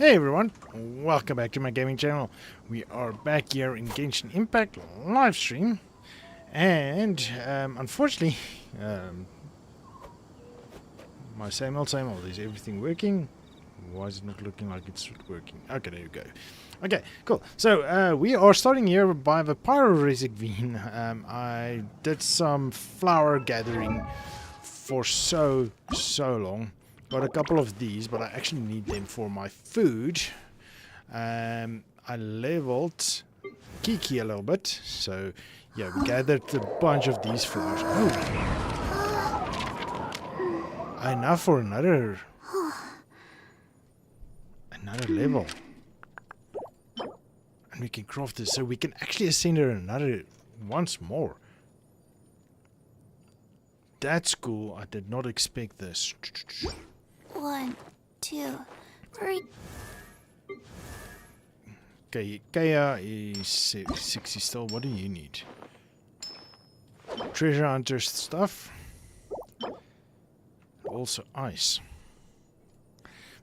Hey everyone, welcome back to my gaming channel. We are back here in Genshin Impact live stream, and unfortunately, my same old, is everything working? Why is it not looking like it's working? Okay, there you go. Okay, cool. So we are starting here by the Pyroretic Vein. I did some flower gathering for so long. Got a couple of these, but I actually need them for my food. I leveled Kiki a little bit, so yeah, we gathered a bunch of these flowers. Oh, enough for another level, and we can craft this, so we can actually ascend her another once more. That's cool. I did not expect this. 1, 2, 3. Okay, Gaia is 60 still. What do you need? Treasure hunter stuff. Also ice.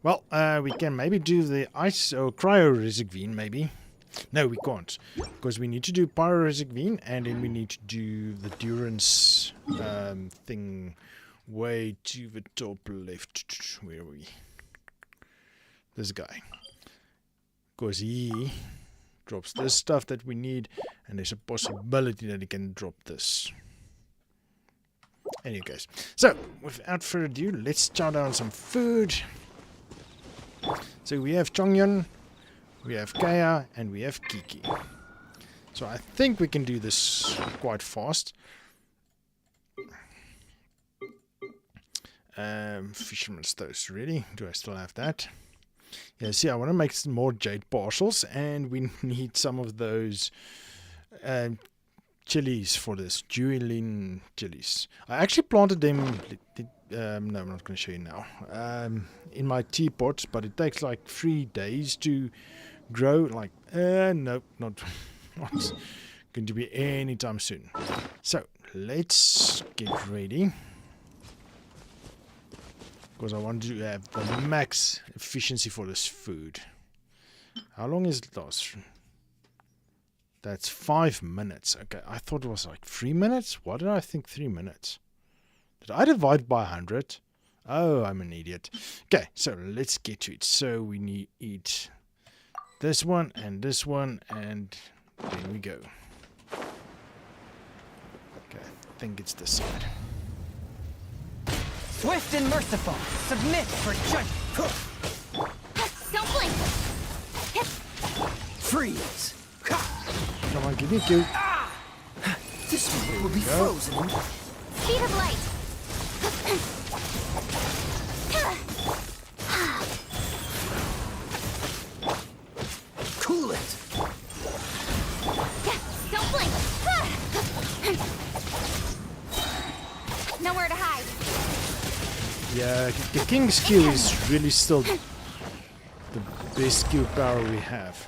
Well, we can maybe do the ice or Cryoretic Vein, maybe. No, we can't, because we need to do Pyroretic Vein, and then we need to do the Durance thing way to the top left. Where are we? This guy. Because he drops this stuff that we need, and there's a possibility that he can drop this. Anyway, guys. So, without further ado, let's chow down some food. So we have Chongyun, we have Kaya, and we have Kiki. So I think we can do this quite fast. Fisherman's toast, really? Do I still have that? Yeah, see, I want to make some more jade parcels, and we need some of those chilies for this. Julian chilies. I actually planted them. No, I'm not going to show you now. In my teapot, but it takes like 3 days to grow. Like, nope, not going to be anytime soon. So let's get ready, because I want to have the max efficiency for this food. How long is it last? That's 5 minutes. Okay, I thought it was like 3 minutes. Why did I think 3 minutes? Did I divide by 100? Oh, I'm an idiot. Okay, so let's get to it. So we need to eat this one, and then we go. Okay, I think it's this side. Swift and merciful, submit for judgment. Don't blink! Freeze! Come on, give me a cue. This one will be frozen. Speed of light! Cool it! Don't blink! Nowhere to hide. Yeah, the King's Q is really still the best Q power we have.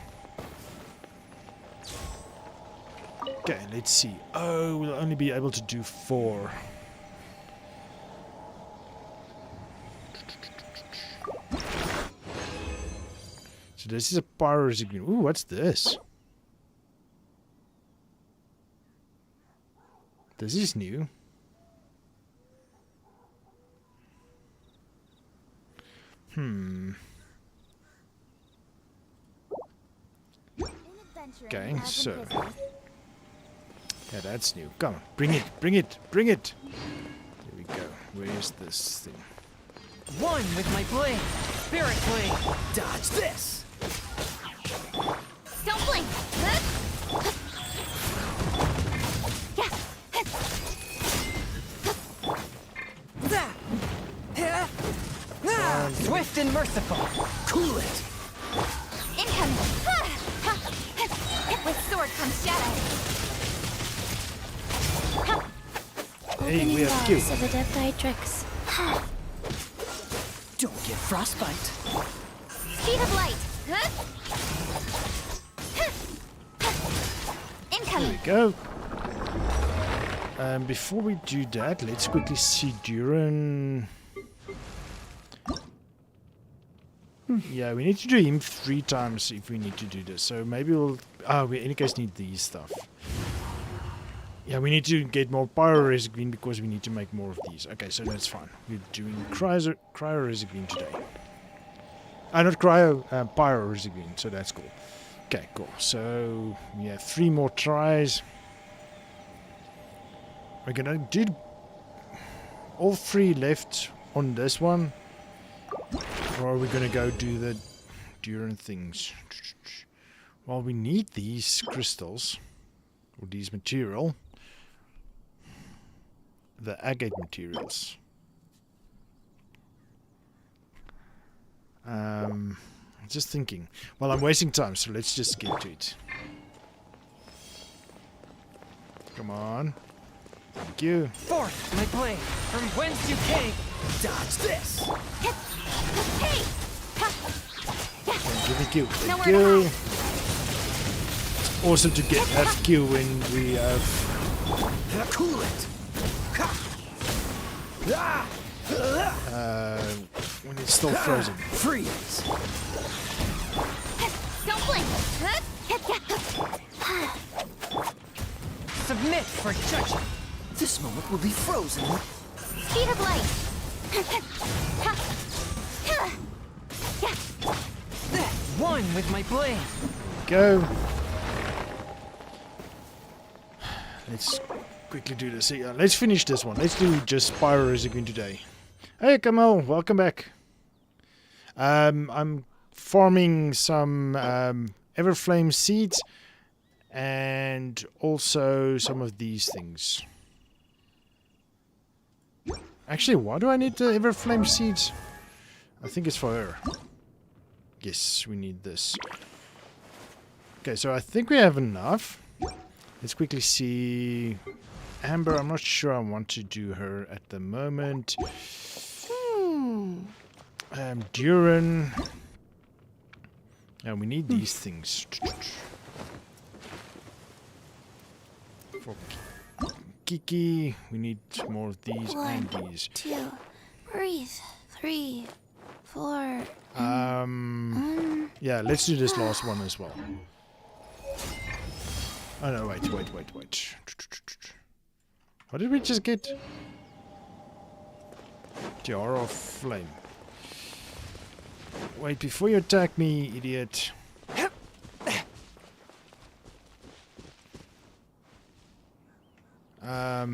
Okay, let's see. Oh, we'll only be able to do 4. So this is a Pyroretic Vein. Ooh, what's this? This is new. Okay, so yeah, that's new. Come on, bring it. Here we go. Where is this thing? One with my blade. Spirit blade. Dodge this. Don't blink! Swift and merciful. Cool it. Incoming! With sword comes shadow. Hey, we have Q. Of the Death tricks. Don't get frostbite. Speed of light! There Incoming! we go. Before we do that, let's quickly see Duran. Yeah, we need to do him 3 times if we need to do this. So maybe we'll... we in any case need these stuff. Yeah, we need to get more pyro-resic green because we need to make more of these. Okay, so that's fine. We're doing cryo-resic green today. Not cryo, pyro-resic green, so that's cool. Okay, cool. So we have 3 more tries. We're gonna do all 3 left on this one. Or are we gonna go do the Duran things? Well, we need these crystals. Or these material. The agate materials. Just thinking. Well, I'm wasting time, so let's just get to it. Come on. Thank you. Forth, my blade, from whence you came. Dodge this. Hey! Thank you. Thank Nowhere to you. hide. It's awesome to get FQ when we have... Cool it. when it's still frozen. Freeze. Don't blink. Submit for judgment. This moment will be frozen. Speed of light. One with my blade. Go. Let's quickly do this. Yeah, let's finish this one. Let's do just pyro-resic green today. Hey, Kamal, welcome back. I'm farming some Everflame seeds and also some of these things. Actually, why do I need the Everflame seeds? I think it's for her. Yes, we need this. Okay, so I think we have enough. Let's quickly see. Amber, I'm not sure I want to do her at the moment. Duran. And we need these things. For Kiki, we need more of these and these. 2, breathe. 3, 4. Yeah, let's do this last one as well. Oh no, wait. What did we just get? Tiara of Flame. Wait, before you attack me, idiot. I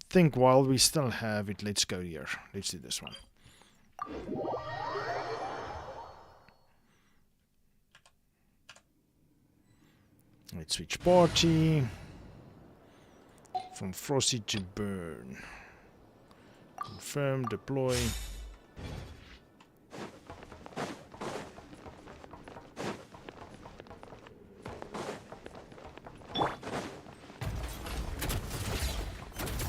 think while we still have it, let's go here. Let's do this one. Let's switch party. From frosty to burn. Confirm, deploy.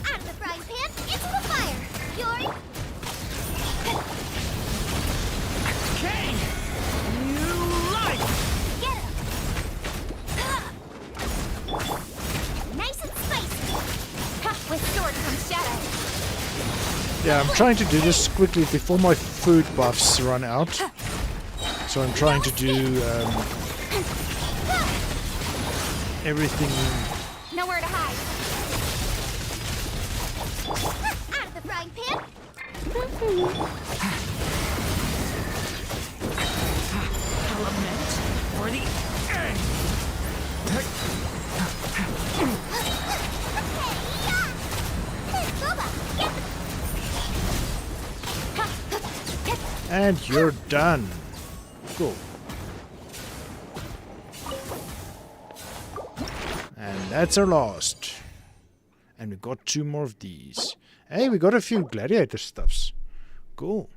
Out of the frying pan, into the fire. Yori. King! New life! Get him. Nice and spicy. With sword comes shadow. Yeah, I'm trying to do this quickly before my food buffs run out. So I'm trying to do everything. Nowhere to hide. Out of the frying pan. Element for the end! And you're done. Cool. And that's our last. And we got 2 more of these. Hey, we got a few gladiator stuffs. Cool.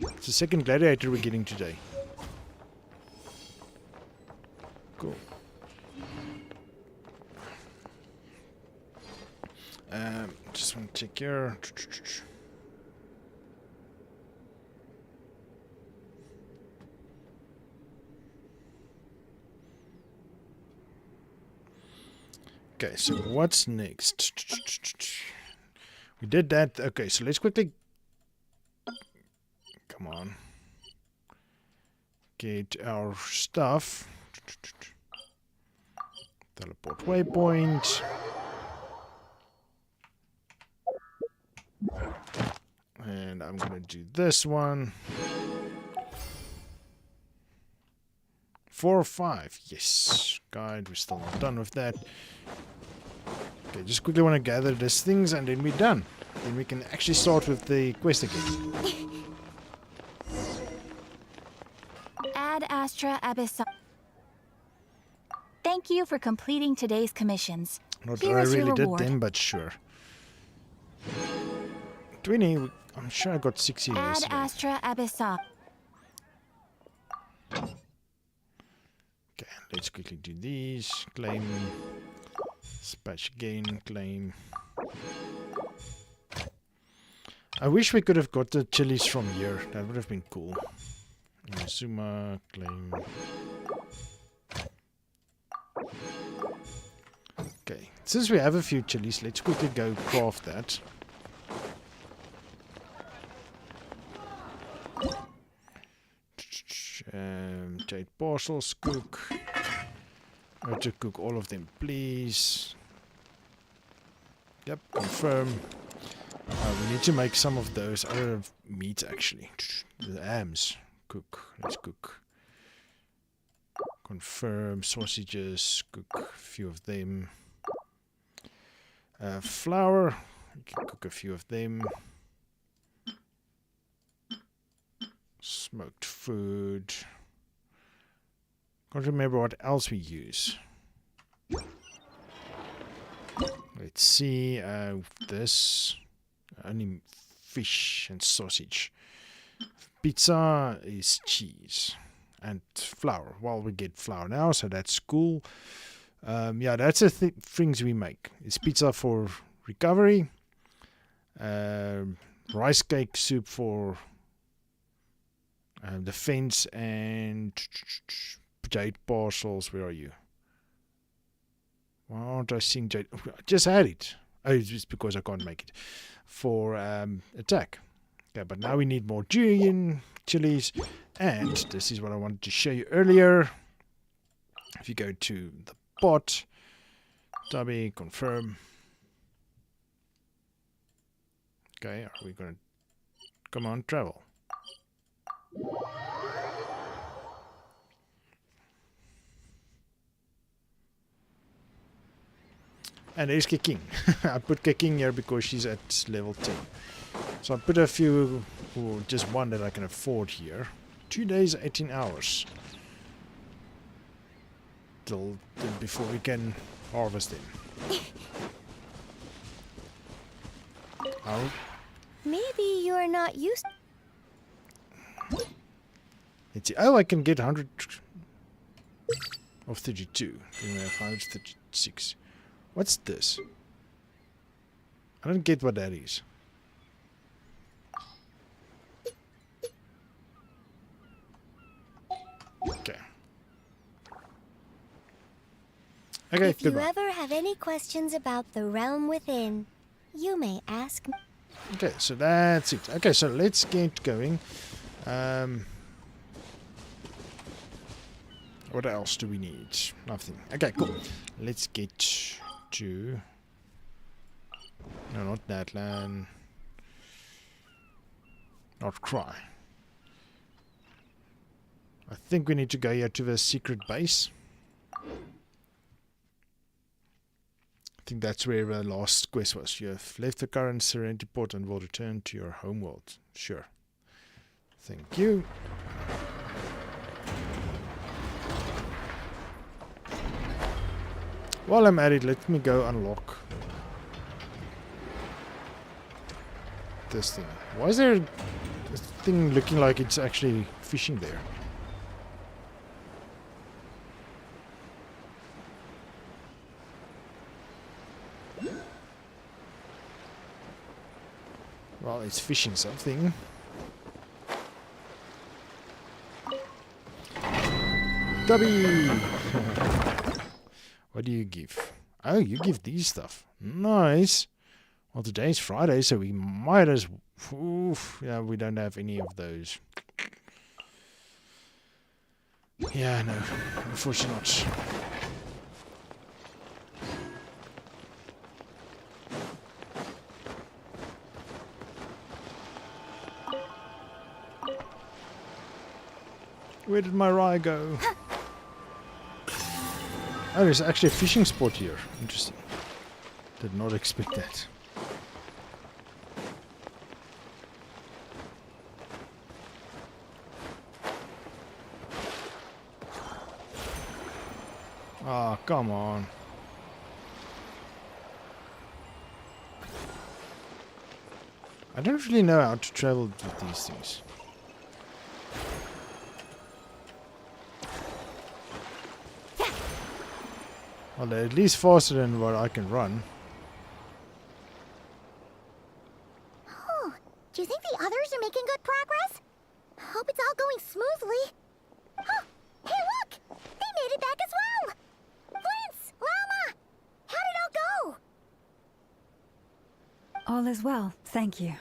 It's the second gladiator we're getting today. Cool. Just want to check here. Okay, so what's next? We did that. Okay, so let's quickly... Come on. Get our stuff. Teleport waypoint. And I'm going to do this one. 4 or 5. Yes. Guide, we're still not done with that. Okay, just quickly want to gather these things and then we're done. Then we can actually start with the quest again. Ad Astra Abyssal. Thank you for completing today's commissions. Not Here that I is your really did reward. them, but sure. 20, I'm sure I got 6 Ad years. Astra Abyssal. Okay, let's quickly do these. Claim. Dispatch again. Claim. I wish we could have got the chilies from here. That would have been cool. Inazuma. Claim. Okay, since we have a few chilies, let's quickly go craft that. Jade parcels, cook. To cook all of them, please. Yep, confirm. We need to make some of those other meats actually. The hams. Cook. Let's cook. Confirm. Sausages. Cook a few of them. Flour. We can cook a few of them. Smoked food. Can't remember what else we use. Let's see. This. Only fish and sausage. Pizza is cheese. And flour. Well, we get flour now, so that's cool. Yeah, that's the things we make. It's pizza for recovery. Rice cake soup for defense, and jade parcels. Where are you? Why aren't I seeing jade? I just had it. Oh, it's just because I can't make it. For attack. Okay, but now we need more julienne, chilies, and this is what I wanted to show you earlier. If you go to the bot, Tubby, confirm. Okay, are we going to... Come on, travel. And there's Keking. I put Keking here because she's at level 10. So I put a few, or just one that I can afford here. 2 days, 18 hours. Till before we can harvest them. Oh. Maybe you're not used. Let's see. Oh, I can get 100 of 32. Then we have 136. What's this? I don't get what that is. Okay. Okay, If you goodbye. ever have any questions about the realm within, you may ask me. Okay, so that's it. Okay, so let's get going. What else do we need? Nothing. Okay, cool. Let's get to... No, not that land. Not Cry. I think we need to go here to the secret base. I think that's where the last quest was. You have left the current Serenity port and will return to your homeworld. Sure. Thank you. While I'm at it, let me go unlock this thing. Why is there this thing looking like it's actually fishing there? Well, it's fishing something. Tubby! What do you give? Oh, you give these stuff. Nice. Well, today's Friday, so we might as... Oof, yeah, we don't have any of those. Yeah, no. Unfortunately not. Where did my rye go? Oh, there's actually a fishing spot here. Interesting. Did not expect that. Ah, come on. I don't really know how to travel with these things. Well, they're at least faster than what I can run. Oh, do you think the others are making good progress? Hope it's all going smoothly. Oh, hey look! They made it back as well! Flint's, Lama! How did it all go? All is well, thank you.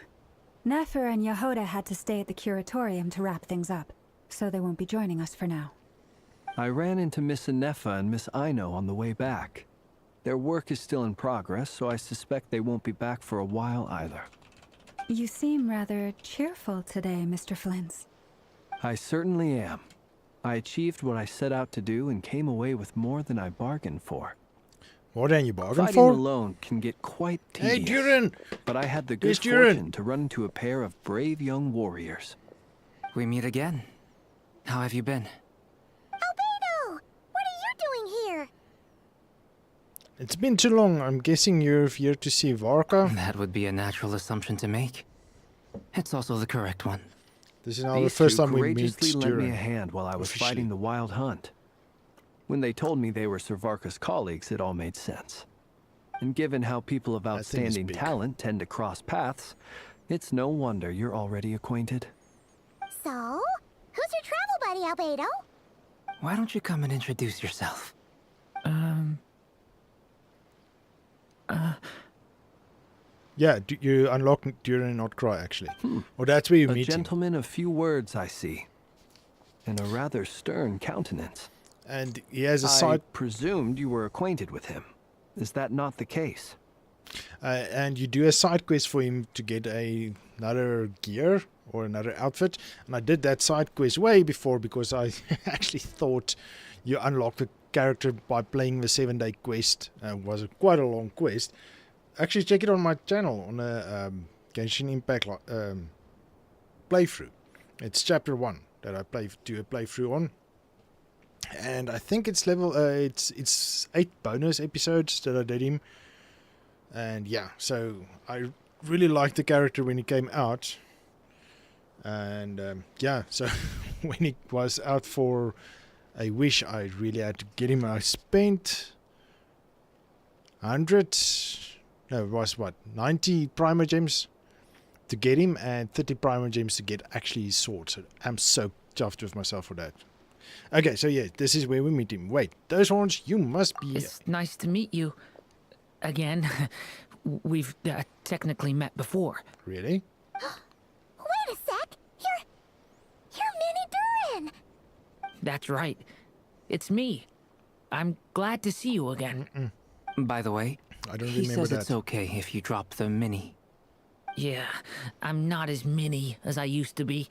Nefer and Yehoda had to stay at the curatorium to wrap things up, so they won't be joining us for now. I ran into Miss Anefa and Miss Aino on the way back. Their work is still in progress, so I suspect they won't be back for a while either. You seem rather cheerful today, Mr. Flint's. I certainly am. I achieved what I set out to do and came away with more than I bargained for. More than you bargained Fighting for? alone can get quite tedious. Hey, Durin! But I had the good Yes, Durin. fortune to run into a pair of brave young warriors. We meet again. How have you been? Albedo! What are you doing here? It's been too long. I'm guessing you're here to see Varka. That would be a natural assumption to make. It's also the correct one. This is now the These first two time we meet courageously lent me a Durin. hand while I was Officially. fighting the wild hunt. When they told me they were Sir Varka's colleagues, it all made sense. And given how people of That thing is outstanding big. talent tend to cross paths, it's no wonder you're already acquainted. So, who's your travel buddy, Albedo? Why don't you come and introduce yourself? Yeah, you unlock Durin not cry, actually. Or that's where you A meet him. gentleman of few words, I see. And a rather stern countenance. And he has a I side... presumed you were acquainted with him. Is that not the case? and you do a side quest for him to get another gear or another outfit. And I did that side quest way before because I actually thought you unlock the character by playing the 7-day quest. It was quite a long quest. Actually, check it on my channel on a Genshin Impact playthrough. It's chapter 1 that I do a playthrough on. And I think it's level it's 8 bonus episodes that I did him. And yeah, so I really liked the character when he came out. And yeah, so when he was out for a wish, I really had to get him. I spent 90 primer gems to get him and 30 primer gems to get actually his sword. So I'm so chuffed with myself for that. Okay, so yeah, this is where we meet him. Wait, those horns, you must be... It's nice to meet you again. We've technically met before. Really? Wait a sec! You're Mini Durin! That's right. It's me. I'm glad to see you again. By the way, I don't he remember says that. it's okay if you drop the mini. Yeah, I'm not as mini as I used to be.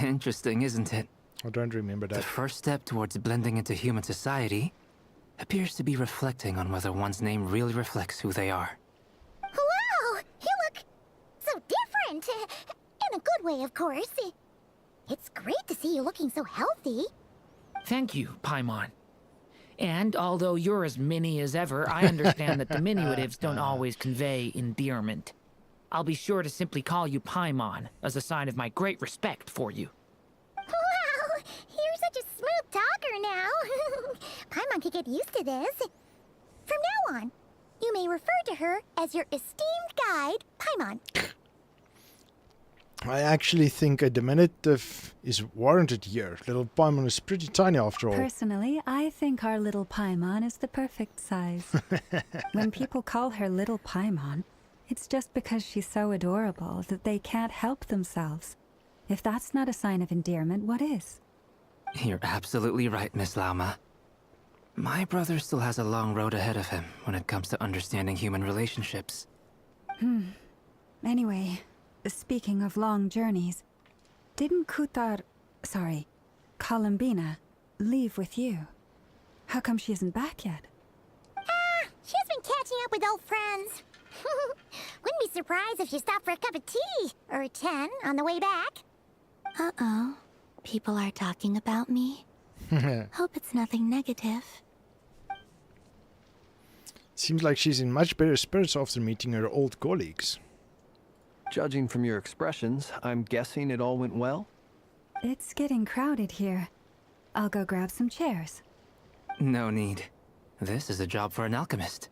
Interesting, isn't it? I don't remember The that. first step towards blending into human society appears to be reflecting on whether one's name really reflects who they are. Wow! You look so different! In a good way, of course. It's great to see you looking so healthy. Thank you, Paimon. And although you're as mini as ever, I understand that diminutives don't always convey endearment. I'll be sure to simply call you Paimon as a sign of my great respect for you. Wow! You're such a smooth talker now. Paimon could get used to this. From now on, you may refer to her as your esteemed guide, Paimon. I actually think a diminutive is warranted here. Little Paimon is pretty tiny after all. Personally, I think our little Paimon is the perfect size. When people call her little Paimon, it's just because she's so adorable that they can't help themselves. If that's not a sign of endearment, what is? You're absolutely right, Miss Lauma. My brother still has a long road ahead of him when it comes to understanding human relationships. Anyway, speaking of long journeys, didn't Columbina, leave with you? How come she isn't back yet? She's been catching up with old friends. Wouldn't be surprised if she stopped for a cup of tea or 10 on the way back. Uh-oh. People are talking about me. Hope it's nothing negative. Seems like she's in much better spirits after meeting her old colleagues. Judging from your expressions, I'm guessing it all went well? It's getting crowded here. I'll go grab some chairs. No need. This is a job for an alchemist.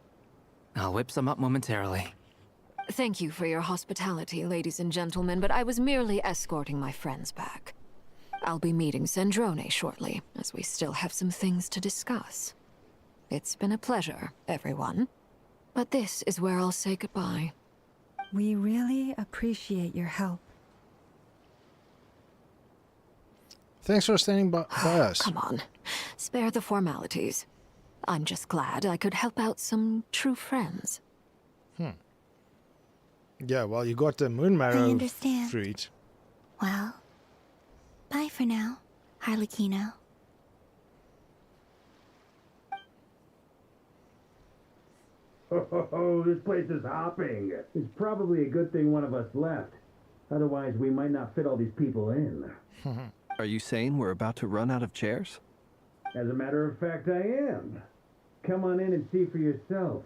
I'll whip some up momentarily. Thank you for your hospitality, ladies and gentlemen, but I was merely escorting my friends back. I'll be meeting Sandrone shortly, as we still have some things to discuss. It's been a pleasure, everyone. But this is where I'll say goodbye. We really appreciate your help. Thanks for standing by us. Come on, spare the formalities. I'm just glad I could help out some true friends. Yeah, well, you got the moon marrow I understand. fruit. Well, bye for now, Harlequino. Oh, this place is hopping. It's probably a good thing one of us left. Otherwise, we might not fit all these people in. Are you saying we're about to run out of chairs? As a matter of fact, I am. Come on in and see for yourself.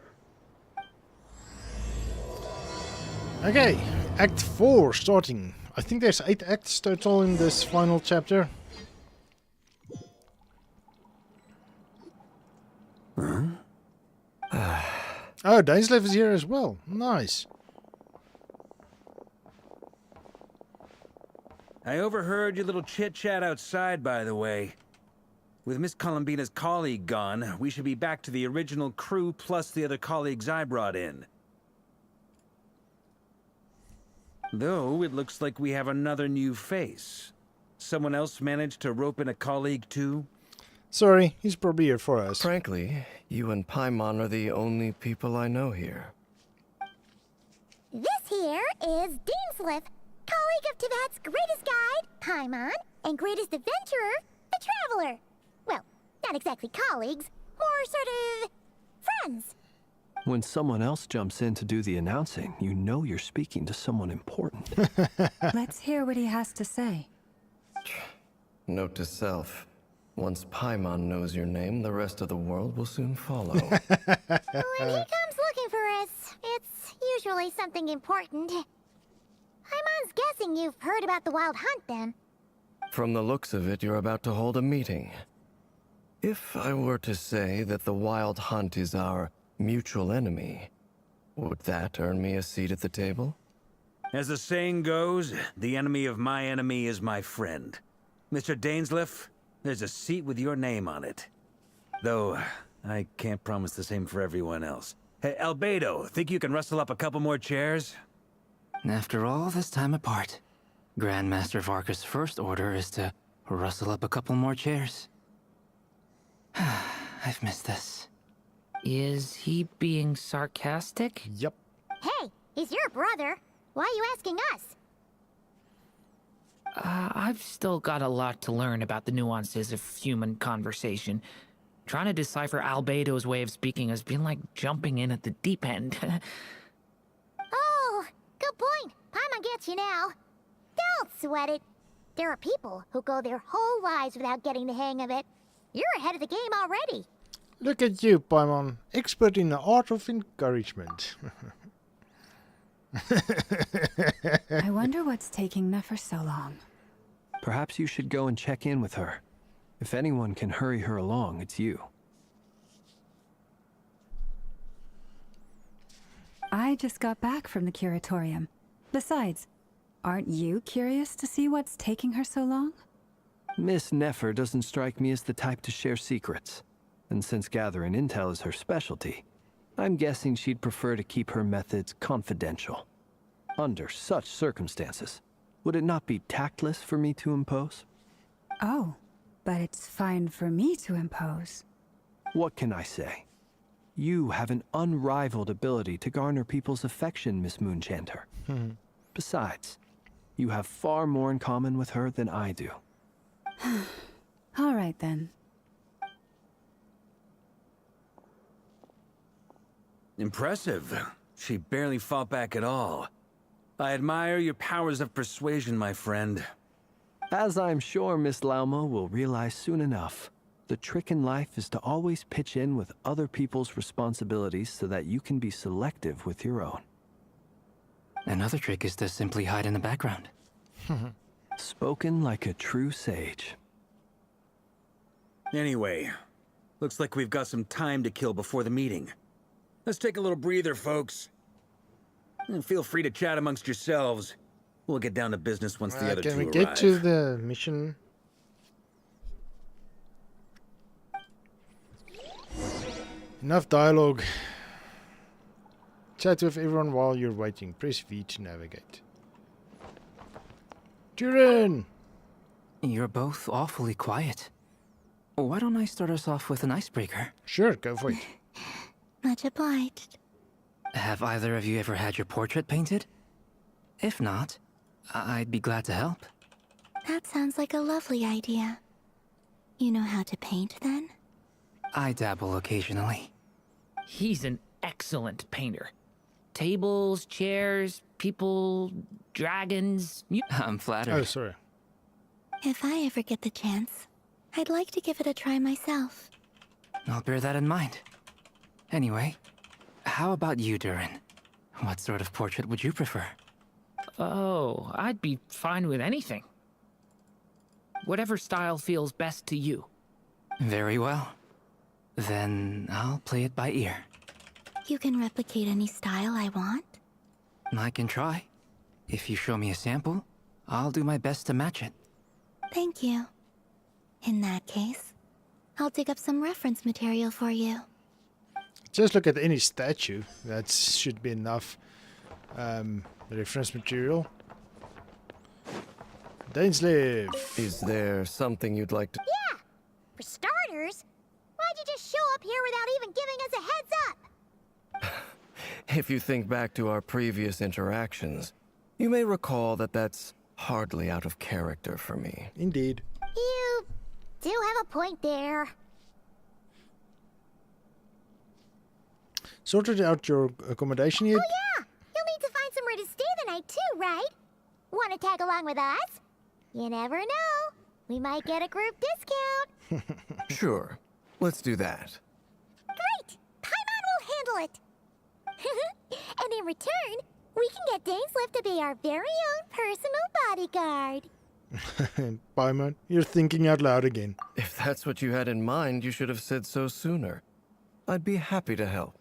Okay, Act 4 starting. I think there's 8 acts total in this final chapter. Oh, Dainslev is here as well. Nice. I overheard your little chit-chat outside, by the way. With Miss Columbina's colleague gone, we should be back to the original crew plus the other colleagues I brought in. Though, it looks like we have another new face. Someone else managed to rope in a colleague too? Sorry, he's probably here for us. Frankly, you and Paimon are the only people I know here. This here is Dainsleif, colleague of Teyvat's greatest guide, Paimon, and greatest adventurer, the Traveler. Well, not exactly colleagues, more sort of friends. When someone else jumps in to do the announcing, you know you're speaking to someone important. Let's hear what he has to say. Note to self. Once Paimon knows your name, the rest of the world will soon follow. When he comes looking for us, it's usually something important. Paimon's guessing you've heard about the Wild Hunt, then. From the looks of it, you're about to hold a meeting. If I were to say that the Wild Hunt is our mutual enemy, would that earn me a seat at the table? As the saying goes, the enemy of my enemy is my friend. Mr. Dainsleif, there's a seat with your name on it. Though, I can't promise the same for everyone else. Hey, Albedo, think you can rustle up a couple more chairs? After all this time apart, Grandmaster Varka's first order is to rustle up a couple more chairs. I've missed this. Is he being sarcastic? Yep. Hey, he's your brother. Why are you asking us? I've still got a lot to learn about the nuances of human conversation. Trying to decipher Albedo's way of speaking has been like jumping in at the deep end. Oh, good point. Paimon gets you now. Don't sweat it. There are people who go their whole lives without getting the hang of it. You're ahead of the game already. Look at you, Paimon. Expert in the art of encouragement. I wonder what's taking Nefer so long. Perhaps you should go and check in with her. If anyone can hurry her along, it's you. I just got back from the curatorium. Besides, Aren't you curious to see what's taking her so long? Miss Nefer doesn't strike me as the type to share secrets. And since gathering intel is her specialty, I'm guessing she'd prefer to keep her methods confidential. Under such circumstances, would it not be tactless for me to impose? Oh, but it's fine for me to impose. What can I say? You have an unrivaled ability to garner people's affection, Miss Moonchanter. Besides, you have far more in common with her than I do. All right then. Impressive. She barely fought back at all. I admire your powers of persuasion, my friend. As I'm sure Miss Lauma will realize soon enough, the trick in life is to always pitch in with other people's responsibilities so that you can be selective with your own. Another trick is to simply hide in the background. Spoken like a true sage. Anyway, looks like we've got some time to kill before the meeting. Let's take a little breather, folks. And feel free to chat amongst yourselves. We'll get down to business once the other two Can we arrive. get to the mission? Enough dialogue. Chat with everyone while you're waiting. Press V to navigate. Durin! You're both awfully quiet. Why don't I start us off with an icebreaker? Sure, go for it. Much obliged. Have either of you ever had your portrait painted? If not, I'd be glad to help. That sounds like a lovely idea. You know how to paint, then? I dabble occasionally. He's an excellent painter. Tables, chairs, people, dragons. I'm flattered. Oh, sorry. If I ever get the chance, I'd like to give it a try myself. I'll bear that in mind. Anyway, how about you, Durin? What sort of portrait would you prefer? Oh, I'd be fine with anything. Whatever style feels best to you. Very well. Then I'll play it by ear. You can replicate any style I want? I can try. If you show me a sample, I'll do my best to match it. Thank you. In that case, I'll dig up some reference material for you. Just look at any statue. That should be enough reference material. Dainsleif. Is there something you'd like to... Yeah! For starters, why'd you just show up here without even giving us a heads up? If you think back to our previous interactions, you may recall that that's hardly out of character for me. Indeed. You do have a point there. Sorted out your accommodation yet? Oh yeah! You'll need to find somewhere to stay the night too, right? Want to tag along with us? You never know. We might get a group discount. Sure, let's do that. Great! Paimon will handle it. And in return, we can get Dainsleif to be our very own personal bodyguard. Paimon, you're thinking out loud again. If that's what you had in mind, you should have said so sooner. I'd be happy to help.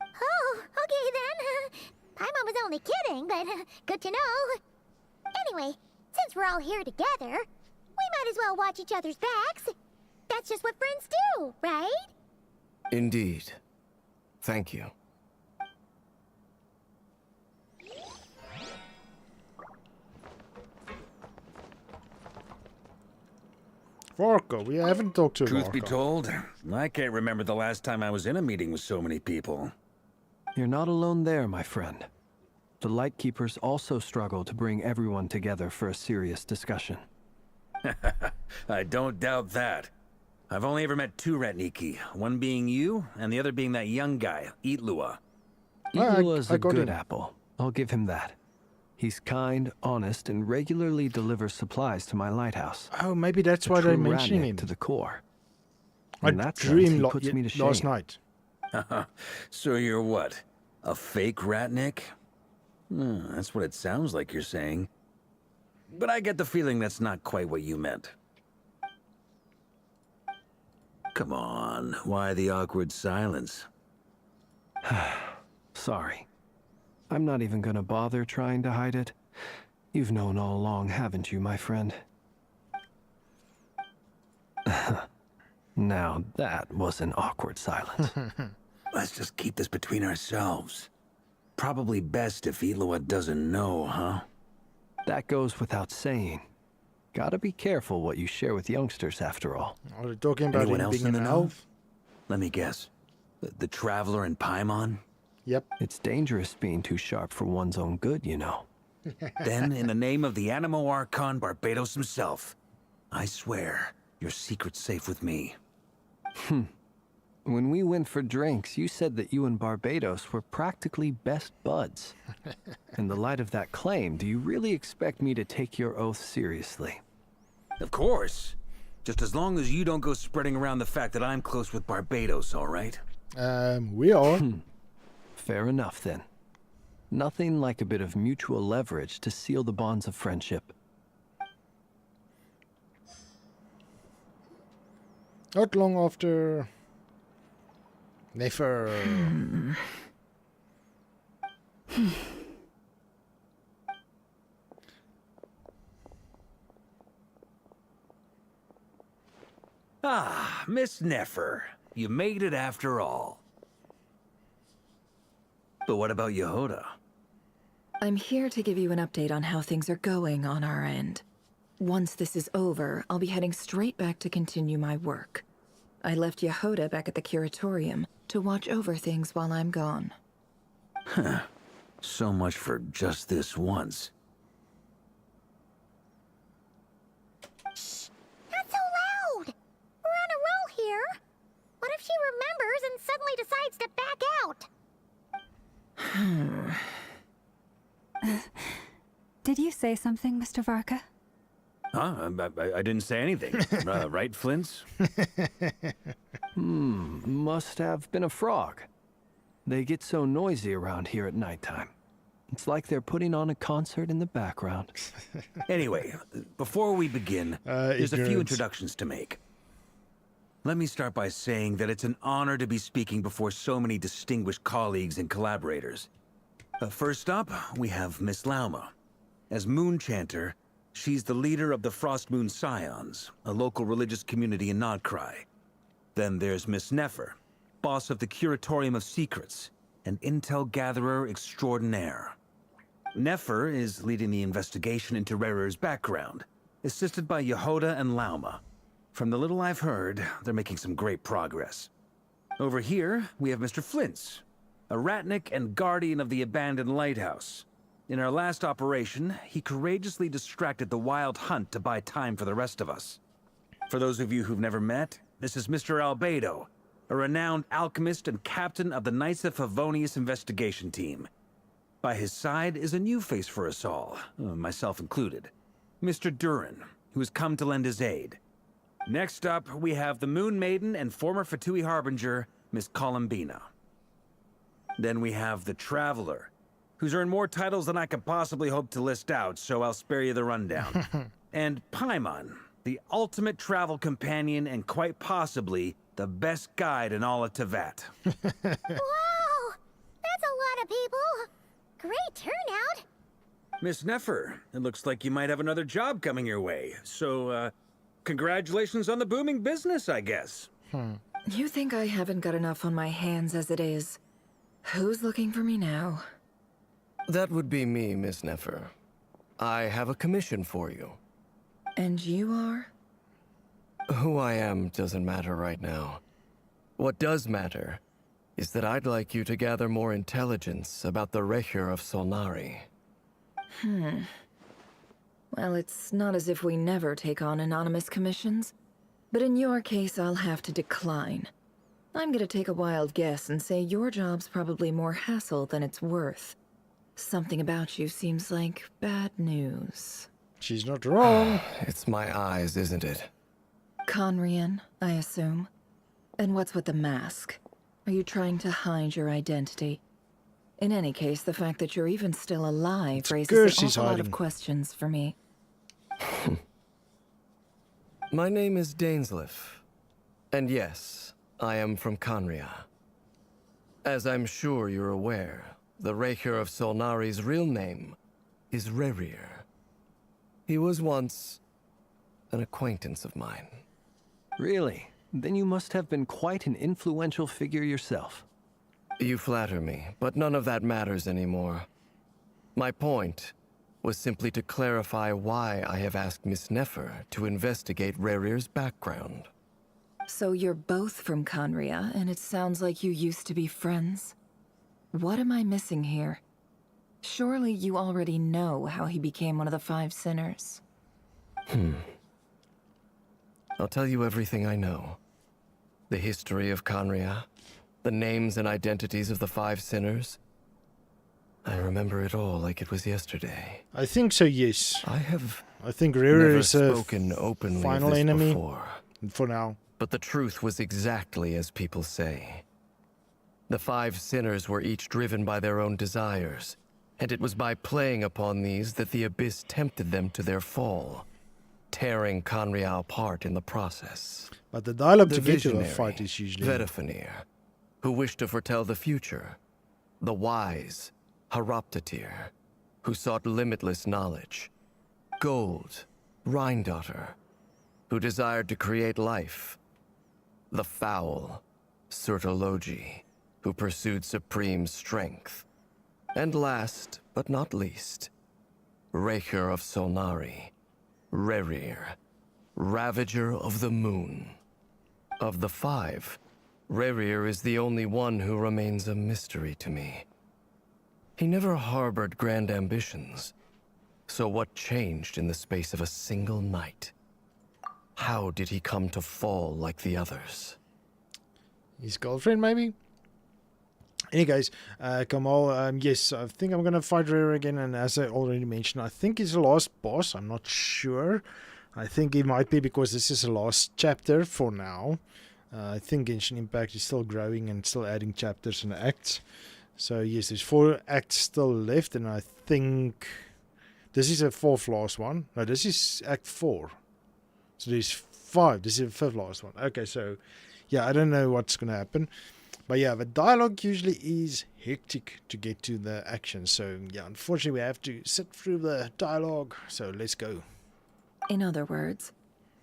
Oh, okay then. Paimon was only kidding, but good to know. Anyway, since we're all here together, we might as well watch each other's backs. That's just what friends do, right? Indeed. Thank you. Varko, we haven't talked to Truth be Varko. told, I can't remember the last time I was in a meeting with so many people. You're not alone there, my friend. The Lightkeepers also struggle to bring everyone together for a serious discussion. I don't doubt that. I've only ever met two Ratniki, one being you, and the other being that young guy, Itlua. Iglua's I a got good him. apple. I'll give him that. He's kind, honest, and regularly delivers supplies to my lighthouse. Oh, maybe that's why A they're true mentioning Ratnik him. to the core. I In that sense, dreamed he puts me to shame. last night. So you're what? A fake Ratnik? That's what it sounds like you're saying. But I get the feeling that's not quite what you meant. Come on, why the awkward silence? Sorry. I'm not even gonna bother trying to hide it. You've known all along, haven't you, my friend? Now that was an awkward silence. Let's just keep this between ourselves. Probably best if Eloa doesn't know, huh? That goes without saying. Gotta be careful what you share with youngsters, after all. Are you talking about Anyone him else being in the an know? elf? Let me guess. The Traveler and Paimon? Yep. It's dangerous being too sharp for one's own good, you know. Then, in the name of the Animo Archon Barbados himself, I swear your secret's safe with me. When we went for drinks, you said that you and Barbados were practically best buds. In the light of that claim, do you really expect me to take your oath seriously? Of course. Just as long as you don't go spreading around the fact that I'm close with Barbados, all right? We are. Fair enough, then. Nothing like a bit of mutual leverage to seal the bonds of friendship. Not long after... Never. Ah, Miss Nefer. You made it after all. But what about Yehoda? I'm here to give you an update on how things are going on our end. Once this is over, I'll be heading straight back to continue my work. I left Yehoda back at the curatorium to watch over things while I'm gone. Huh. So much for just this once. Shh! Not so loud! We're on a roll here. What if she remembers and suddenly decides to back out? Did you say something, Mr. Varka? Huh? I didn't say anything. Right, Flints? Must have been a frog. They get so noisy around here at nighttime. It's like they're putting on a concert in the background. Anyway, before we begin, there's a few ignorance. introductions to make. Let me start by saying that it's an honor to be speaking before so many distinguished colleagues and collaborators. First up, we have Miss Lauma. As Moon Chanter, she's the leader of the Frost Moon Scions, a local religious community in Nodcry. Then there's Miss Nefer, boss of the Curatorium of Secrets, an intel gatherer extraordinaire. Nefer is leading the investigation into Rerer's background, assisted by Yehoda and Lauma. From the little I've heard, they're making some great progress. Over here, we have Mr. Flintz, a Ratnik and guardian of the abandoned lighthouse. In our last operation, he courageously distracted the Wild Hunt to buy time for the rest of us. For those of you who've never met, this is Mr. Albedo, a renowned alchemist and captain of the Knights of Favonius investigation team. By his side is a new face for us all, myself included, Mr. Durin, who has come to lend his aid. Next up, we have the Moon Maiden and former Fatui Harbinger, Miss Columbina. Then we have the Traveler, who's earned more titles than I could possibly hope to list out, so I'll spare you the rundown. And Paimon, the ultimate travel companion and quite possibly the best guide in all of Tevat. Wow! That's a lot of people! Great turnout! Miss Nefer, it looks like you might have another job coming your way, so, congratulations on the booming business, I guess. You think I haven't got enough on my hands as it is? Who's looking for me now? That would be me, Miss Nefer. I have a commission for you. And you are? Who I am doesn't matter right now. What does matter is that I'd like you to gather more intelligence about the Recher of Solnari. Well, it's not as if we never take on anonymous commissions. But in your case, I'll have to decline. I'm gonna take a wild guess and say your job's probably more hassle than it's worth. Something about you seems like bad news. She's not wrong. It's my eyes, isn't it? Conrian, I assume. And what's with the mask? Are you trying to hide your identity? In any case, the fact that you're even still alive raises an awful lot of questions for me. My name is Dainsleif. And yes, I am from Conria. As I'm sure you're aware, the Recher of Solnari's real name is Rerir. He was once an acquaintance of mine. Really? Then you must have been quite an influential figure yourself. You flatter me, but none of that matters anymore. My point was simply to clarify why I have asked Miss Nefer to investigate Rerir's background. So you're both from Conria, and it sounds like you used to be friends? What am I missing here? Surely you already know how he became one of the Five Sinners. I'll tell you everything I know. The history of Conria, the names and identities of the Five Sinners. I remember it all like it was yesterday. I think so, yes. I have I think Rerir never is a spoken openly final of this enemy before. for now. But the truth was exactly as people say. The Five Sinners were each driven by their own desires, and it was by playing upon these that the Abyss tempted them to their fall, tearing Conria apart in the process. But the dialogue The to get to a visionary, fight is usually... Vedifenir, who wished to foretell the future. The wise, Haroptatir, who sought limitless knowledge. Gold, Rheindotter, who desired to create life. The foul, Surtologi, who pursued supreme strength. And last, but not least, Raker of Solnari, Rerir, Ravager of the Moon. Of the five, Rerir is the only one who remains a mystery to me. He never harbored grand ambitions. So what changed in the space of a single night? How did he come to fall like the others? His girlfriend, maybe? Anyways, Kamal, yes, I think I'm going to fight Rare again, and as I already mentioned, I think he's the last boss. I'm not sure. I think it might be because this is the last chapter for now. I think Genshin Impact is still growing and still adding chapters and acts. So yes, there's 4 acts still left, and I think this is the 4th last one. No, this is Act 4. So there's 5. This is the 5th last one. Okay, so yeah, I don't know what's going to happen. But yeah, the dialogue usually is hectic to get to the action. So yeah, unfortunately we have to sit through the dialogue. So let's go. In other words,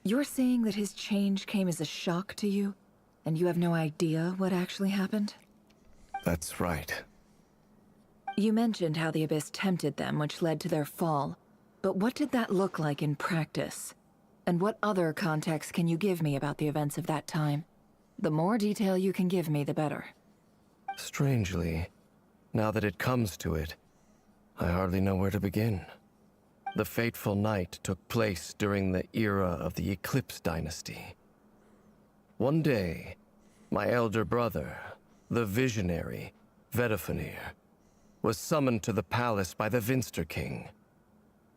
you're saying that his change came as a shock to you, and you have no idea what actually happened? That's right. You mentioned how the Abyss tempted them, which led to their fall. But what did that look like in practice? And what other context can you give me about the events of that time? The more detail you can give me, the better. Strangely, now that it comes to it, I hardly know where to begin. The fateful night took place during the era of the Eclipse Dynasty. One day, my elder brother, the visionary, Vedifenir, was summoned to the palace by the Vinster King,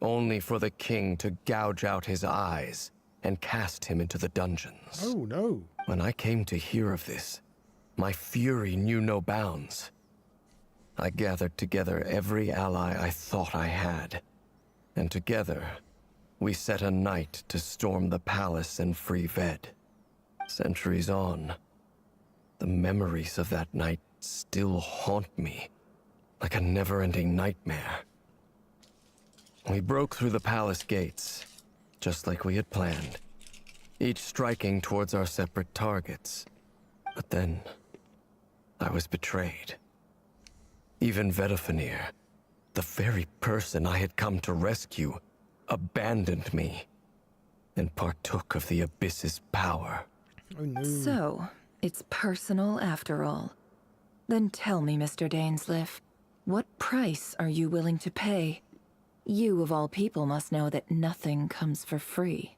only for the king to gouge out his eyes and cast him into the dungeons. Oh no. When I came to hear of this, my fury knew no bounds. I gathered together every ally I thought I had, and together, we set a night to storm the palace and free Ved. Centuries on, the memories of that night still haunt me, like a never-ending nightmare. We broke through the palace gates, just like we had planned, each striking towards our separate targets. But then, I was betrayed. Even Vedifenir, the very person I had come to rescue, abandoned me and partook of the Abyss's power. Oh no. So, it's personal after all. Then tell me, Mr. Dainsleif, what price are you willing to pay? You, of all people, must know that nothing comes for free.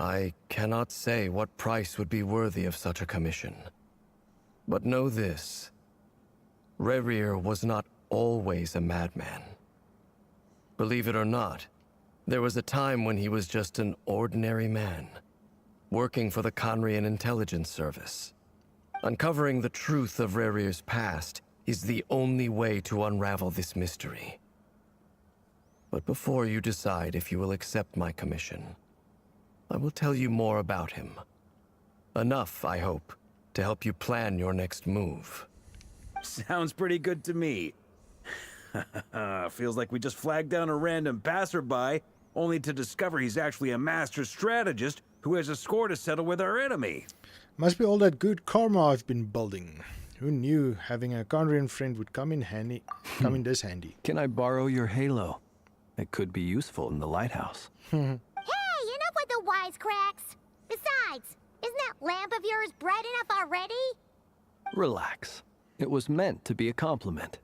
I cannot say what price would be worthy of such a commission. But know this. Rerir was not always a madman. Believe it or not, there was a time when he was just an ordinary man, working for the Conrian Intelligence Service. Uncovering the truth of Rerir's past is the only way to unravel this mystery. But before you decide if you will accept my commission, I will tell you more about him. Enough, I hope, to help you plan your next move. Sounds pretty good to me. Feels like we just flagged down a random passerby only to discover he's actually a master strategist who has a score to settle with our enemy. Must be all that good karma I've been building. Who knew having a Conrian friend would come in handy? Come in this handy. Can I borrow your halo? It could be useful in the lighthouse. Hey, enough with the wisecracks. Besides, isn't that lamp of yours bright enough already? Relax. It was meant to be a compliment.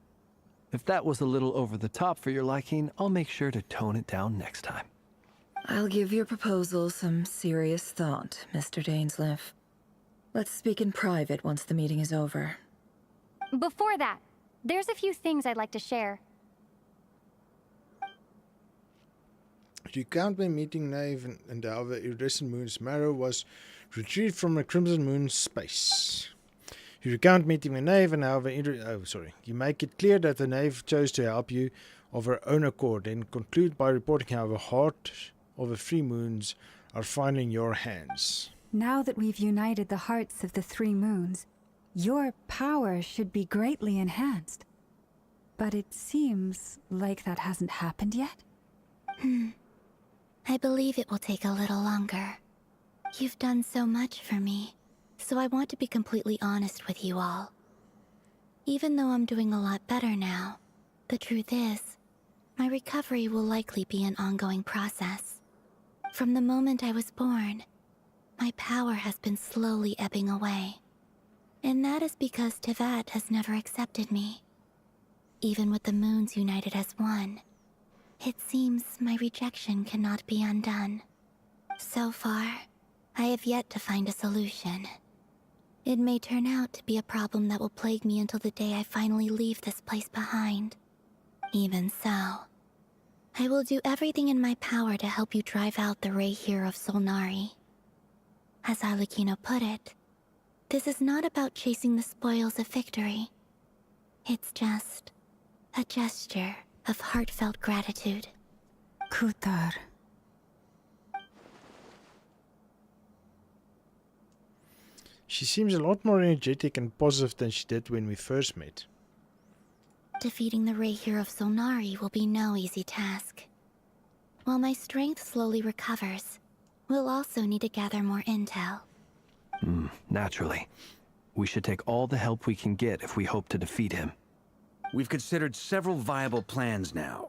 If that was a little over the top for your liking, I'll make sure to tone it down next time. I'll give your proposal some serious thought, Mr. Dainsleif. Let's speak in private once the meeting is over. Before that, there's a few things I'd like to share. You count my meeting Nave and the other iridescent moon's marrow was retrieved from a crimson moon's space. You recount meeting the knave and however you make it clear that the knave chose to help you of her own accord, and conclude by reporting how the heart of the three moons are finally in your hands. Now that we've united the hearts of the three moons, your power should be greatly enhanced. But it seems like that hasn't happened yet. I believe it will take a little longer. You've done so much for me, so I want to be completely honest with you all. Even though I'm doing a lot better now, the truth is, my recovery will likely be an ongoing process. From the moment I was born, my power has been slowly ebbing away. And that is because Tevat has never accepted me. Even with the moons united as one, it seems my rejection cannot be undone. So far, I have yet to find a solution. It may turn out to be a problem that will plague me until the day I finally leave this place behind. Even so, I will do everything in my power to help you drive out the Ray here of Solnari. As Arlecchino put it, this is not about chasing the spoils of victory. It's just a gesture of heartfelt gratitude. Kutar. She seems a lot more energetic and positive than she did when we first met. Defeating the Ray here of Solnari will be no easy task. While my strength slowly recovers, we'll also need to gather more intel. Naturally. We should take all the help we can get if we hope to defeat him. We've considered several viable plans now,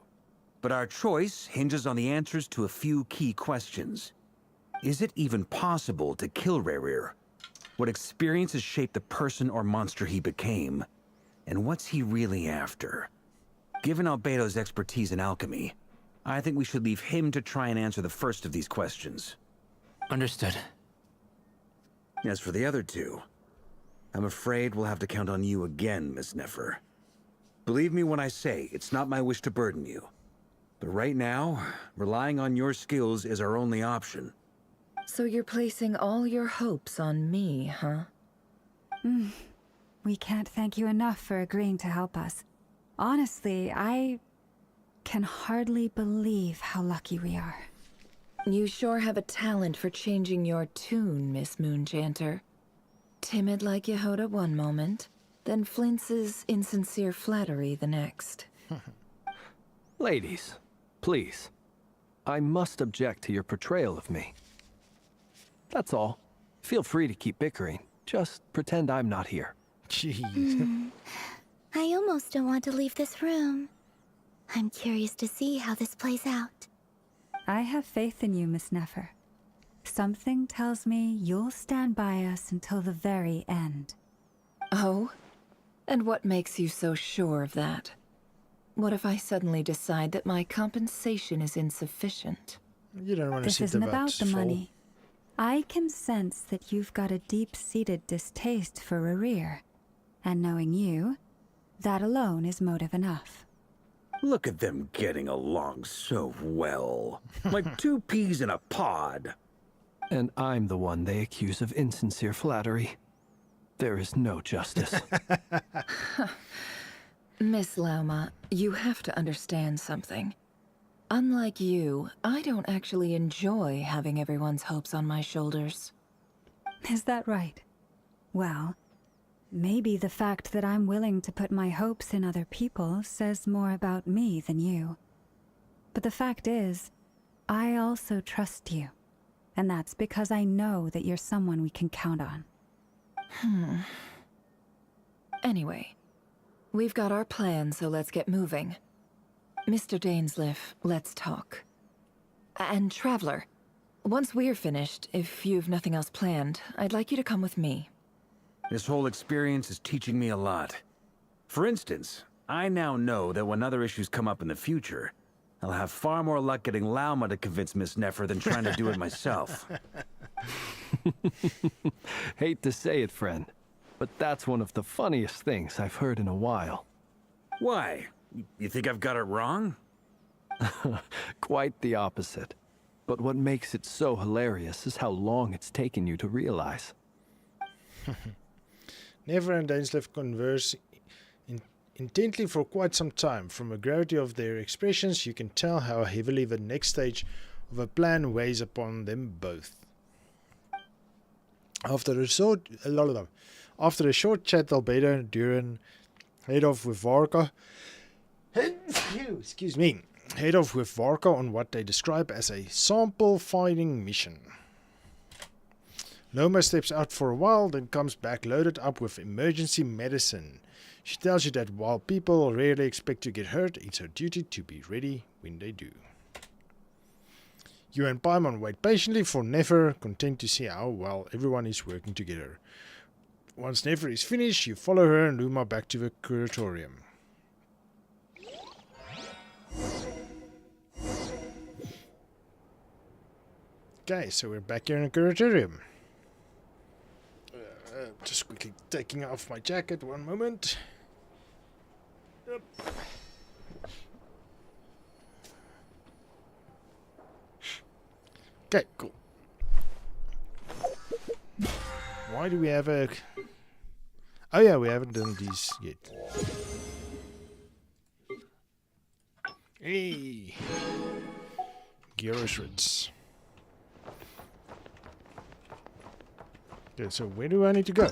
but our choice hinges on the answers to a few key questions. Is it even possible to kill Rerir? What experiences shaped the person or monster he became? And what's he really after? Given Albedo's expertise in alchemy, I think we should leave him to try and answer the first of these questions. Understood. As for the other two, I'm afraid we'll have to count on you again, Miss Nefer. Believe me when I say it's not my wish to burden you. But right now, relying on your skills is our only option. So you're placing all your hopes on me, huh? We can't thank you enough for agreeing to help us. Honestly, I can hardly believe how lucky we are. You sure have a talent for changing your tune, Miss Moonchanter. Timid like Yehoda one moment, then flinches insincere flattery the next. Ladies, please. I must object to your portrayal of me. That's all. Feel free to keep bickering. Just pretend I'm not here. Jeez. I almost don't want to leave this room. I'm curious to see how this plays out. I have faith in you, Miss Nefer. Something tells me you'll stand by us until the very end. Oh? And what makes you so sure of that? What if I suddenly decide that my compensation is insufficient? You don't want to This see isn't the about votes the fall. money. I can sense that you've got a deep-seated distaste for Rerir. And knowing you, that alone is motive enough. Look at them getting along so well. Like two peas in a pod. And I'm the one they accuse of insincere flattery. There is no justice. Miss Lauma, you have to understand something. Unlike you, I don't actually enjoy having everyone's hopes on my shoulders. Is that right? Well, maybe the fact that I'm willing to put my hopes in other people says more about me than you. But the fact is, I also trust you. And that's because I know that you're someone we can count on. Anyway, we've got our plan, so let's get moving. Mr. Dainsleif, let's talk. And Traveler, once we're finished, if you've nothing else planned, I'd like you to come with me. This whole experience is teaching me a lot. For instance, I now know that when other issues come up in the future, I'll have far more luck getting Lauma to convince Miss Nefer than trying to do it myself. Hate to say it, friend, but that's one of the funniest things I've heard in a while. Why? You think I've got it wrong? Quite the opposite. But what makes it so hilarious is how long it's taken you to realize. Nefer and Dainsleif converse intently for quite some time. From the gravity of their expressions, you can tell how heavily the next stage of a plan weighs upon them both. After a short chat, Albedo Duran head off with Varka. Excuse me. Head off with Varka on what they describe as a sample finding mission. Loma steps out for a while, then comes back loaded up with emergency medicine. She tells you that while people rarely expect to get hurt, it's her duty to be ready when they do. You and Paimon wait patiently for Nefer, content to see how well everyone is working together. Once Nefer is finished, you follow her and Luma back to the curatorium. Okay, so we're back here in the curatorium. Just quickly taking off my jacket, one moment. Yep. Okay, cool. Why do we have a... Oh yeah, we haven't done these yet. Hey! Garies. Okay, so where do I need to go?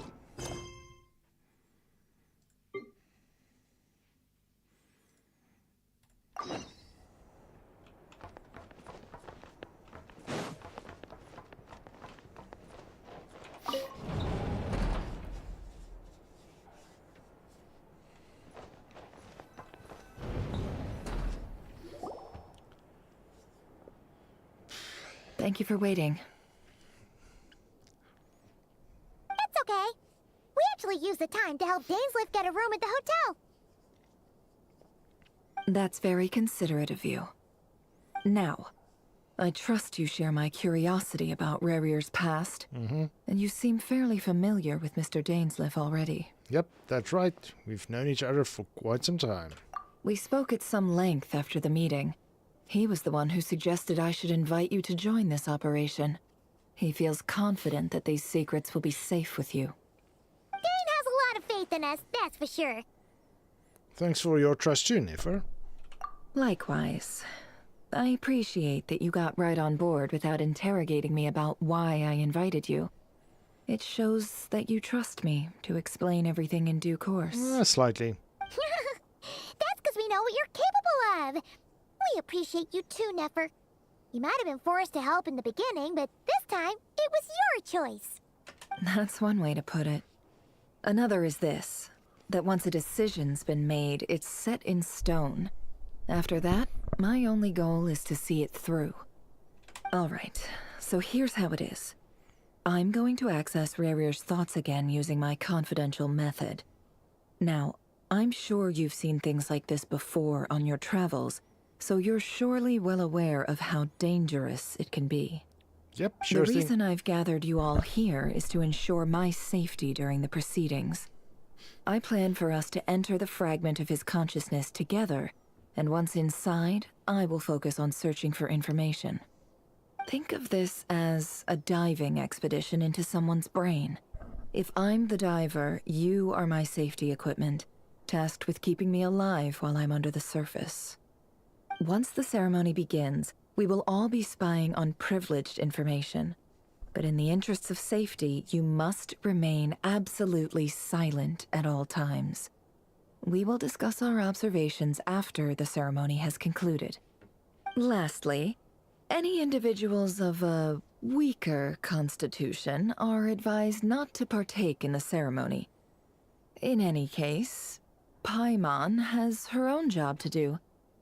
Thank you for waiting. It's okay. We actually used the time to help Dainsleif get a room at the hotel. That's very considerate of you. Now, I trust you share my curiosity about Rarier's past, and you seem fairly familiar with Mr. Dainsleif already. Yep, that's right. We've known each other for quite some time. We spoke at some length after the meeting. He was the one who suggested I should invite you to join this operation. He feels confident that these secrets will be safe with you. Dane has a lot of faith in us, that's for sure. Thanks for your trust too, Nefer. Likewise. I appreciate that you got right on board without interrogating me about why I invited you. It shows that you trust me to explain everything in due course. Slightly. That's because we know what you're capable of. We appreciate you too, Nefer. You might have been forced to help in the beginning, but this time, it was your choice. That's one way to put it. Another is this, that once a decision's been made, it's set in stone. After that, my only goal is to see it through. Alright, so here's how it is. I'm going to access Rarier's thoughts again using my confidential method. Now, I'm sure you've seen things like this before on your travels, so you're surely well aware of how dangerous it can be. Yep, sure The thing. reason I've gathered you all here is to ensure my safety during the proceedings. I plan for us to enter the fragment of his consciousness together, and once inside, I will focus on searching for information. Think of this as a diving expedition into someone's brain. If I'm the diver, you are my safety equipment, tasked with keeping me alive while I'm under the surface. Once the ceremony begins, we will all be spying on privileged information. But in the interests of safety, you must remain absolutely silent at all times. We will discuss our observations after the ceremony has concluded. Lastly, Any individuals of a weaker constitution are advised not to partake in the ceremony. In any case, Paimon has her own job to do,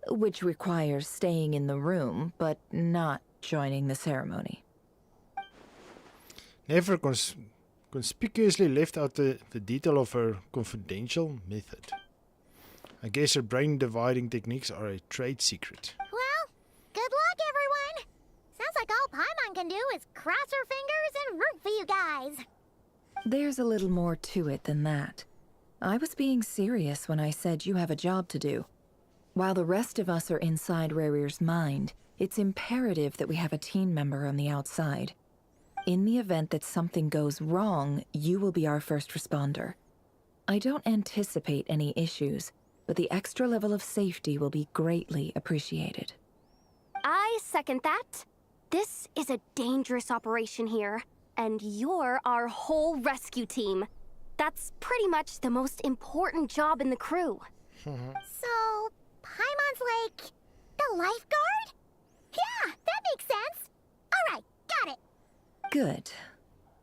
which requires staying in the room, but not joining the ceremony. Never conspicuously left out the detail of her confidential method. I guess her brain dividing techniques are a trade secret. Well, good luck, everyone. Sounds like all Paimon can do is cross her fingers and root for you guys. There's a little more to it than that. I was being serious when I said you have a job to do. While the rest of us are inside Rarir's mind, it's imperative that we have a team member on the outside. In the event that something goes wrong, you will be our first responder. I don't anticipate any issues, but the extra level of safety will be greatly appreciated. I second that. This is a dangerous operation here, and you're our whole rescue team. That's pretty much the most important job in the crew. So, Paimon's like the lifeguard? Yeah, that makes sense. All right, got it. Good.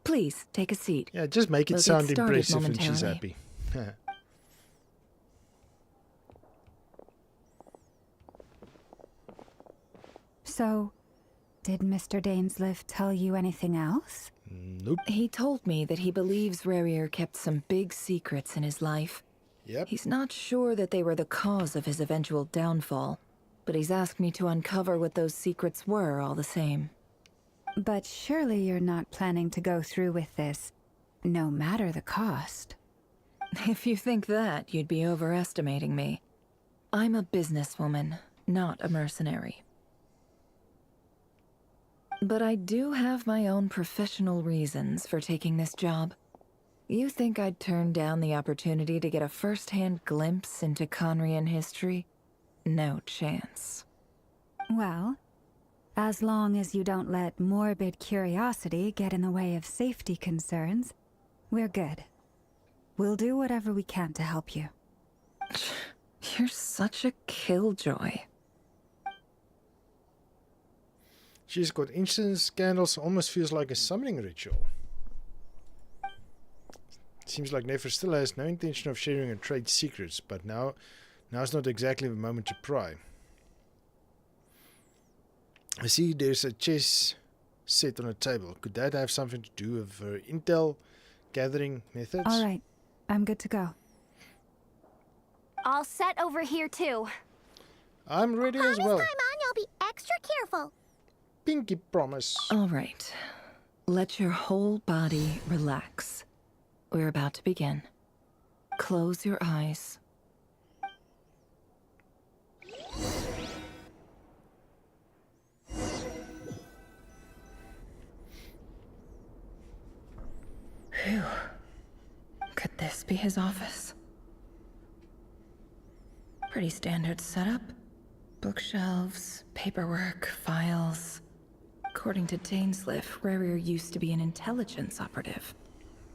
Please, take a seat. Yeah, just make it We'll sound get started impressive and she's momentarily. happy. So, did Mr. Dainsleif tell you anything else? Nope. He told me that he believes Rarir kept some big secrets in his life. Yep. He's not sure that they were the cause of his eventual downfall, but he's asked me to uncover what those secrets were all the same. But surely you're not planning to go through with this, no matter the cost. If you think that, you'd be overestimating me. I'm a businesswoman, not a mercenary. But I do have my own professional reasons for taking this job. You think I'd turn down the opportunity to get a first-hand glimpse into Conrian history? No chance. Well, as long as you don't let morbid curiosity get in the way of safety concerns, we're good. We'll do whatever we can to help you. You're such a killjoy. She's got incense candles, almost feels like a summoning ritual. Seems like Nefer still has no intention of sharing her trade secrets, but now's not exactly the moment to pry. I see there's a chess set on a table. Could that have something to do with her intel gathering methods? All right, I'm good to go. All set over here, too. I'm ready as well. This time on, you'll be extra careful. Pinky promise. All right. Let your whole body relax. We're about to begin. Close your eyes. Phew. Could this be his office? Pretty standard setup. Bookshelves, paperwork, files. According to Dainsleif, Rarir used to be an intelligence operative.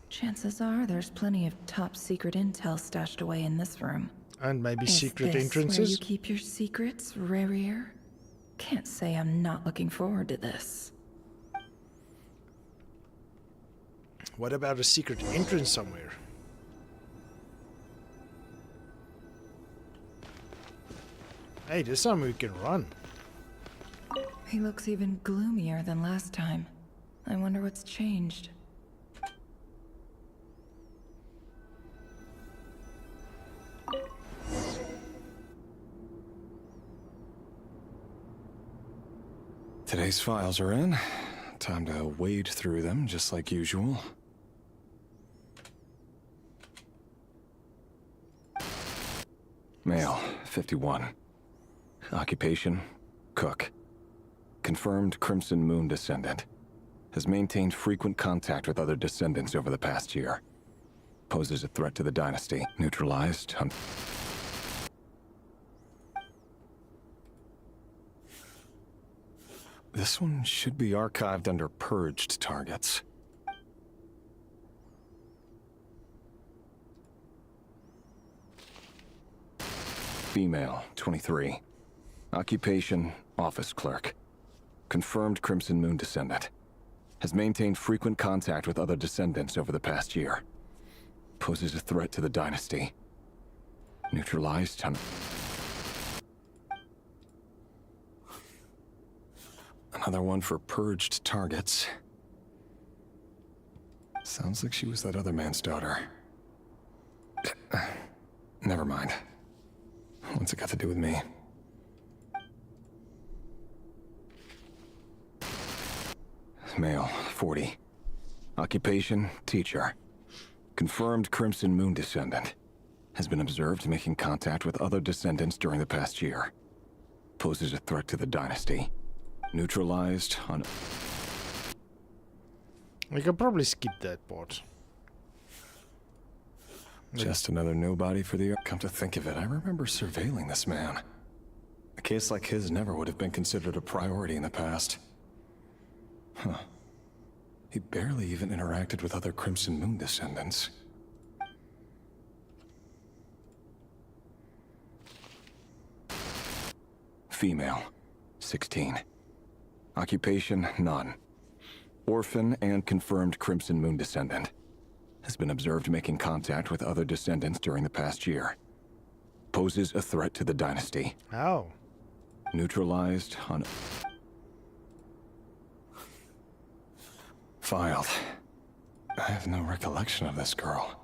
Chances are there's plenty of top secret intel stashed away in this room. And maybe Is secret this entrances? where you keep your secrets, Rarir? Can't say I'm not looking forward to this. What about a secret entrance somewhere? Hey, this time we can run. He looks even gloomier than last time. I wonder what's changed. Today's files are in. Time to wade through them, just like usual. Male, 51. Occupation, cook. Confirmed Crimson Moon descendant. Has maintained frequent contact with other descendants over the past year. Poses a threat to the dynasty. Neutralized. This one should be archived under purged targets. Female, 23. Occupation, office clerk. confirmed Crimson Moon descendant. Has maintained frequent contact with other descendants over the past year. Poses a threat to the dynasty. Neutralized on... Another one for purged targets. Sounds like she was that other man's daughter. Never mind. What's it got to do with me? Male, 40. Occupation, teacher. Confirmed Crimson Moon descendant. Has been observed making contact with other descendants during the past year. Poses a threat to the dynasty. Neutralized on... We could probably skip that part. Just another nobody for the... Come to think of it, I remember surveilling this man. A case like his never would have been considered a priority in the past. Huh. He barely even interacted with other Crimson Moon descendants. Female, 16. Occupation, none. Orphan and confirmed Crimson Moon descendant. Has been observed making contact with other descendants during the past year. Poses a threat to the dynasty. How? Neutralized on... Filed. I have no recollection of this girl.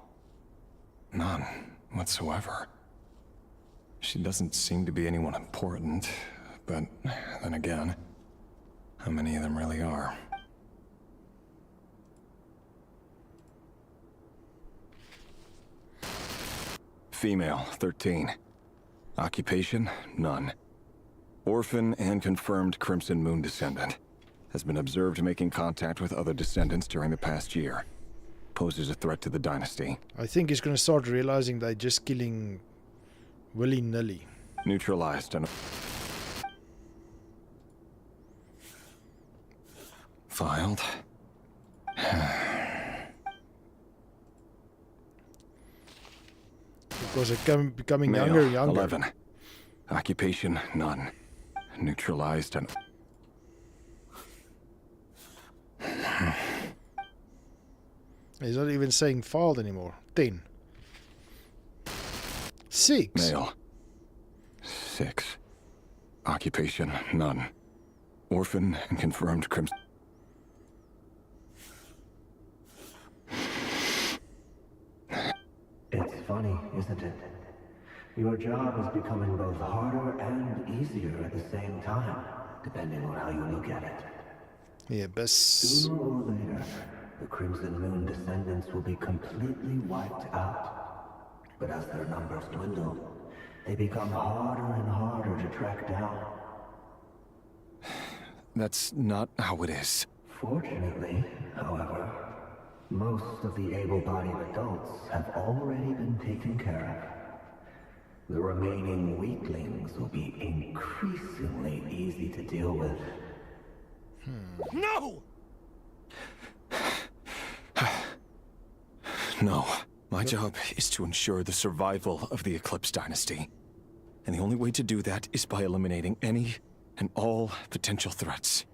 None whatsoever. She doesn't seem to be anyone important, but then again, how many of them really are? Female, 13. Occupation, none. Orphan and confirmed Crimson Moon descendant. Has been observed making contact with other descendants during the past year. Poses a threat to the dynasty. I think he's gonna start realizing they're just killing willy-nilly. Neutralized and... Filed. Because they're becoming Male, younger and younger. 11. Occupation, none. Neutralized and... He's not even saying filed anymore. 10. 6. Male. 6. Occupation, none. Orphan and confirmed Crimson... It's funny, isn't it? Your job is becoming both harder and easier at the same time, depending on how you look at it. Yeah, best. Sooner or later, the Crimson Moon descendants will be completely wiped out. But as their numbers dwindle, they become harder and harder to track down. That's not how it is. Fortunately, however, most of the able-bodied adults have already been taken care of. The remaining weaklings will be increasingly easy to deal with. No! No. My job is to ensure the survival of the Eclipse Dynasty. And the only way to do that is by eliminating any and all potential threats.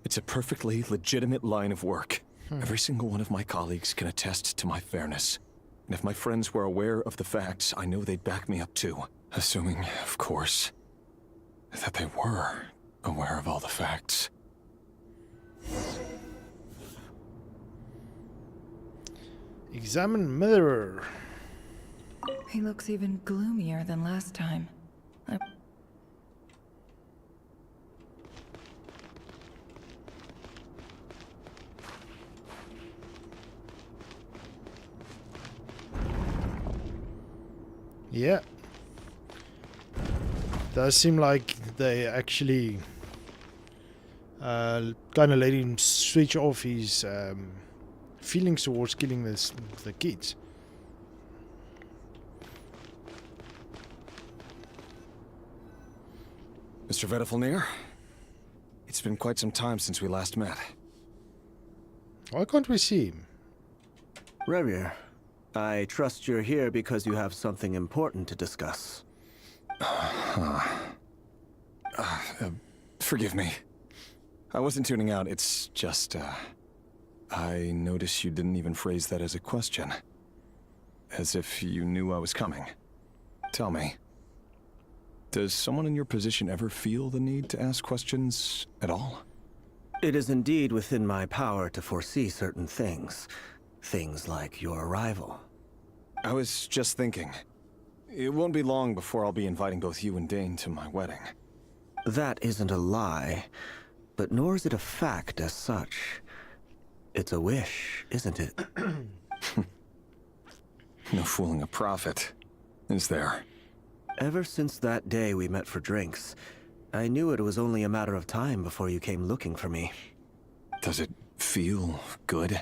It's a perfectly legitimate line of work. Every single one of my colleagues can attest to my fairness. And if my friends were aware of the facts, I know they'd back me up too. Assuming, of course, that they were aware of all the facts. Examine mirror. He looks even gloomier than last time. Yeah. Does seem like they actually kind of let him switch off his feelings towards killing the kids. Mr. Vedelfnir, it's been quite some time since we last met. Why can't we see him? Revier, I trust you're here because you have something important to discuss. Forgive me. I wasn't tuning out, it's just, I noticed you didn't even phrase that as a question. As if you knew I was coming. Tell me, does someone in your position ever feel the need to ask questions at all? It is indeed within my power to foresee certain things. Things like your arrival. I was just thinking. It won't be long before I'll be inviting both you and Dane to my wedding. That isn't a lie, but nor is it a fact as such. It's a wish, isn't it? No fooling a prophet, is there? Ever since that day we met for drinks, I knew it was only a matter of time before you came looking for me. Does it feel good?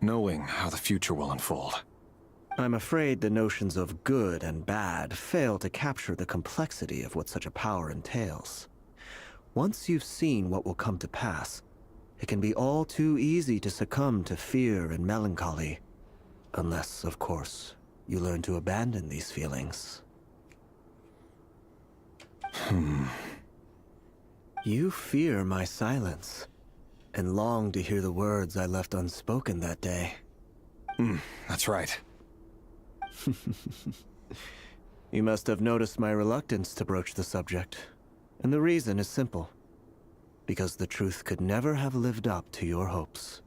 Knowing how the future will unfold. I'm afraid the notions of good and bad fail to capture the complexity of what such a power entails. Once you've seen what will come to pass, it can be all too easy to succumb to fear and melancholy. Unless, of course, you learn to abandon these feelings. You fear my silence, and long to hear the words I left unspoken that day. That's right. You must have noticed my reluctance to broach the subject, and the reason is simple. Because the truth could never have lived up to your hopes.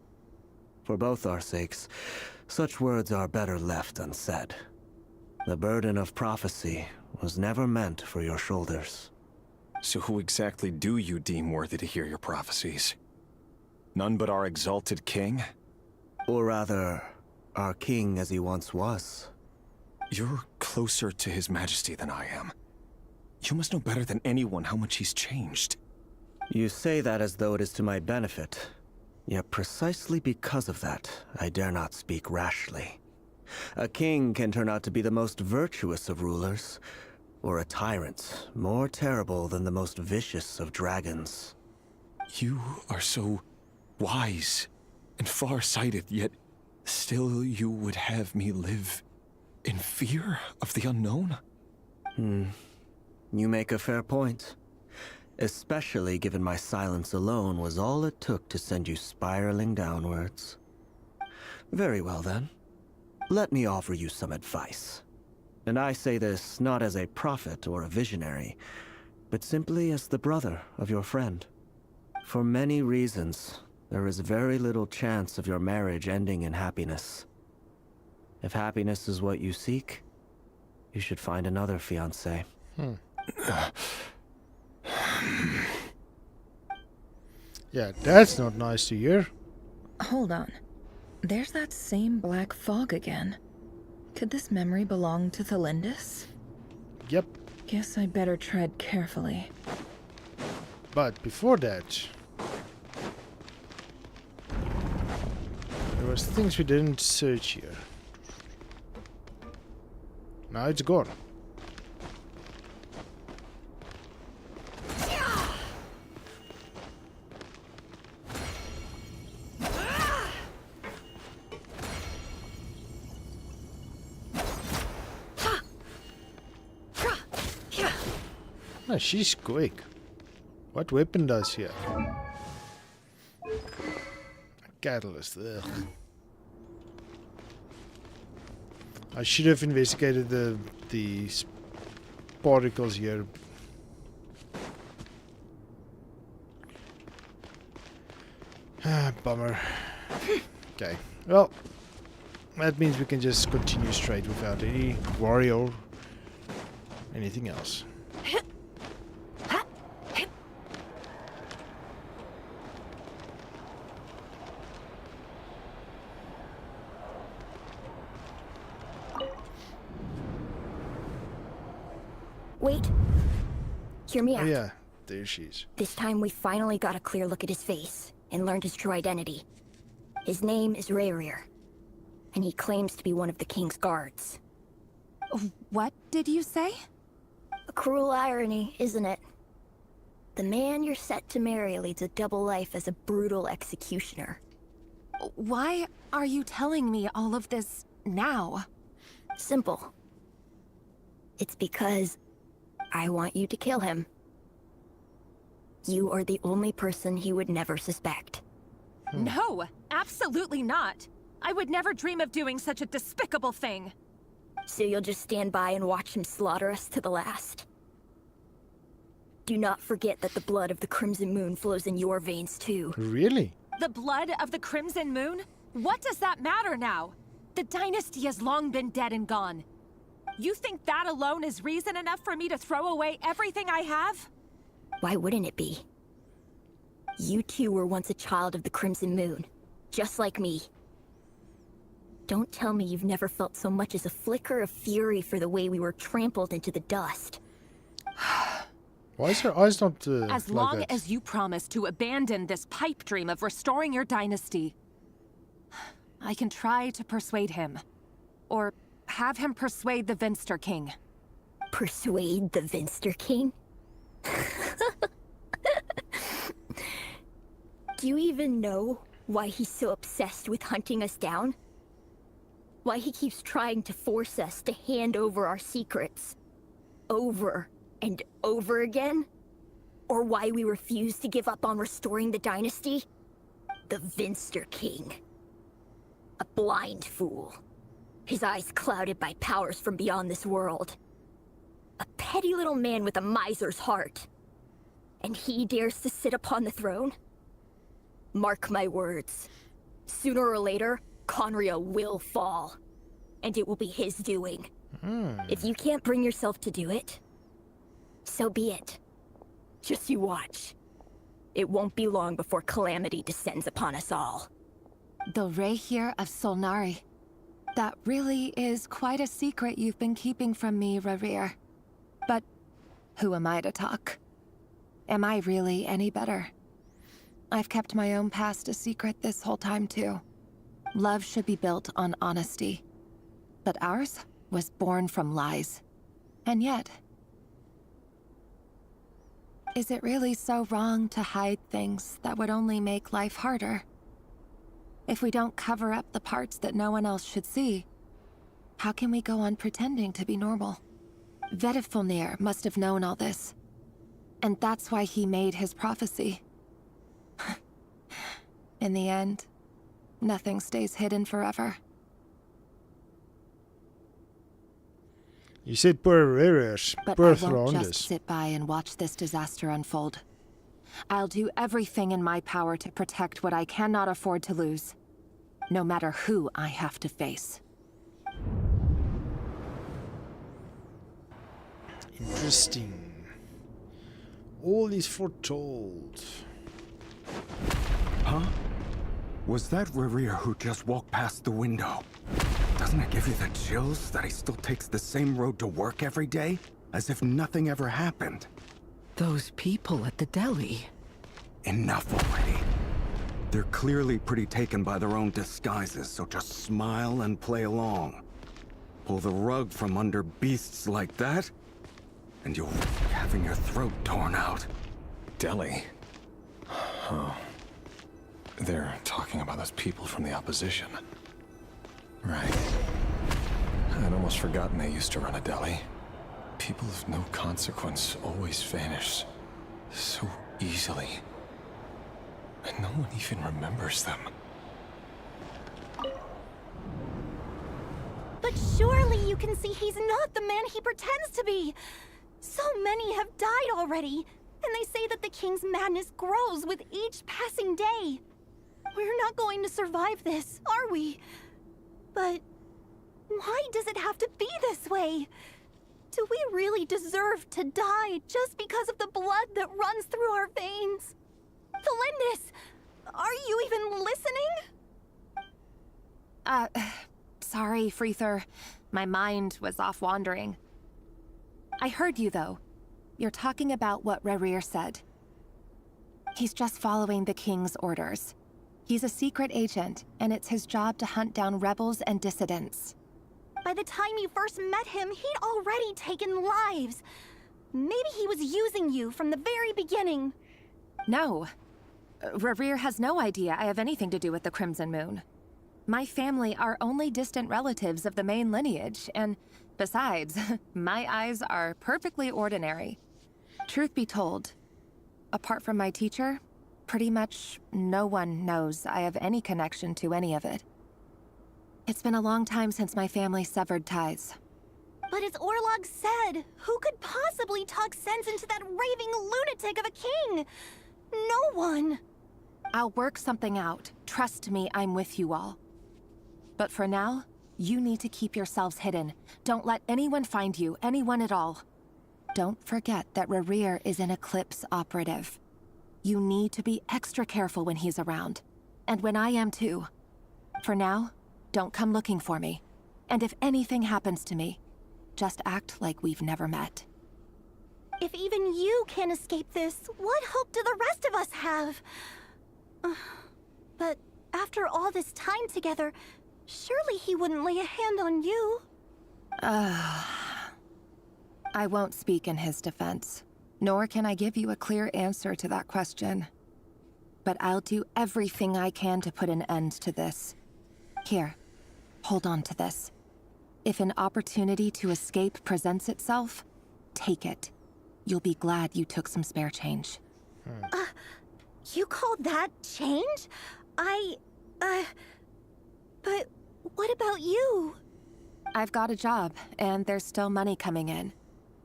For both our sakes, such words are better left unsaid. The burden of prophecy was never meant for your shoulders. So who exactly do you deem worthy to hear your prophecies? None but our exalted king? Or rather, our king as he once was. You're closer to his majesty than I am. You must know better than anyone how much he's changed. You say that as though it is to my benefit. Yet precisely because of that, I dare not speak rashly. A king can turn out to be the most virtuous of rulers, or a tyrant more terrible than the most vicious of dragons. You are so wise and far-sighted, yet still you would have me live in fear of the unknown? You make a fair point. Especially given my silence alone was all it took to send you spiraling downwards. Very well then. Let me offer you some advice. And I say this not as a prophet or a visionary, but simply as the brother of your friend. For many reasons, there is very little chance of your marriage ending in happiness. If happiness is what you seek, you should find another fiancé. Yeah, that's not nice to hear. Hold on. There's that same black fog again. Could this memory belong to Thelindis? Yep. Guess I better tread carefully. But before that, there was things we didn't search here. Now it's gone. Oh, she's quick. What weapon does she have? A catalyst. Ugh. I should have investigated the particles here. Bummer. Okay. Well, that means we can just continue straight without any worry or anything else. Wait. Hear me out. Oh yeah, there she is. This time we finally got a clear look at his face and learned his true identity. His name is Rayrir, and he claims to be one of the king's guards. What did you say? A cruel irony, isn't it? The man you're set to marry leads a double life as a brutal executioner. Why are you telling me all of this now? Simple. It's because I want you to kill him. You are the only person he would never suspect. No, absolutely not. I would never dream of doing such a despicable thing. So you'll just stand by and watch him slaughter us to the last? Do not forget that the blood of the Crimson Moon flows in your veins too. Really? The blood of the Crimson Moon? What does that matter now? The dynasty has long been dead and gone. You think that alone is reason enough for me to throw away everything I have? Why wouldn't it be? You two were once a child of the Crimson Moon, just like me. Don't tell me you've never felt so much as a flicker of fury for the way we were trampled into the dust. Why is her eyes not As like long that? as you promise to abandon this pipe dream of restoring your dynasty, I can try to persuade him. Or have him persuade the Vinster King. Persuade the Vinster King? Do you even know why he's so obsessed with hunting us down? Why he keeps trying to force us to hand over our secrets? Over and over again? Or why we refuse to give up on restoring the dynasty? The Vinster King. A blind fool. His eyes clouded by powers from beyond this world. A petty little man with a miser's heart. And he dares to sit upon the throne? Mark my words. Sooner or later, Conria will fall. And it will be his doing. If you can't bring yourself to do it, so be it. Just you watch. It won't be long before calamity descends upon us all. The Rehir of Solnari. That really is quite a secret you've been keeping from me, Rerir. But who am I to talk? Am I really any better? I've kept my own past a secret this whole time, too. Love should be built on honesty. But ours was born from lies. And yet... is it really so wrong to hide things that would only make life harder? If we don't cover up the parts that no one else should see, how can we go on pretending to be normal? Vedifulnir must have known all this. And that's why he made his prophecy. In the end, nothing stays hidden forever. You said poor Rerers, But poor I won't Throndas. just sit by and watch this disaster unfold. I'll do everything in my power to protect what I cannot afford to lose, no matter who I have to face. Interesting. All is foretold. Huh? Was that Rerir who just walked past the window? Doesn't it give you the chills that he still takes the same road to work every day? As if nothing ever happened. Those people at the deli. Enough already. They're clearly pretty taken by their own disguises, so just smile and play along. Pull the rug from under beasts like that, and you'll risk having your throat torn out. Deli? Oh. They're talking about those people from the opposition. Right. I'd almost forgotten they used to run a deli. People of no consequence always vanish so easily. And no one even remembers them. But surely you can see he's not the man he pretends to be. So many have died already, and they say that the king's madness grows with each passing day. We're not going to survive this, are we? But why does it have to be this way? Do we really deserve to die just because of the blood that runs through our veins? Felindis, are you even listening? Sorry, Freether. My mind was off wandering. I heard you, though. You're talking about what Rerir said. He's just following the king's orders. He's a secret agent, and it's his job to hunt down rebels and dissidents. By the time you first met him, he'd already taken lives. Maybe he was using you from the very beginning. No. Rerir has no idea I have anything to do with the Crimson Moon. My family are only distant relatives of the main lineage, and besides, my eyes are perfectly ordinary. Truth be told, apart from my teacher, pretty much no one knows I have any connection to any of it. It's been a long time since my family severed ties. But as Orlog said, who could possibly talk sense into that raving lunatic of a king? No one. I'll work something out. Trust me, I'm with you all. But for now, you need to keep yourselves hidden. Don't let anyone find you, anyone at all. Don't forget that Rerir is an Eclipse operative. You need to be extra careful when he's around. And when I am too. For now, don't come looking for me. And if anything happens to me, just act like we've never met. If even you can't escape this, what hope do the rest of us have? But after all this time together, surely he wouldn't lay a hand on you. I won't speak in his defense, nor can I give you a clear answer to that question. But I'll do everything I can to put an end to this. Here, hold on to this. If an opportunity to escape presents itself, take it. You'll be glad you took some spare change. You called that change? But what about you? I've got a job, and there's still money coming in.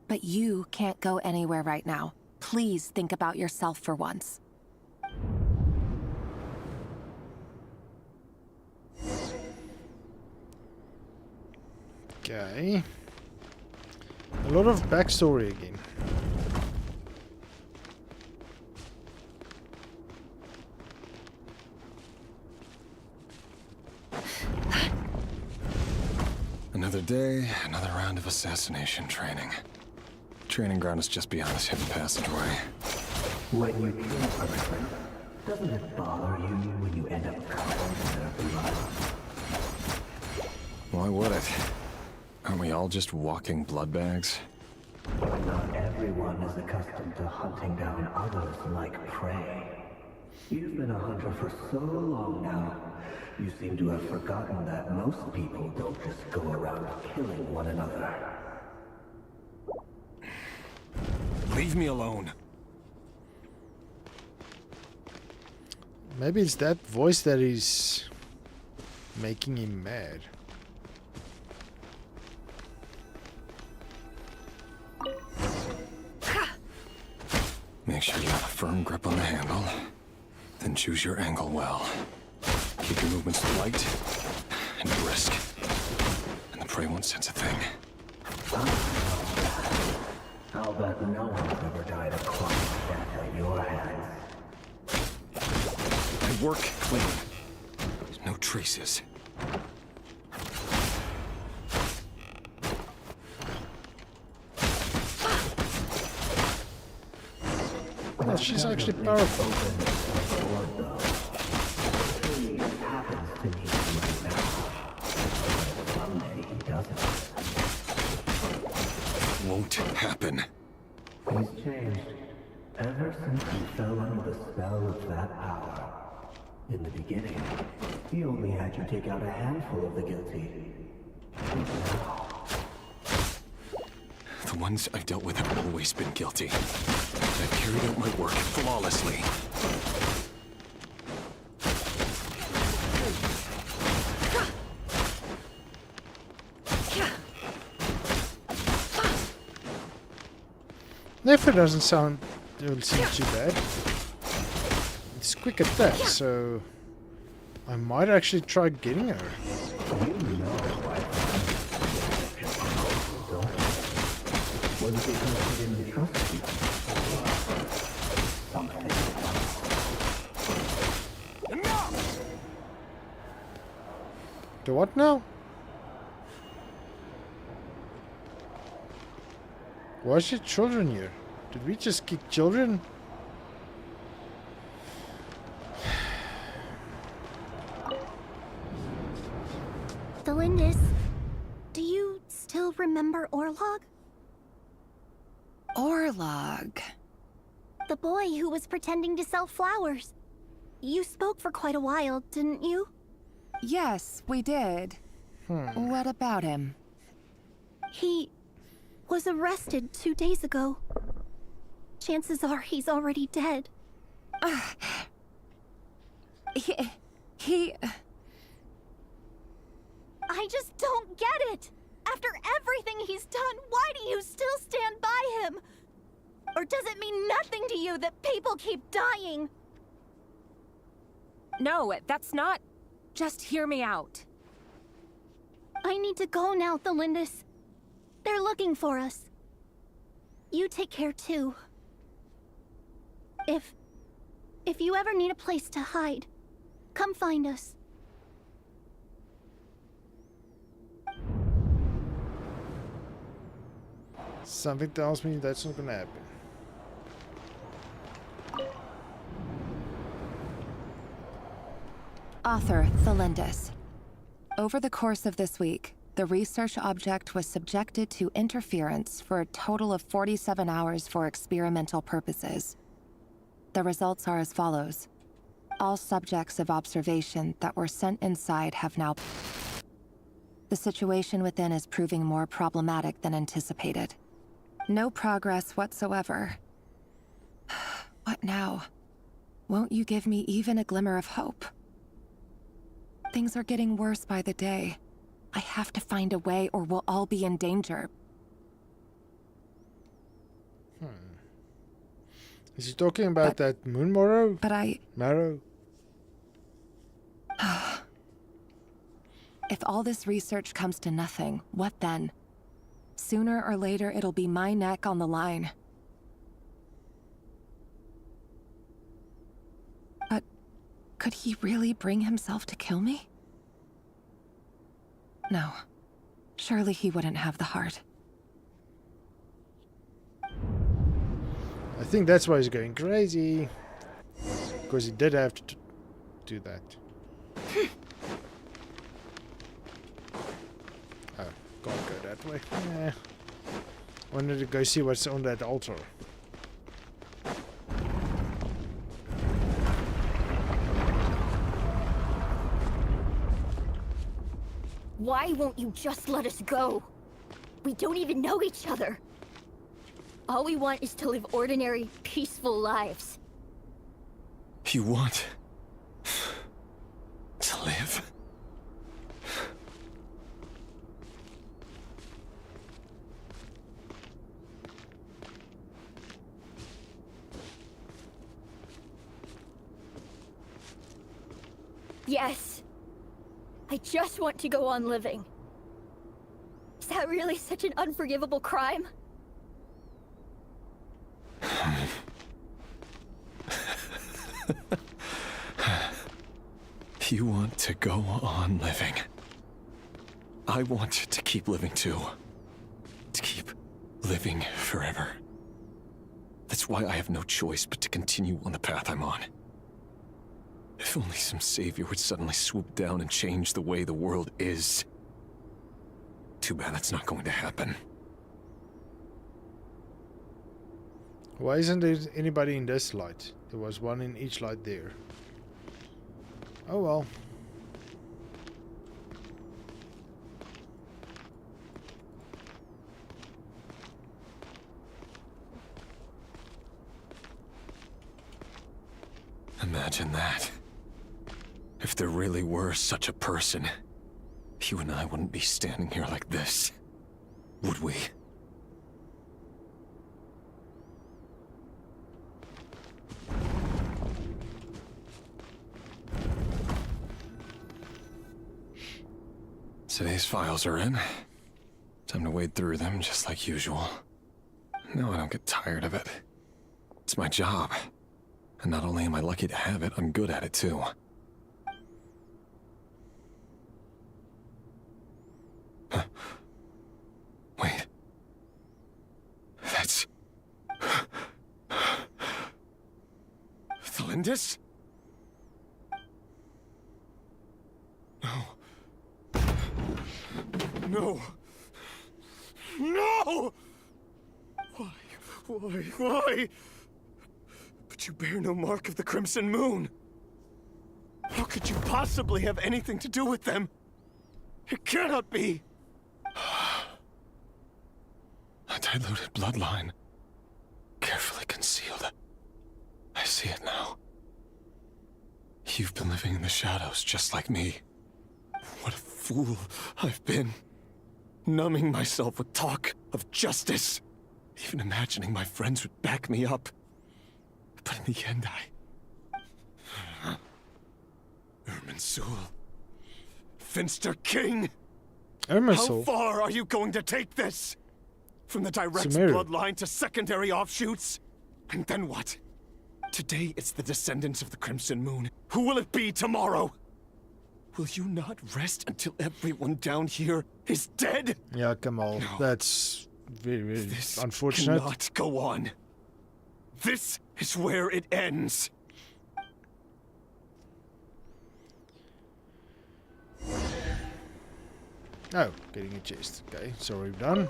But you can't go anywhere right now. Please think about yourself for once. Okay. A lot of backstory again. Another day, another round of assassination training. Training ground is just beyond this hidden passageway. When you kill a person, doesn't it bother you when you end up covered in their blood? Why would it? Aren't we all just walking blood bags? Not everyone is accustomed to hunting down others like prey. You've been a hunter for so long now, you seem to have forgotten that most people don't just go around killing one another. Leave me alone. Maybe it's that voice that is making him mad. Make sure you have a firm grip on the handle, then choose your angle well. Keep your movements light and brisk, and the prey won't sense a thing. I'll bet no one's ever died a quiet death at your hands. I work clean. There's no traces. Well, she's actually powerful. Won't happen. He's changed. Ever since he fell under the spell of that power. In the beginning, he only had you take out a handful of the guilty. Now, The ones I've dealt with have always been guilty. I've carried out my work flawlessly. Nefer doesn't seem too bad. It's quick attack, so I might actually try getting her. was it because he didn't trust you? Something. The what now? Why is there children here? Did we just kick children? Delindis, do you still remember Orlog? Orlog? The boy who was pretending to sell flowers. You spoke for quite a while, didn't you? Yes, we did. What about him? He was arrested 2 days ago. Chances are he's already dead. He... I just don't get it! After everything he's done, why do you still stand by him? Or does it mean nothing to you that people keep dying? No, that's not... Just hear me out. I need to go now, Thelindis. They're looking for us. You take care too. If you ever need a place to hide, come find us. Something tells me that's not gonna happen. Author Thelindis. Over the course of this week, the research object was subjected to interference for a total of 47 hours for experimental purposes. The results are as follows. All subjects of observation that were sent inside have now... The situation within is proving more problematic than anticipated. No progress whatsoever. What now? Won't you give me even a glimmer of hope? Things are getting worse by the day. I have to find a way or we'll all be in danger. Is he talking about that moon marrow? But Marrow? If all this research comes to nothing, what then? Sooner or later, it'll be my neck on the line. But could he really bring himself to kill me? No. Surely he wouldn't have the heart. I think that's why he's going crazy. Because he did have to do that. Oh, can't go that way. Yeah. Wanted to go see what's on that altar. Why won't you just let us go? We don't even know each other. All we want is to live ordinary, peaceful lives. You want to live? Yes. I just want to go on living. Is that really such an unforgivable crime? You want to go on living. I want to keep living too. To keep living forever. That's why I have no choice but to continue on the path I'm on. If only some savior would suddenly swoop down and change the way the world is. Too bad that's not going to happen. Why isn't there anybody in this light? There was one in each light there. Oh well. Imagine that. If there really were such a person, you and I wouldn't be standing here like this, would we? Today's files are in. Time to wade through them just like usual. No, I don't get tired of it. It's my job. And not only am I lucky to have it, I'm good at it too. Huh. Wait. That's... Thelindis? No. No! No! Why? But you bear no mark of the Crimson Moon. How could you possibly have anything to do with them? It cannot be! A diluted bloodline. Carefully concealed. I see it now. You've been living in the shadows just like me. What a fool I've been. Numbing myself with talk of justice. Even imagining my friends would back me up. But in the end, Irminsul. Finster King! Irminsul? How far are you going to take this? From the direct Sumeru. bloodline to secondary offshoots? And then what? Today it's the descendants of the Crimson Moon. Who will it be tomorrow? Will you not rest until everyone down here is dead? Yeah, Kamal. No. That's very, very This unfortunate. cannot go on. This is where it ends. Oh, getting a chest. Okay, so we're done.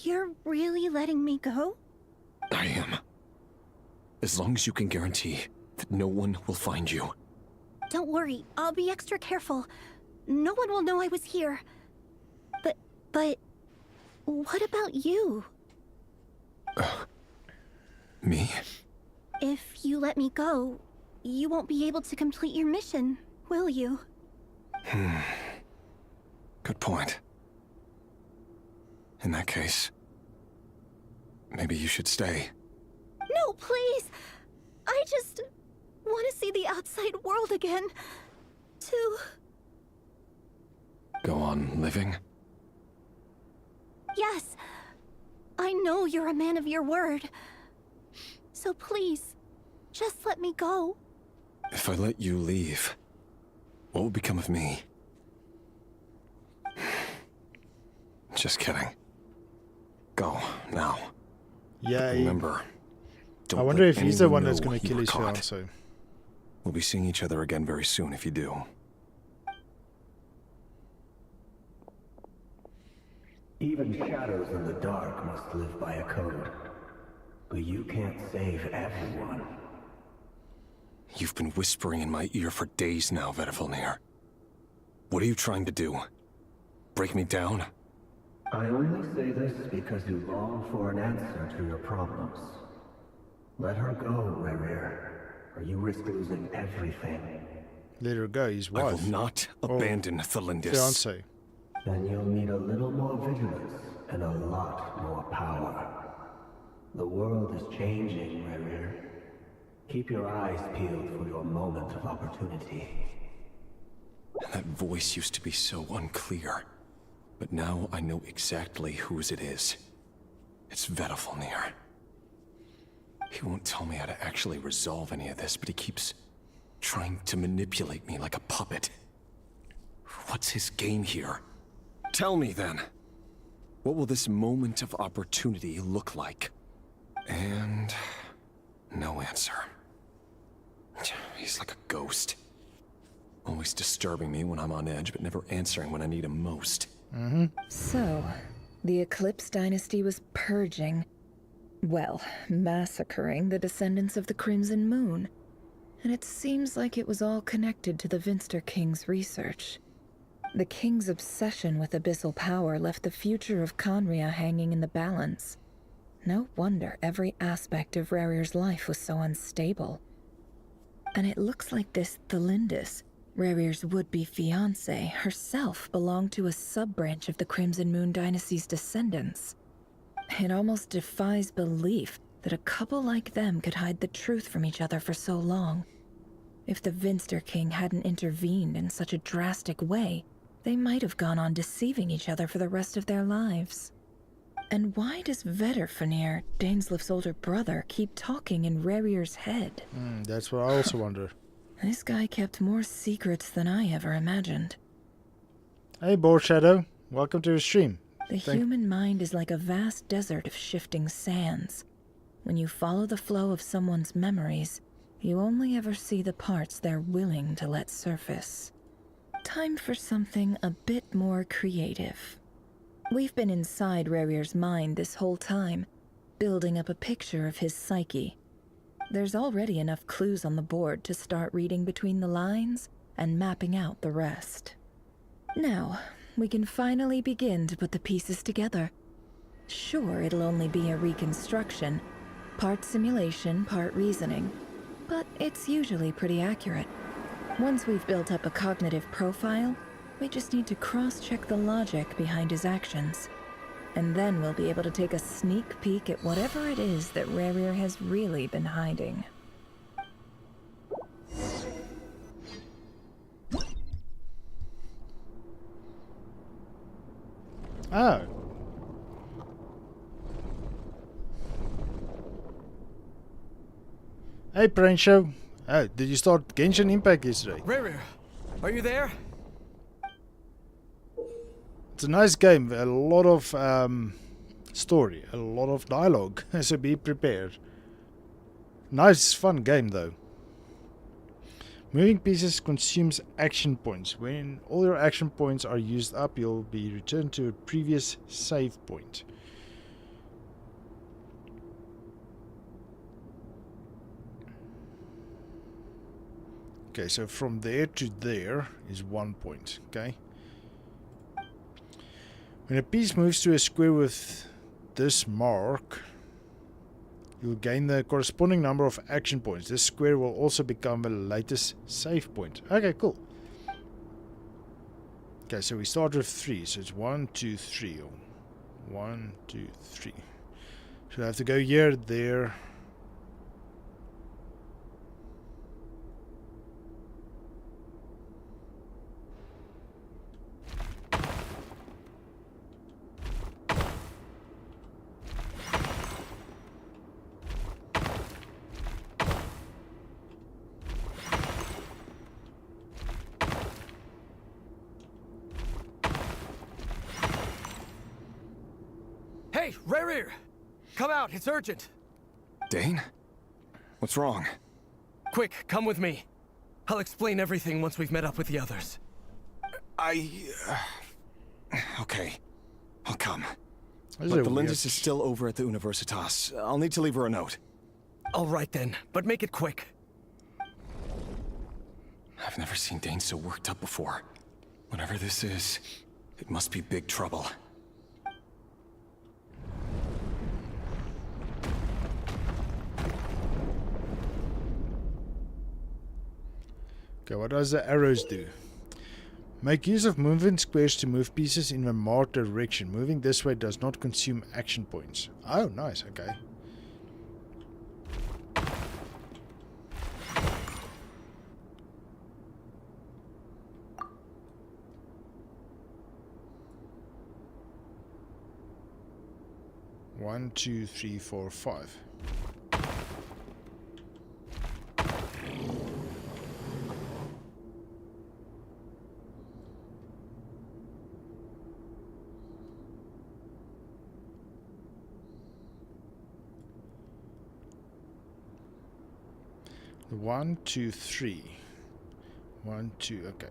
You're really letting me go? I am. As long as you can guarantee that no one will find you. Don't worry, I'll be extra careful. No one will know I was here. But what about you? Me? If you let me go, you won't be able to complete your mission, will you? Good point. In that case, maybe you should stay. No, please! I just want to see the outside world again. To... Go on living? Yes. I know you're a man of your word. So please, just let me go. If I let you leave, what will become of me? Just kidding. Go, now. Yeah, Remember, don't I wonder let if he's the anyone one that's know going to you kill were his caught. fiancée. We'll be seeing each other again very soon if you do. Even shadows in the dark must live by a code. But you can't save everyone. You've been whispering in my ear for days now, Vedifilnir. What are you trying to do? Break me down? I only say this because you long for an answer to your problems. Let her go, Rerir, or you risk losing everything. Let her go, his wife. I will not abandon Thelindis. Fiancé. Then you'll need a little more vigilance and a lot more power. The world is changing, Rerir. Keep your eyes peeled for your moment of opportunity. And that voice used to be so unclear. But now I know exactly whose it is. It's Vedifilnir. He won't tell me how to actually resolve any of this, but he keeps trying to manipulate me like a puppet. What's his game here? Tell me then. What will this moment of opportunity look like? And no answer. He's like a ghost. Always disturbing me when I'm on edge, but never answering when I need him most. So, the Eclipse Dynasty was purging, well, massacring the descendants of the Crimson Moon. And it seems like it was all connected to the Vinster King's research. The King's obsession with abyssal power left the future of Conria hanging in the balance. No wonder every aspect of Rerir's life was so unstable. And it looks like this Thelindis, Rerir's would-be fiancée, herself belonged to a sub-branch of the Crimson Moon Dynasty's descendants. It almost defies belief that a couple like them could hide the truth from each other for so long. If the Vinster King hadn't intervened in such a drastic way, they might have gone on deceiving each other for the rest of their lives. And why does Vedifilnir, Dainslif's older brother, keep talking in Rerir's head? That's what I also wonder. This guy kept more secrets than I ever imagined. Hey, Boar Shadow. Welcome to the stream. The human mind is like a vast desert of shifting sands. When you follow the flow of someone's memories, you only ever see the parts they're willing to let surface. Time for something a bit more creative. We've been inside Rerir's mind this whole time, building up a picture of his psyche. There's already enough clues on the board to start reading between the lines and mapping out the rest. Now, we can finally begin to put the pieces together. Sure, it'll only be a reconstruction, part simulation, part reasoning, but it's usually pretty accurate. Once we've built up a cognitive profile, we just need to cross-check the logic behind his actions. And then we'll be able to take a sneak peek at whatever it is that Rerir has really been hiding. Oh. Hey, Brain Show. Oh, did you start Genshin Impact yesterday? Rerir, are you there? It's a nice game. A lot of story, a lot of dialogue. So be prepared. Nice, fun game though. Moving pieces consumes action points. When all your action points are used up, you'll be returned to a previous save point. Okay, so from there to there is 1 point, okay? When a piece moves to a square with this mark, you'll gain the corresponding number of action points. This square will also become the latest save point. Okay, cool. Okay, so we start with 3. So it's 1, 2, 3. 1, 2, 3. So I have to go here, there. Hey, Rerir! Come out, it's urgent. Dane? What's wrong? Quick, come with me. I'll explain everything once we've met up with the others. Okay. I'll come. This But Belindis is still over at the Universitas. I'll need to leave her a note. All right then, but make it quick. I've never seen Dane so worked up before. Whatever this is, it must be big trouble. Okay, what does the arrows do? Make use of movement squares to move pieces in a marked direction. Moving this way does not consume action points. Oh, nice, okay. One, two, three, four, five. One, two, three. 1, 2, okay.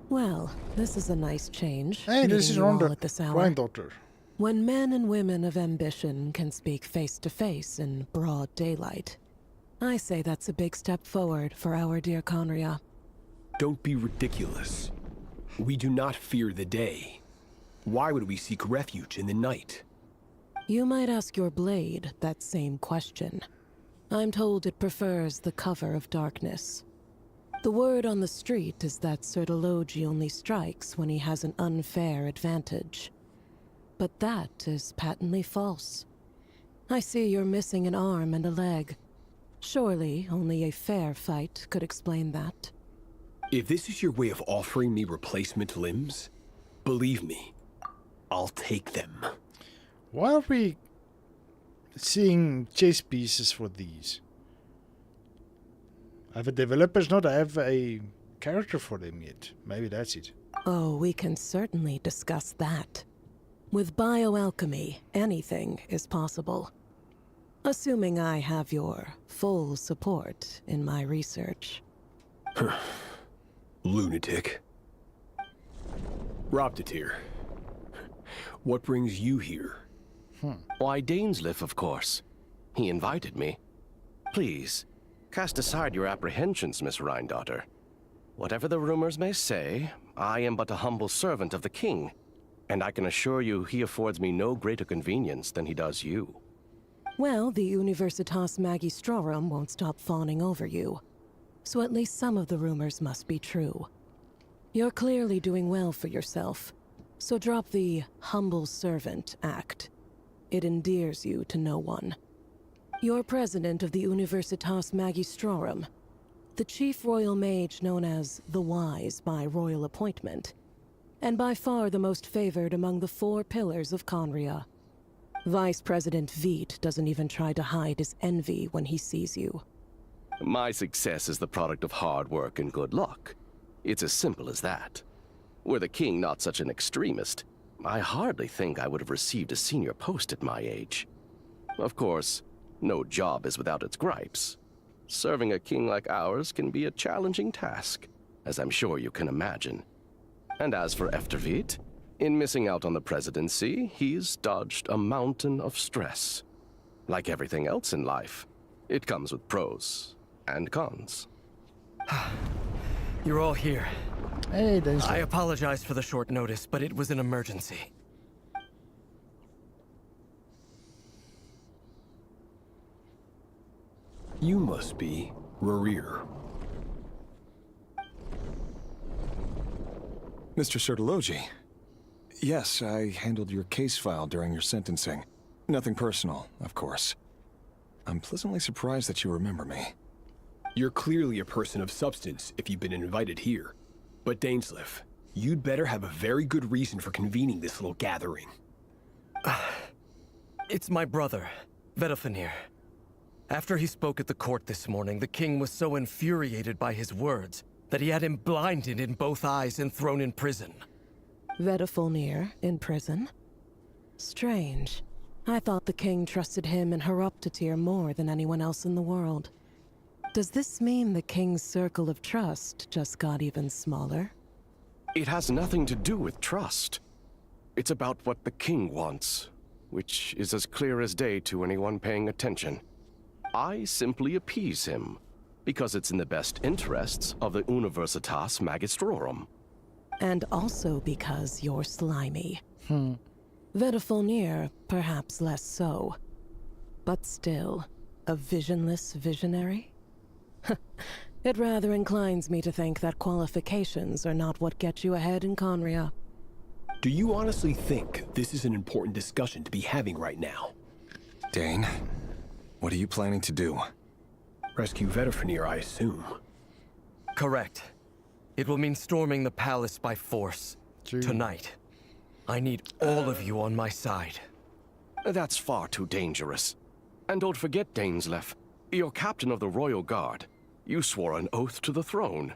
Well, this is a nice change. Hey, this is meeting you all Rhonda, at this hour. granddaughter. When men and women of ambition can speak face to face in broad daylight, I say that's a big step forward for our dear Conria. Don't be ridiculous. We do not fear the day. Why would we seek refuge in the night? You might ask your blade that same question. I'm told it prefers the cover of darkness. The word on the street is that Sir Delogi only strikes when he has an unfair advantage. But that is patently false. I see you're missing an arm and a leg. Surely only a fair fight could explain that. If this is your way of offering me replacement limbs, believe me, I'll take them. Why are we seeing chess pieces for these? Have a developers not have a character for them yet. Maybe that's it. Oh, we can certainly discuss that. With bioalchemy, anything is possible. Assuming I have your full support in my research. Lunatic. Roptatir. What brings you here? Why, Dainsleif, of course. He invited me. Please, cast aside your apprehensions, Miss Rhindaughter. Whatever the rumors may say, I am but a humble servant of the king, and I can assure you he affords me no greater convenience than he does you. Well, the Universitas Magistrorum won't stop fawning over you. So at least some of the rumors must be true. You're clearly doing well for yourself, so drop the humble servant act. It endears you to no one. You're president of the Universitas Magistrorum, the chief royal mage known as the Wise by royal appointment, and by far the most favored among the 4 pillars of Conria. Vice President Veit doesn't even try to hide his envy when he sees you. My success is the product of hard work and good luck. It's as simple as that. Were the king not such an extremist, I hardly think I would have received a senior post at my age. Of course, no job is without its gripes. Serving a king like ours can be a challenging task, as I'm sure you can imagine. And as for Efterveit, in missing out on the presidency, he's dodged a mountain of stress. Like everything else in life, it comes with pros and cons. You're all here. Hey, Dainsleif. I apologize for the short notice, but it was an emergency. You must be Rarir. Mr. Sertologi. Yes, I handled your case file during your sentencing. Nothing personal, of course. I'm pleasantly surprised that you remember me. You're clearly a person of substance if you've been invited here. But Dainsleif, you'd better have a very good reason for convening this little gathering. It's my brother, Vedofenir. After he spoke at the court this morning, the king was so infuriated by his words that he had him blinded in both eyes and thrown in prison. Vedofenir in prison? Strange. I thought the king trusted him and Roptatir more than anyone else in the world. Does this mean the king's circle of trust just got even smaller? It has nothing to do with trust. It's about what the king wants, which is as clear as day to anyone paying attention. I simply appease him, because it's in the best interests of the Universitas Magistrorum. And also because you're slimy. Vedofenir, perhaps less so. But still, a visionless visionary? It rather inclines me to think that qualifications are not what get you ahead in Conria. Do you honestly think this is an important discussion to be having right now? Dane, what are you planning to do? Rescue Vedofenir, I assume. Correct. It will mean storming the palace by force. Tonight. I need all of you on my side. That's far too dangerous. And don't forget, Dainsleif, you're captain of the Royal Guard. You swore an oath to the throne.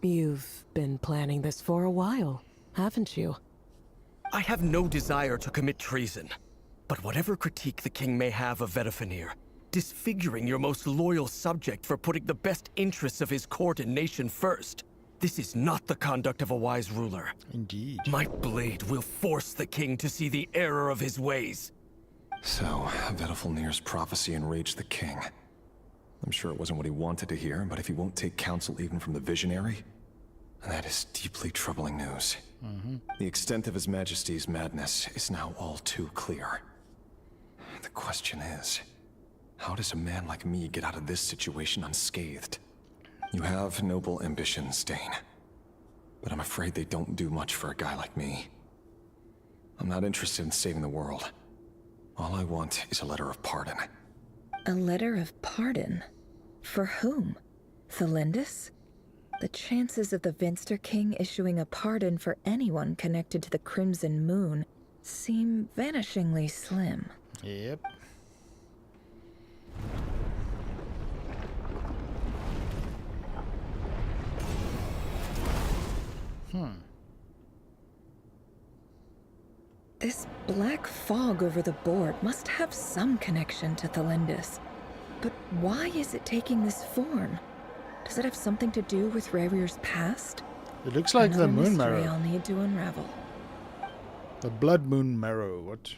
You've been planning this for a while, haven't you? I have no desire to commit treason. But whatever critique the king may have of Vedofenir, disfiguring your most loyal subject for putting the best interests of his court and nation first, this is not the conduct of a wise ruler. Indeed. My blade will force the king to see the error of his ways. So, Vedofenir's prophecy enraged the king. I'm sure it wasn't what he wanted to hear, but if he won't take counsel even from the visionary, that is deeply troubling news. The extent of His Majesty's madness is now all too clear. The question is, how does a man like me get out of this situation unscathed? You have noble ambitions, Dane, but I'm afraid they don't do much for a guy like me. I'm not interested in saving the world. All I want is a letter of pardon. A letter of pardon? For whom? Thelindis? The chances of the Vinster King issuing a pardon for anyone connected to the Crimson Moon seem vanishingly slim. Yep. This black fog over the board must have some connection to Thelindis. But why is it taking this form? Does it have something to do with Rarir's past? It looks like the moon mystery marrow. I'll need to unravel. The blood moon marrow. What?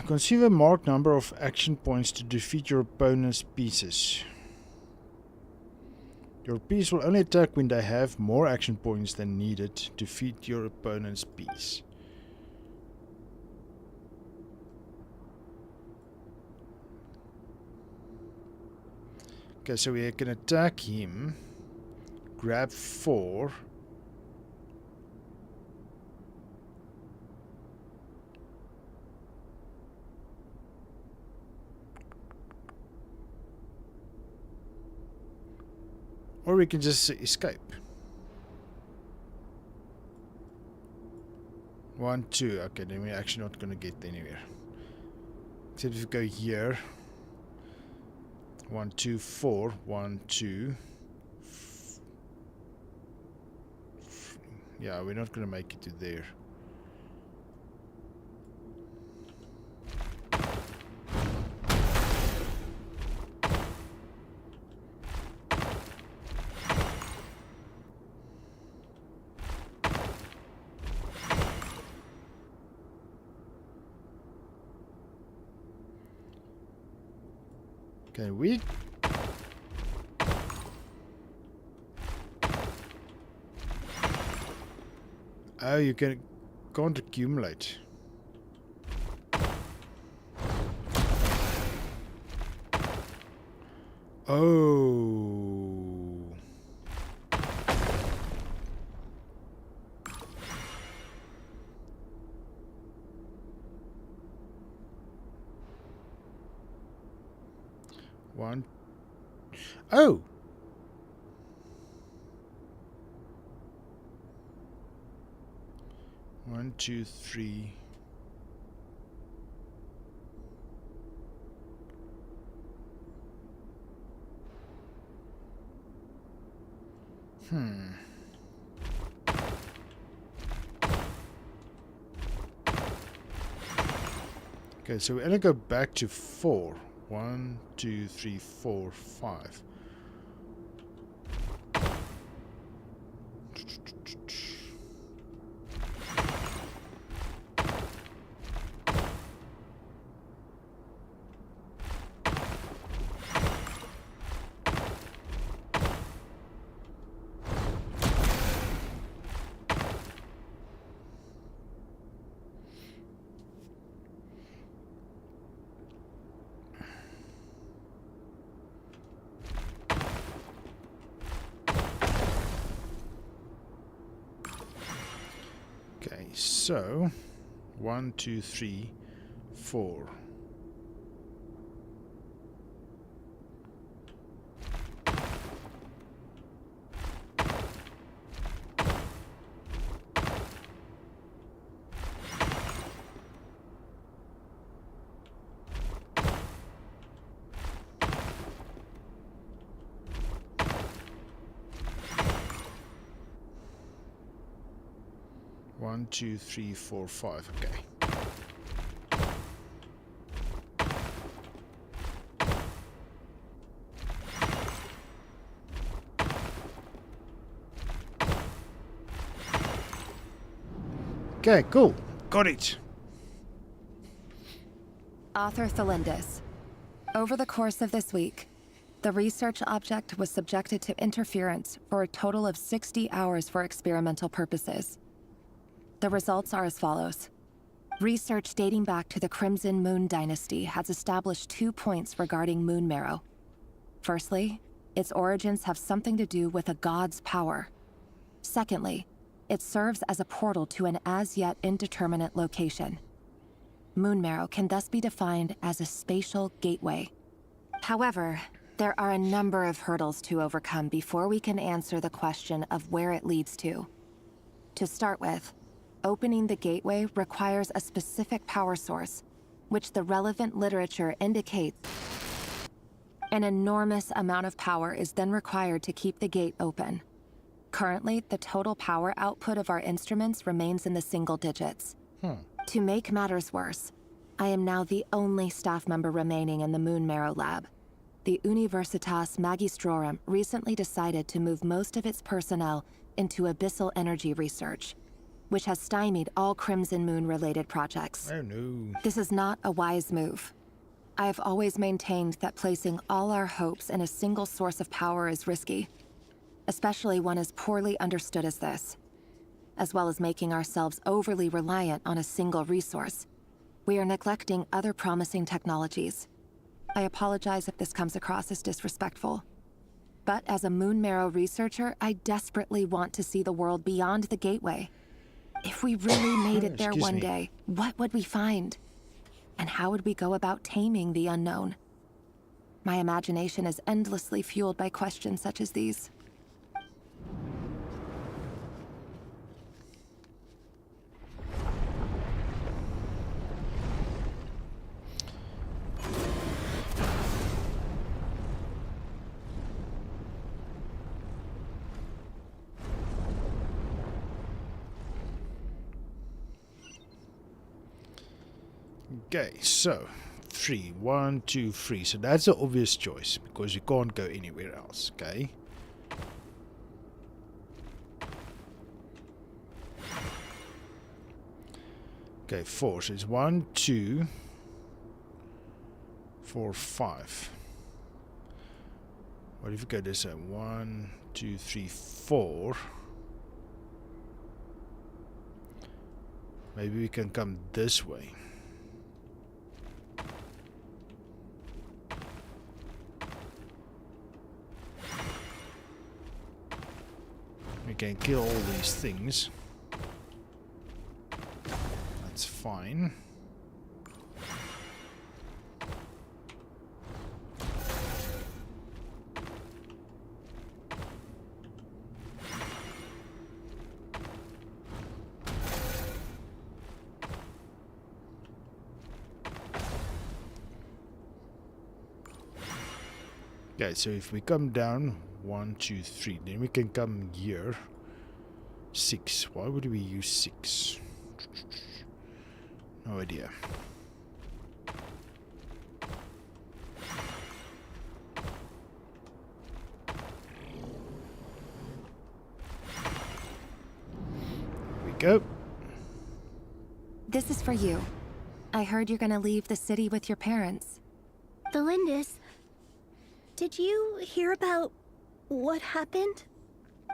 Conceive a marked number of action points to defeat your opponent's pieces. Your piece will only attack when they have more action points than needed to defeat your opponent's piece. Okay, so we can attack him. Grab 4. Or we can just escape. 1, 2. Okay, then we're actually not going to get anywhere. Except if we go here. 1, 2, 4. 1, 2. Yeah, we're not going to make it to there. Okay, we... Oh, you can't accumulate. Oh. One. Oh. One, two, three. Okay, so we're gonna go back to 4. 1, 2, 3, 4, 5. So, 1, 2, 3, 4. One, 2, 3, 4, 5. Okay. Okay, cool. Got it. Author Thelindis. Over the course of this week, the research object was subjected to interference for a total of 60 hours for experimental purposes. The results are as follows. Research dating back to the Crimson Moon Dynasty has established 2 points regarding Moon Marrow. Firstly, its origins have something to do with a god's power. Secondly, it serves as a portal to an as-yet indeterminate location. Moon Marrow can thus be defined as a spatial gateway. However, there are a number of hurdles to overcome before we can answer the question of where it leads to. To start with, opening the gateway requires a specific power source, which the relevant literature indicates. An enormous amount of power is then required to keep the gate open. Currently, the total power output of our instruments remains in the single digits. To make matters worse, I am now the only staff member remaining in the Moon Marrow lab. The Universitas Magistrorum recently decided to move most of its personnel into abyssal energy research, which has stymied all Crimson Moon-related projects. Oh no. This is not a wise move. I have always maintained that placing all our hopes in a single source of power is risky, especially one as poorly understood as this. As well as making ourselves overly reliant on a single resource, we are neglecting other promising technologies. I apologize if this comes across as disrespectful. But as a Moon Marrow researcher, I desperately want to see the world beyond the gateway. If we really made it there one day, what would we find? And how would we go about taming the unknown? My imagination is endlessly fueled by questions such as these. Okay, so 3, 1, 2, 3. So that's the obvious choice because you can't go anywhere else. Okay. Okay, 4. So it's 1, 2, 4, 5. What if you go this way? 1, 2, 3, 4. Maybe we can come this way. We can kill all these things. That's fine. Okay, so if we come down 1, 2, 3, then we can come here. 6. Why would we use 6? No idea. Here we go. This is for you. I heard you're gonna leave the city with your parents. The Lindis. Did you hear about what happened?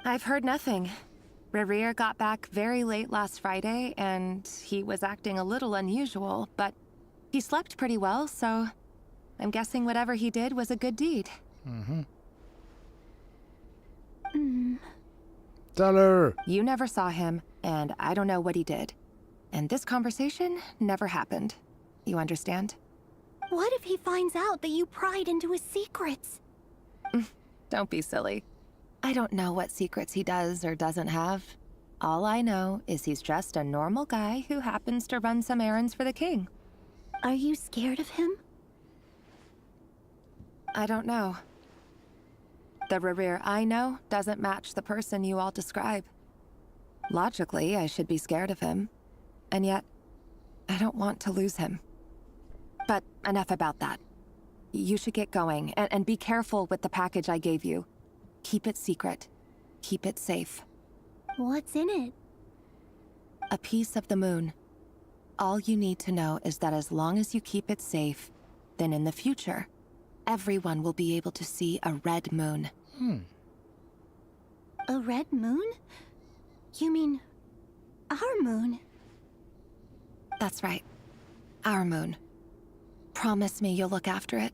I've heard nothing. Rerir got back very late last Friday, and he was acting a little unusual, but he slept pretty well, so I'm guessing whatever he did was a good deed. Tell her! You never saw him, and I don't know what he did. And this conversation never happened. You understand? What if he finds out that you pried into his secrets? Don't be silly. I don't know what secrets he does or doesn't have. All I know is he's just a normal guy who happens to run some errands for the king. Are you scared of him? I don't know. The Rerir I know doesn't match the person you all describe. Logically, I should be scared of him. And yet, I don't want to lose him. But enough about that. You should get going, and be careful with the package I gave you. Keep it secret. Keep it safe. What's in it? A piece of the moon. All you need to know is that as long as you keep it safe, then in the future, everyone will be able to see a red moon. A red moon? You mean our moon? That's right. Our moon. Promise me you'll look after it.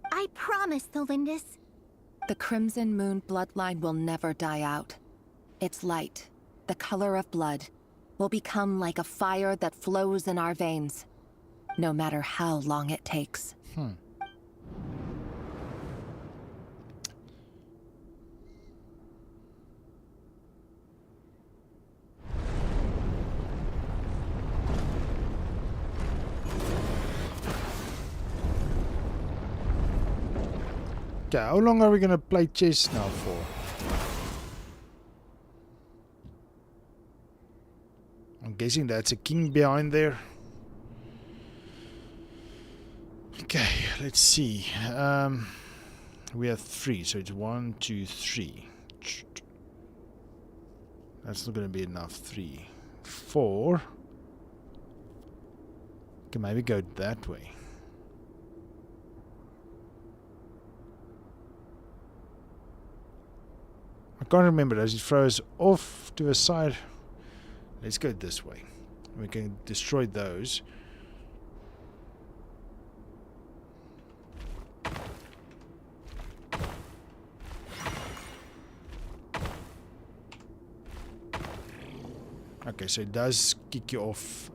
I promise, the Lindis. The Crimson Moon bloodline will never die out. Its light, the color of blood, will become like a fire that flows in our veins, no matter how long it takes. Okay, how long are we gonna play chess now for? I'm guessing that's a king behind there. Okay, let's see. We have 3, so it's 1, 2, 3. That's not gonna be enough. 3, 4. Can maybe go that way. I can't remember. Does it throw us off to a side? Let's go this way. We can destroy those. Okay, so it does kick you off.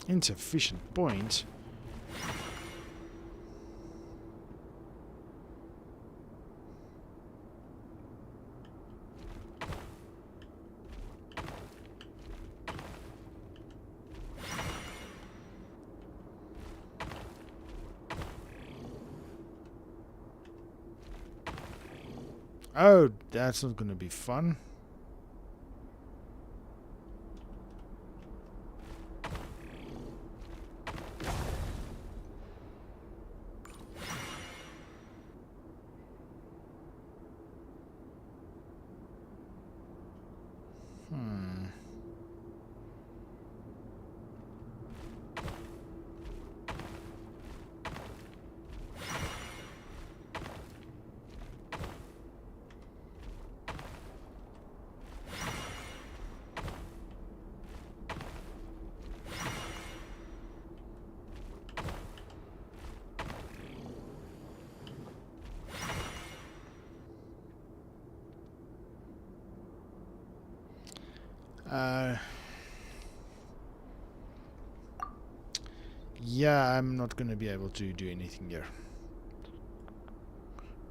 Insufficient points. Oh, that's not going to be fun. Yeah, I'm not going to be able to do anything here.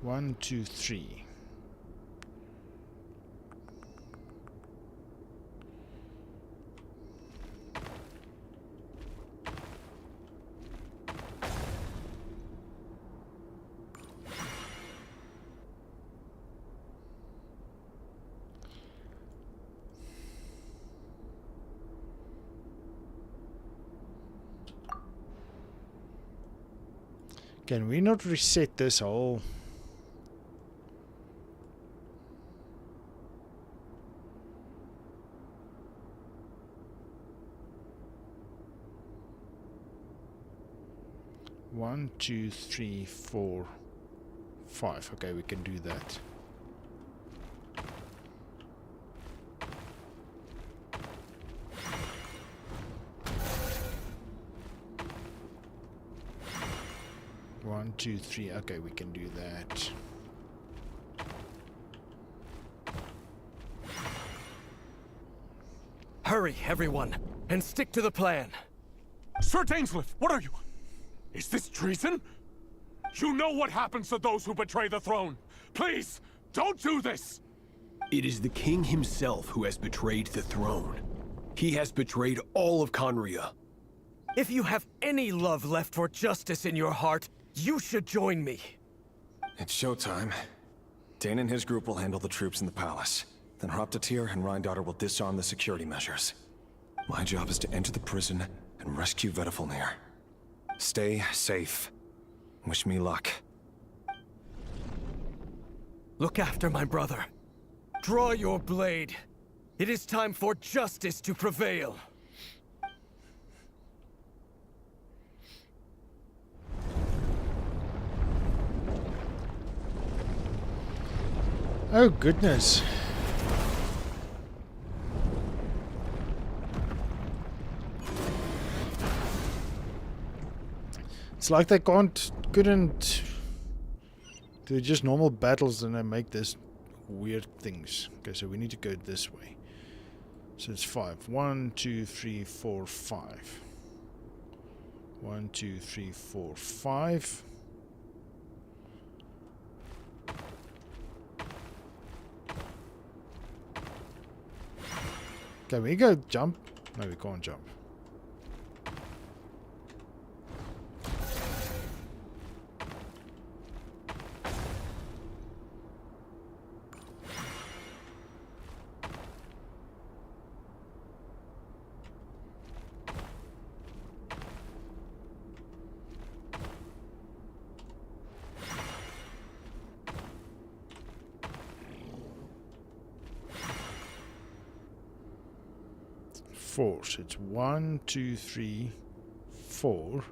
1, 2, 3. Can we not reset this whole? One, 2, 3, 4, 5. Okay, we can do that. One, 2, 3. Okay, we can do that. Hurry, everyone, and stick to the plan. Sir Dainsleif, what are you? Is this treason? You know what happens to those who betray the throne. Please, don't do this! It is the king himself who has betrayed the throne. He has betrayed all of Conria. If you have any love left for justice in your heart, you should join me. It's showtime. Dane and his group will handle the troops in the palace. Then Hraptatyr and Rhindaughter will disarm the security measures. My job is to enter the prison and rescue Vedifalnir. Stay safe. Wish me luck. Look after my brother. Draw your blade. It is time for justice to prevail. Oh goodness. It's like they couldn't do just normal battles and they make this weird things. Okay, so we need to go this way. So it's 5. 1, 2, 3, 4, 5. 1, 2, 3, 4, 5. Can we go jump? No, we can't jump. Four. So it's 1, 2, 3, 4.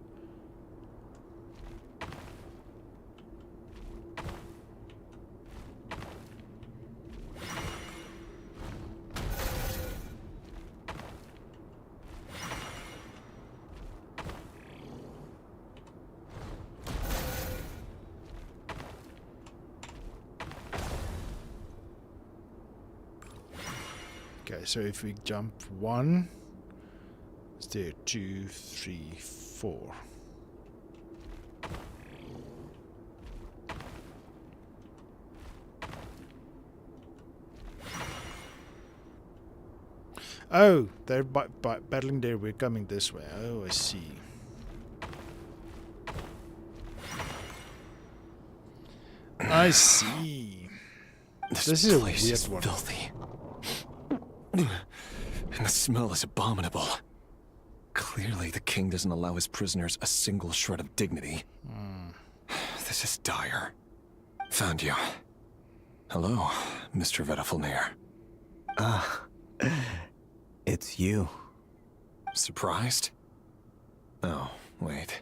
Okay, so if we jump 1, is there 2, 3, 4. Oh, they're battling there. We're coming this way. Oh, I see. I see. This is a weird one. Filthy. And the smell is abominable. Clearly, the king doesn't allow his prisoners a single shred of dignity. This is dire. Found you. Hello, Mr. Vettelfnir. It's you. Surprised? Oh, wait.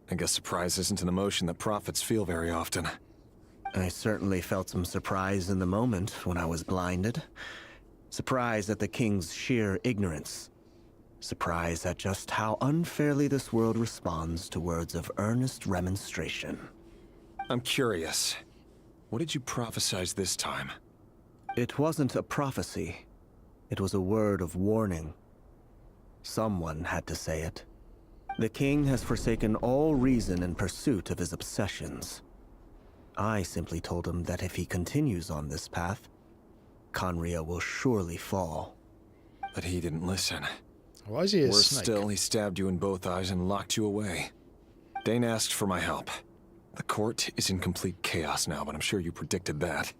I guess surprise isn't an emotion that prophets feel very often. I certainly felt some surprise in the moment when I was blinded. Surprise at the king's sheer ignorance. Surprise at just how unfairly this world responds to words of earnest remonstration. I'm curious. What did you prophesize this time? It wasn't a prophecy. It was a word of warning. Someone had to say it. The king has forsaken all reason in pursuit of his obsessions. I simply told him that if he continues on this path, Conria will surely fall. But he didn't listen. Why is he a Worse snake? still, he stabbed you in both eyes and locked you away. Dane asked for my help. The court is in complete chaos now, but I'm sure you predicted that.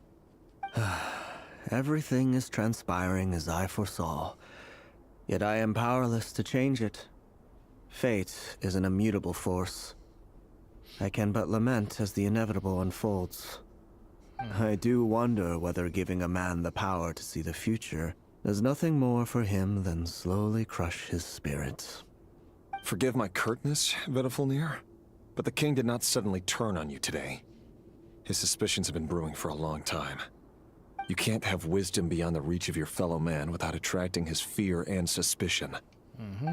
Everything is transpiring as I foresaw, yet I am powerless to change it. Fate is an immutable force. I can but lament as the inevitable unfolds. I do wonder whether giving a man the power to see the future does nothing more for him than slowly crush his spirit. Forgive my curtness, Vettelfnir, but the king did not suddenly turn on you today. His suspicions have been brewing for a long time. You can't have wisdom beyond the reach of your fellow man without attracting his fear and suspicion.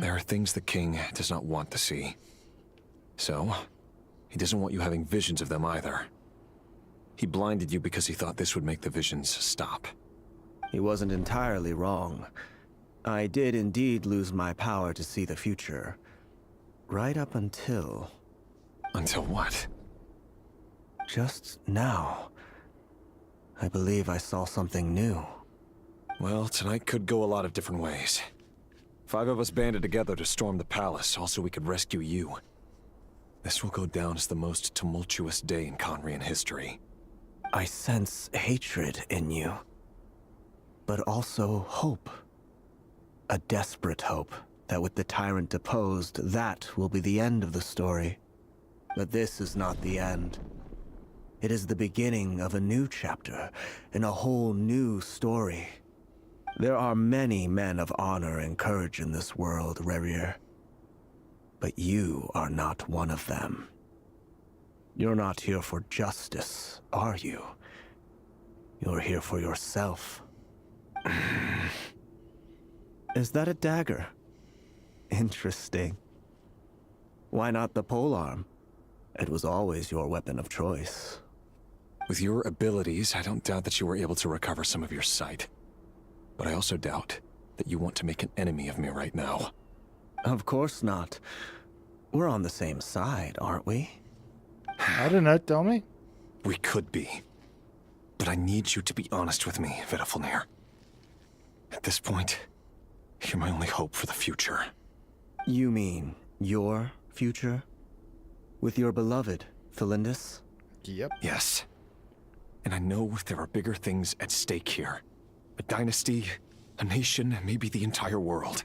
There are things the king does not want to see. So, he doesn't want you having visions of them either. He blinded you because he thought this would make the visions stop. He wasn't entirely wrong. I did indeed lose my power to see the future. Right up until... Until what? Just now. I believe I saw something new. Well, tonight could go a lot of different ways. 5 of us banded together to storm the palace, also we could rescue you. This will go down as the most tumultuous day in Conrian history. I sense hatred in you. But also hope. A desperate hope that with the tyrant deposed, that will be the end of the story. But this is not the end. It is the beginning of a new chapter, in a whole new story. There are many men of honor and courage in this world, Rerir. But you are not one of them. You're not here for justice, are you? You're here for yourself. Is that a dagger? Interesting. Why not the polearm? It was always your weapon of choice. With your abilities, I don't doubt that you were able to recover some of your sight. But I also doubt that you want to make an enemy of me right now. Of course not. We're on the same side, aren't we? I don't know, tell me. We could be. But I need you to be honest with me, Vedafilnir. At this point, you're my only hope for the future. You mean your future? With your beloved, Felindis? Yep. Yes. And I know there are bigger things at stake here. A dynasty, a nation, maybe the entire world.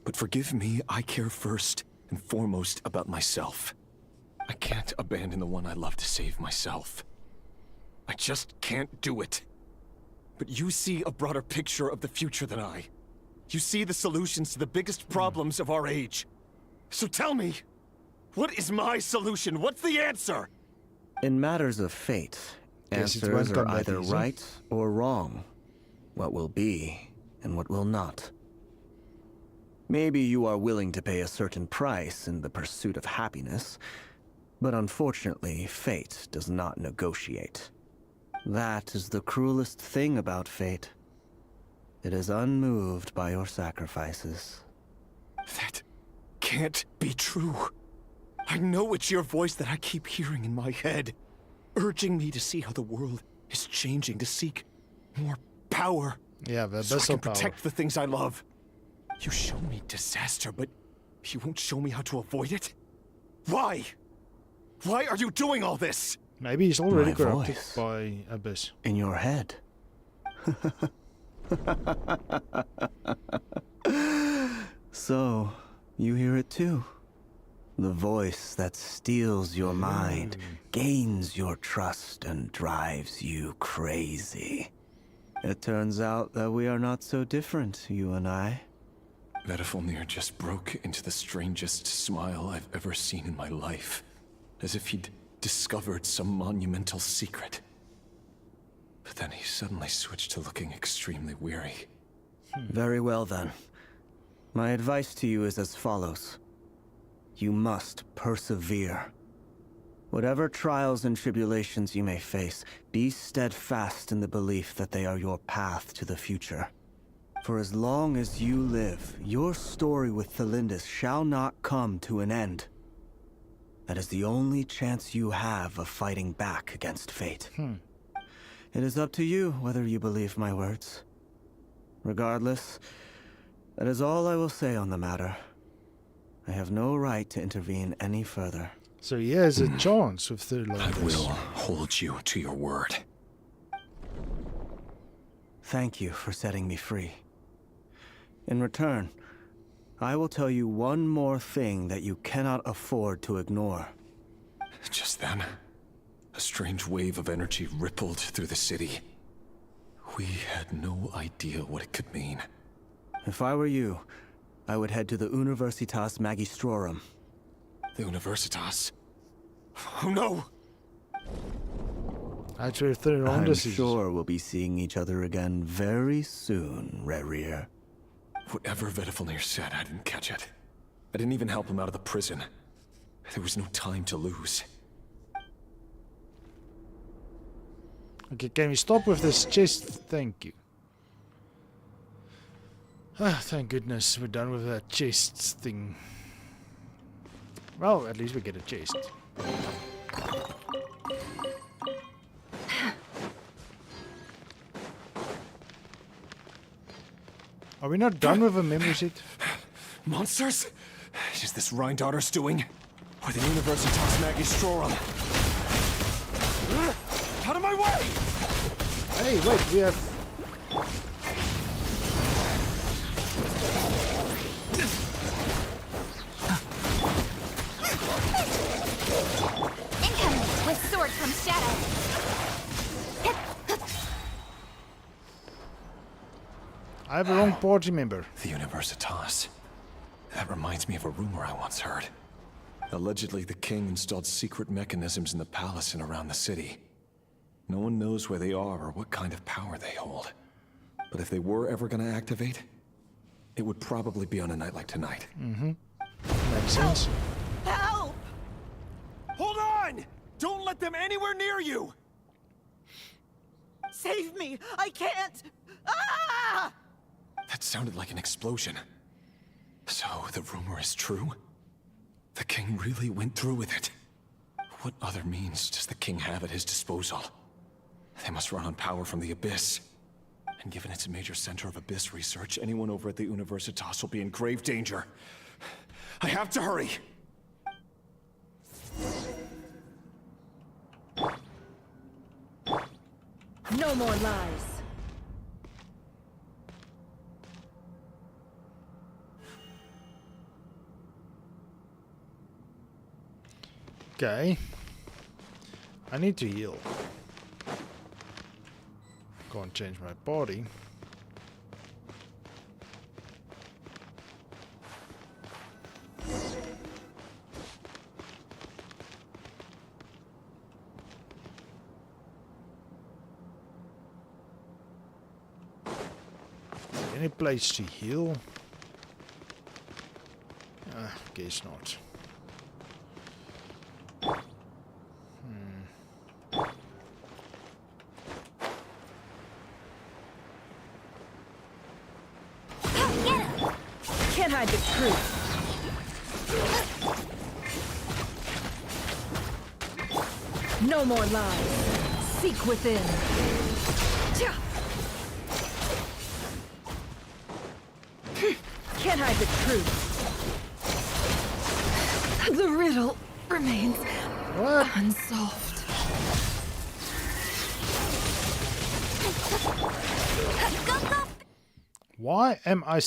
But forgive me, I care first and foremost about myself. I can't abandon the one I love to save myself. I just can't do it. But you see a broader picture of the future than I. You see the solutions to the biggest problems of our age. So tell me, what is my solution? What's the answer? In matters of fate, answers are either right or wrong. What will be and what will not. Maybe you are willing to pay a certain price in the pursuit of happiness, but unfortunately, fate does not negotiate. That is the cruelest thing about fate. It is unmoved by your sacrifices. That can't be true. I know it's your voice that I keep hearing in my head, urging me to see how the world is changing, to seek more power. Yeah, the so I can power. protect the things I love. You show me disaster, but you won't show me how to avoid it? Why? Why are you doing all this? Maybe he's already My corrupted voice. by Abyss. In your head. So, you hear it too? The voice that steals your mind, gains your trust, and drives you crazy. It turns out that we are not so different, you and I. Vedafilnir just broke into the strangest smile I've ever seen in my life, as if he'd discovered some monumental secret. But then he suddenly switched to looking extremely weary. Very well then. My advice to you is as follows. You must persevere. Whatever trials and tribulations you may face, be steadfast in the belief that they are your path to the future. For as long as you live, your story with Felindis shall not come to an end. That is the only chance you have of fighting back against fate. It is up to you whether you believe my words. Regardless, that is all I will say on the matter. I have no right to intervene any further. So he has a chance with the I will hold you to your word. Thank you for setting me free. In return, I will tell you one more thing that you cannot afford to ignore. Just then, a strange wave of energy rippled through the city. We had no idea what it could mean. If I were you, I would head to the Universitas Magistrorum. The Universitas? Oh no! I'm sure we'll be seeing each other again very soon, Rerir. Whatever Vedafilnir said, I didn't catch it. I didn't even help him out of the prison. There was no time to lose. Okay, can we stop with this chest? Thank you. Ah, thank goodness we're done with that chest thing. Well, at least we get a chest. Are we not done with a memory set? Monsters? Is this Rheindarter's doing? Or the Universitas Magistrorum? Out of my way! Hey, wait, we have... Incoming with sword from shadow. I have a wrong party member. The Universitas. That reminds me of a rumor I once heard. Allegedly, the king installed secret mechanisms in the palace and around the city. No one knows where they are or what kind of power they hold. But if they were ever going to activate, it would probably be on a night like tonight. Mm-hmm. Makes sense. Help! Hold on! Don't let them anywhere near you! Save me! I can't! Ah! That sounded like an explosion. So, the rumor is true? The king really went through with it. What other means does the king have at his disposal? They must run on power from the Abyss. And given it's a major center of Abyss research, anyone over at the Universitas will be in grave danger. I have to hurry! No more lies. Okay. I need to heal. Can't change my body. Any place to heal? Guess not. Can't hide the truth. No more lies. Seek within. Can't hide the truth. The riddle remains unsolved. Why am I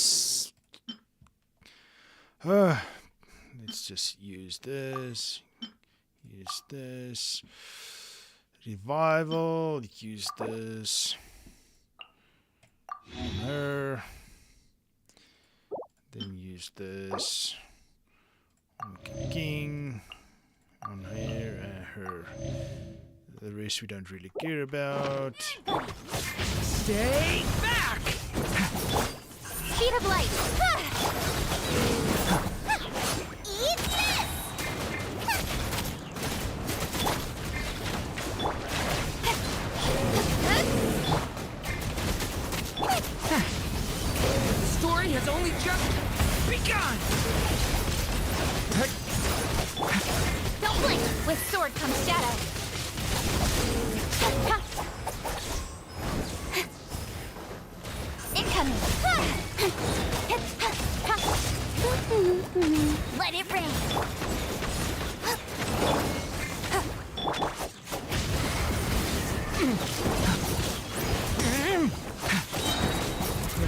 let's just use this. Use this. Revival. Use this. On her. Then use this. On King. On here and her. The rest we don't really care about. Stay back! Speed of light! Eat this! The story has only just begun! Don't blink! With sword comes shadow. Incoming! Let it rain!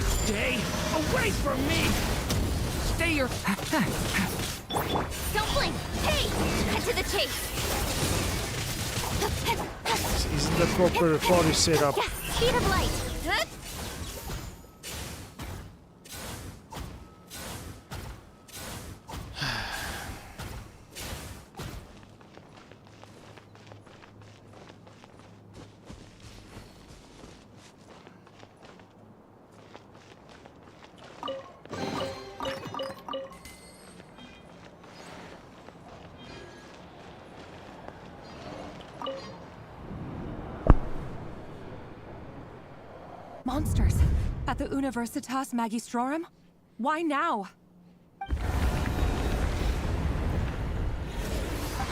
Stay away from me! Stay your... Don't blink! Hey! Cut to the chase! Isn't the proper body setup? Yeah, speed of light! Monsters at the Universitas Magistrorum? Why now?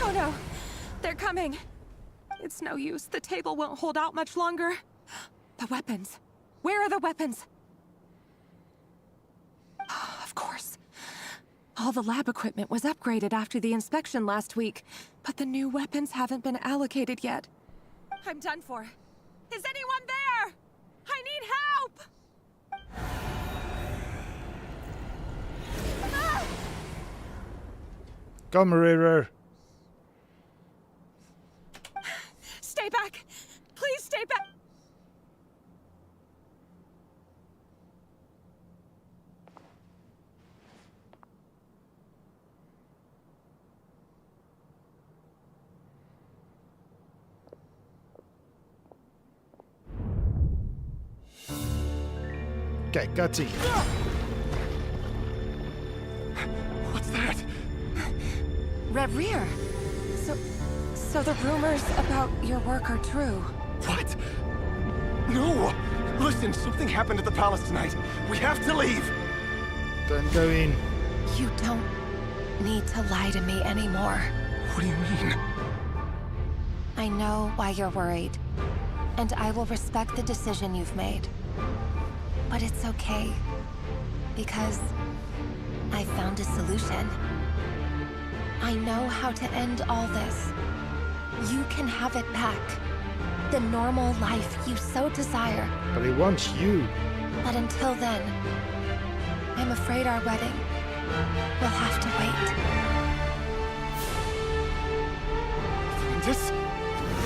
Oh no, they're coming. It's no use. The table won't hold out much longer. The weapons. Where are the weapons? Of course. All the lab equipment was upgraded after the inspection last week, but the new weapons haven't been allocated yet. I'm done for. Is anyone there? I need help! Come, River. Stay back! Please stay back! Okay, cutscene. What's that? Reverie. So the rumors about your work are true. What? No! Listen, something happened at the palace tonight. We have to leave! Don't go in. You don't need to lie to me anymore. What do you mean? I know why you're worried, and I will respect the decision you've made. But it's okay, because I found a solution. I know how to end all this. You can have it back. The normal life you so desire. But he wants you. But until then, I'm afraid our wedding will have to wait. Cylinders?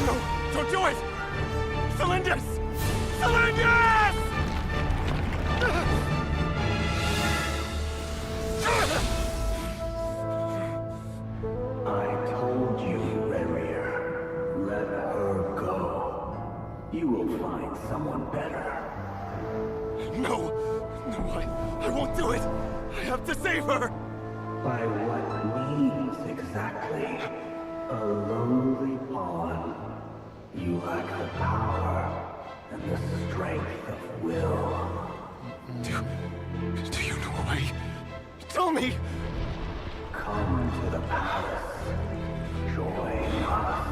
No, don't do it! Cylinders! Cylinders! I told you, Rarier. Let her go. You will find someone better. No! No, I won't do it! I have to save her! By what means exactly? A lowly pawn. You lack the power and the strength of will. Do you know a way? Tell me! Come to the palace. Join us.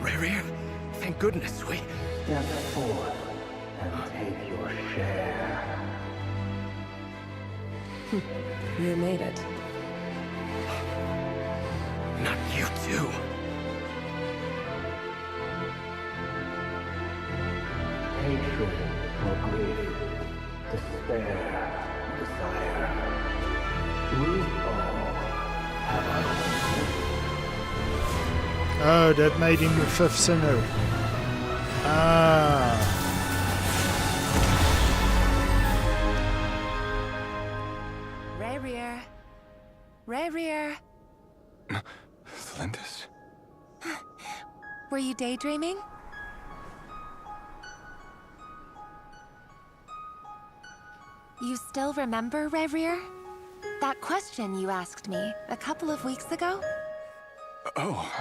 Rarier, thank goodness we... Step forth and take your share. You made it. Not you too. Hatred or grief, despair, desire. We all have our Oh, that made him the fifth sinner. Ah. Rarier. Rarier. Cylinders? Were you daydreaming? You still remember, Rarier? That question you asked me a couple of weeks ago? Oh.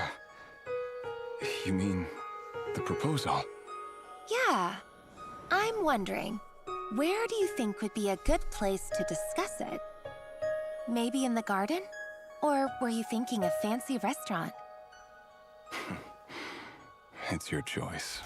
You mean the proposal? Yeah. I'm wondering, where do you think would be a good place to discuss it? Maybe in the garden? Or were you thinking a fancy restaurant? It's your choice.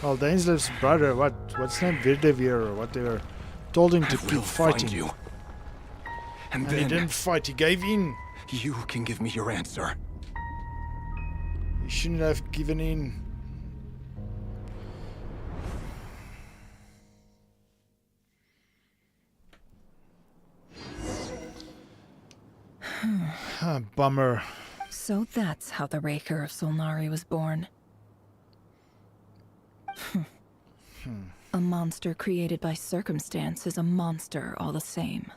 Well, Dainslev's brother, what's his name? Virdevir or whatever, told him to keep fighting. You. And he then didn't fight, he gave in. You can give me your answer. He shouldn't have given in. Bummer. So that's how the Raker of Solnari was born. A monster created by circumstance is a monster all the same.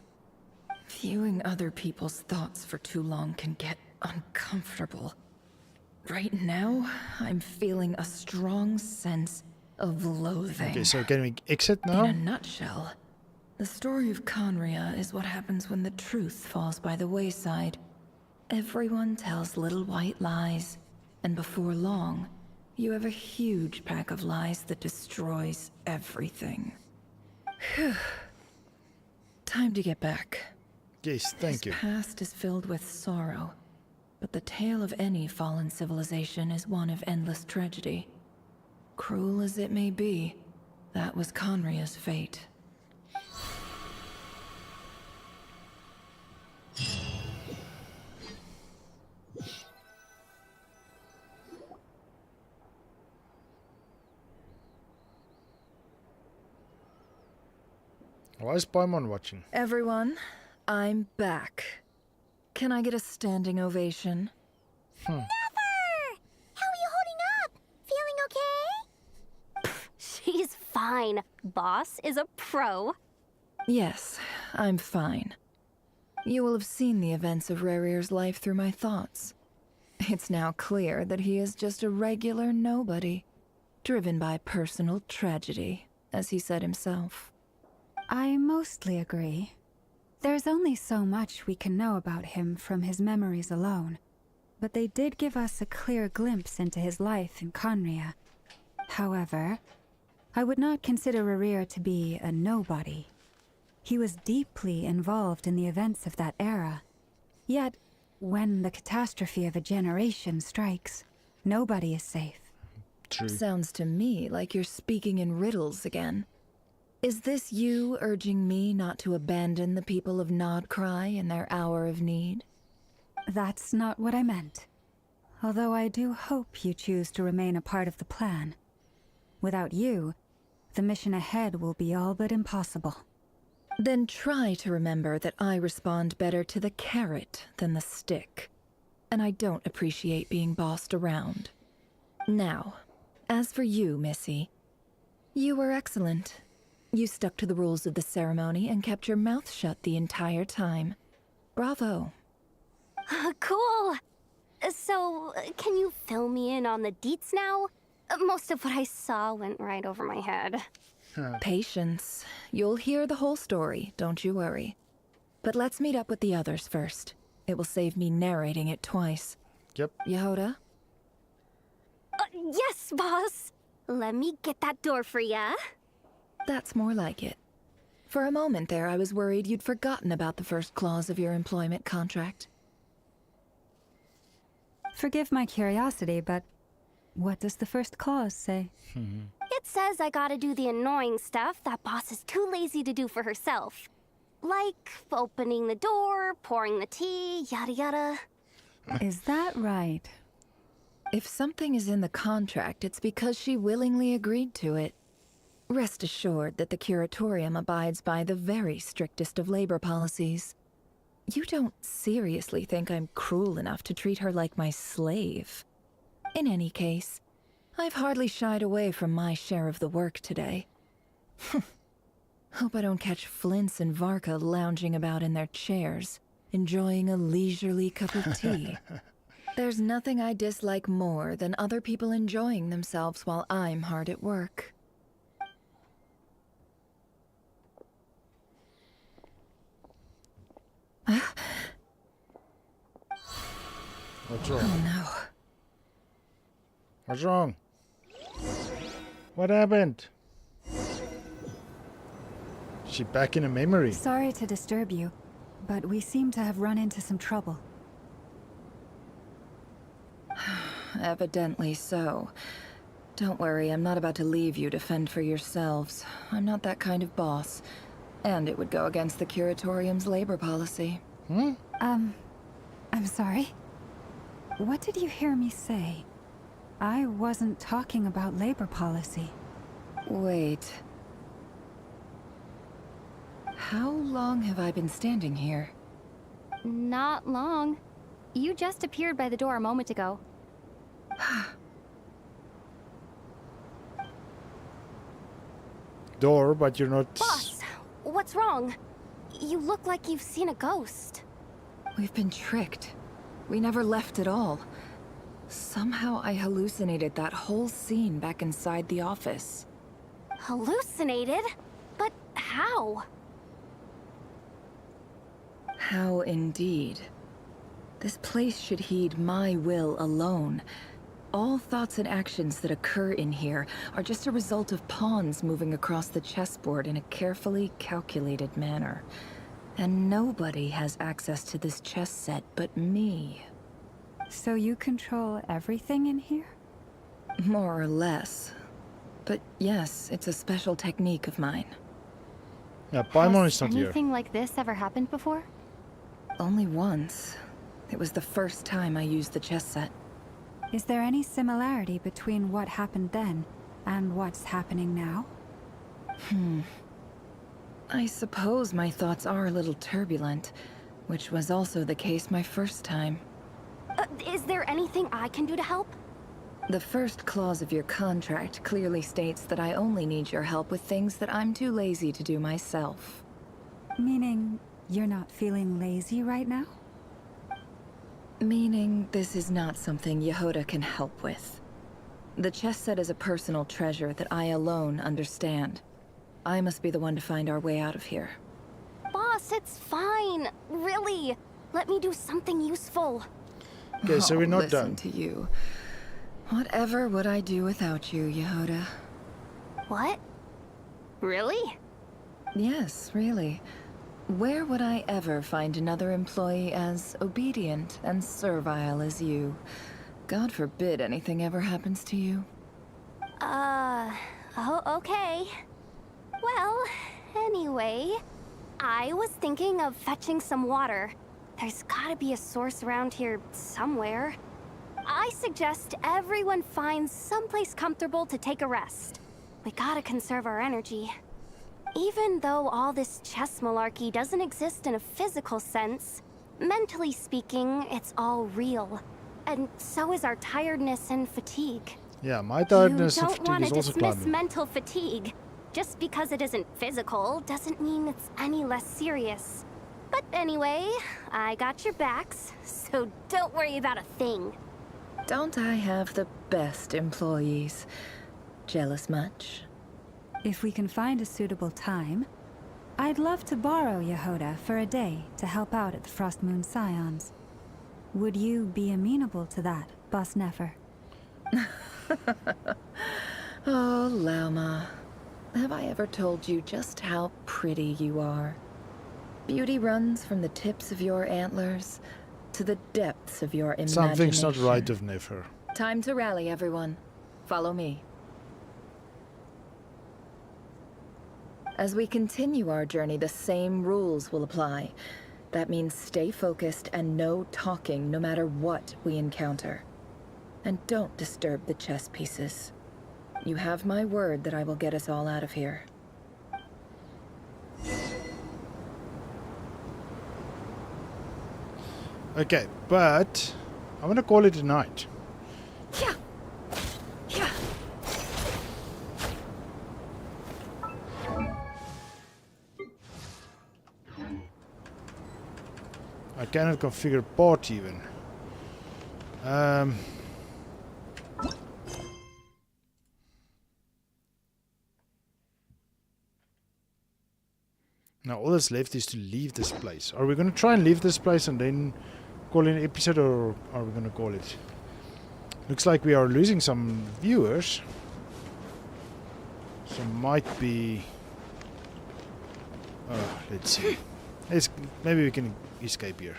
Viewing other people's thoughts for too long can get uncomfortable. Right now, I'm feeling a strong sense of loathing. Okay, so can we exit now? In a nutshell, the story of Conria is what happens when the truth falls by the wayside. Everyone tells little white lies, and before long, you have a huge pack of lies that destroys everything. Whew. Time to get back. Yes, thank you. His past is filled with sorrow, but the tale of any fallen civilization is one of endless tragedy. Cruel as it may be, that was Conria's fate. Why is Paimon watching? Everyone, I'm back. Can I get a standing ovation? Never! How are you holding up? Feeling okay? She's fine. Boss is a pro. Yes, I'm fine. You will have seen the events of Rarir's life through my thoughts. It's now clear that he is just a regular nobody, driven by personal tragedy, as he said himself. I mostly agree. There's only so much we can know about him from his memories alone, but they did give us a clear glimpse into his life in Conria. However, I would not consider Rarir to be a nobody. He was deeply involved in the events of that era. Yet, when the catastrophe of a generation strikes, nobody is safe. True. Sounds to me like you're speaking in riddles again. Is this you urging me not to abandon the people of Nodcry in their hour of need? That's not what I meant. Although I do hope you choose to remain a part of the plan. Without you, the mission ahead will be all but impossible. Then try to remember that I respond better to the carrot than the stick. And I don't appreciate being bossed around. Now, as for you, Missy, you were excellent. You stuck to the rules of the ceremony and kept your mouth shut the entire time. Bravo. Cool. So, can you fill me in on the deets now? Most of what I saw went right over my head. Patience. You'll hear the whole story, don't you worry. But let's meet up with the others first. It will save me narrating it twice. Yep. Yehoda? Yes, boss. Let me get that door for ya. That's more like it. For a moment there, I was worried you'd forgotten about the first clause of your employment contract. Forgive my curiosity, but what does the first clause say? It says I gotta do the annoying stuff that boss is too lazy to do for herself. Like opening the door, pouring the tea, yada yada. Is that right? If something is in the contract, it's because she willingly agreed to it. Rest assured that the Curatorium abides by the very strictest of labor policies. You don't seriously think I'm cruel enough to treat her like my slave? In any case, I've hardly shied away from my share of the work today. Hope I don't catch Flintz and Varka lounging about in their chairs, enjoying a leisurely cup of tea. There's nothing I dislike more than other people enjoying themselves while I'm hard at work. What's wrong? Oh no. What's wrong? What happened? Is she back in a memory? Sorry to disturb you, but we seem to have run into some trouble. Evidently so. Don't worry, I'm not about to leave you to fend for yourselves. I'm not that kind of boss. And it would go against the Curatorium's labor policy. I'm sorry? What did you hear me say? I wasn't talking about labor policy. Wait. How long have I been standing here? Not long. You just appeared by the door a moment ago. Door, but you're not... Boss, what's wrong? You look like you've seen a ghost. We've been tricked. We never left at all. Somehow I hallucinated that whole scene back inside the office. Hallucinated? But how? How indeed. This place should heed my will alone. All thoughts and actions that occur in here are just a result of pawns moving across the chessboard in a carefully calculated manner. And nobody has access to this chess set but me. So you control everything in here? More or less. But yes, it's a special technique of mine. Yeah, Paimon is not here. Anything like this ever happened before? Only once. It was the first time I used the chess set. Is there any similarity between what happened then and what's happening now? I suppose my thoughts are a little turbulent, which was also the case my first time. Is there anything I can do to help? The first clause of your contract clearly states that I only need your help with things that I'm too lazy to do myself. Meaning, you're not feeling lazy right now? Meaning, this is not something Yehoda can help with. The chess set is a personal treasure that I alone understand. I must be the one to find our way out of here. Boss, it's fine. Really. Let me do something useful. Okay, so we're not listen done. to you. Whatever would I do without you, Yehoda? What? Really? Yes, really. Where would I ever find another employee as obedient and servile as you? God forbid anything ever happens to you. Oh, okay. Well, anyway, I was thinking of fetching some water. There's gotta be a source around here somewhere. I suggest everyone finds someplace comfortable to take a rest. We gotta conserve our energy. Even though all this chess malarkey doesn't exist in a physical sense, mentally speaking, it's all real. And so is our tiredness and fatigue. Yeah, my tiredness and You don't fatigue want is to also dismiss climbing. mental fatigue. Just because it isn't physical doesn't mean it's any less serious. But anyway, I got your backs, so don't worry about a thing. Don't I have the best employees? Jealous much? If we can find a suitable time, I'd love to borrow Yehoda for a day to help out at the Frost Moon Scions. Would you be amenable to that, Boss Nefer? Oh, Lauma. Have I ever told you just how pretty you are? Beauty runs from the tips of your antlers to the depths of your imagination. Something's not right of Nefer. Time to rally, everyone. Follow me. As we continue our journey, the same rules will apply. That means stay focused and no talking no matter what we encounter. And don't disturb the chess pieces. You have my word that I will get us all out of here. Okay, but I'm gonna call it a night. Yeah. Yeah. I cannot configure port even. Now all that's left is to leave this place. Are we going to try and leave this place and then call it an episode, or are we going to call it? Looks like we are losing some viewers. So might be... let's see. Maybe we can escape here.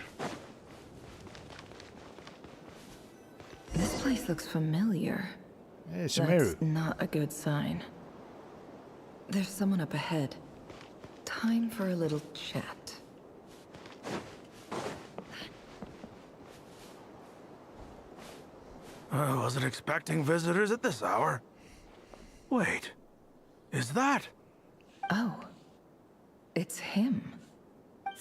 This place looks familiar. Yeah, it's Sumeru. That's not a good sign. There's someone up ahead. Time for a little chat. I wasn't expecting visitors at this hour. Wait, is that? Oh, it's him.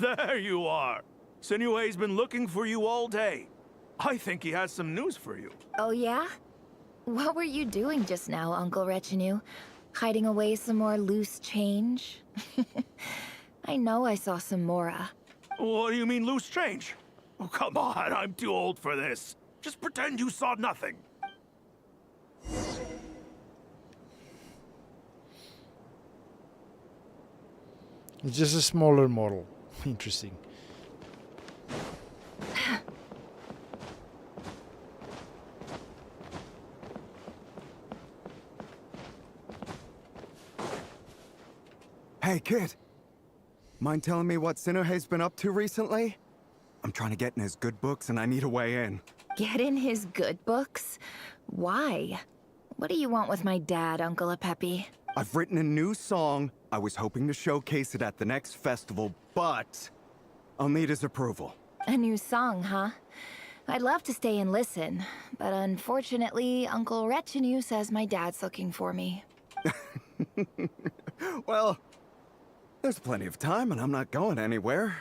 There you are. Sinue's been looking for you all day. I think he has some news for you. Oh yeah? What were you doing just now, Uncle Retinue? Hiding away some more loose change? I know I saw some Mora. What do you mean loose change? Oh, come on, I'm too old for this. Just pretend you saw nothing. It's just a smaller model. Interesting. Hey, kid. Mind telling me what Sinuhe's been up to recently? I'm trying to get in his good books and I need a way in. Get in his good books? Why? What do you want with my dad, Uncle Apepi? I've written a new song. I was hoping to showcase it at the next festival, but I'll need his approval. A new song, huh? I'd love to stay and listen, but unfortunately, Uncle Retinue says my dad's looking for me. Well, There's plenty of time, and I'm not going anywhere.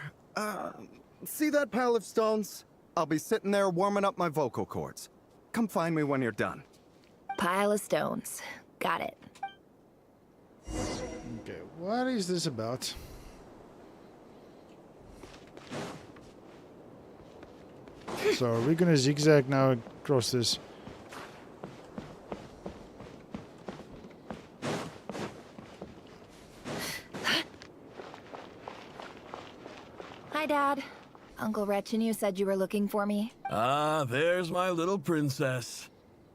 See that pile of stones? I'll be sitting there warming up my vocal cords. Come find me when you're done. Pile of stones. Got it. Okay, what is this about? So are we gonna zigzag now across this? Hi, Dad. Uncle Retinue said you were looking for me. Ah, there's my little princess.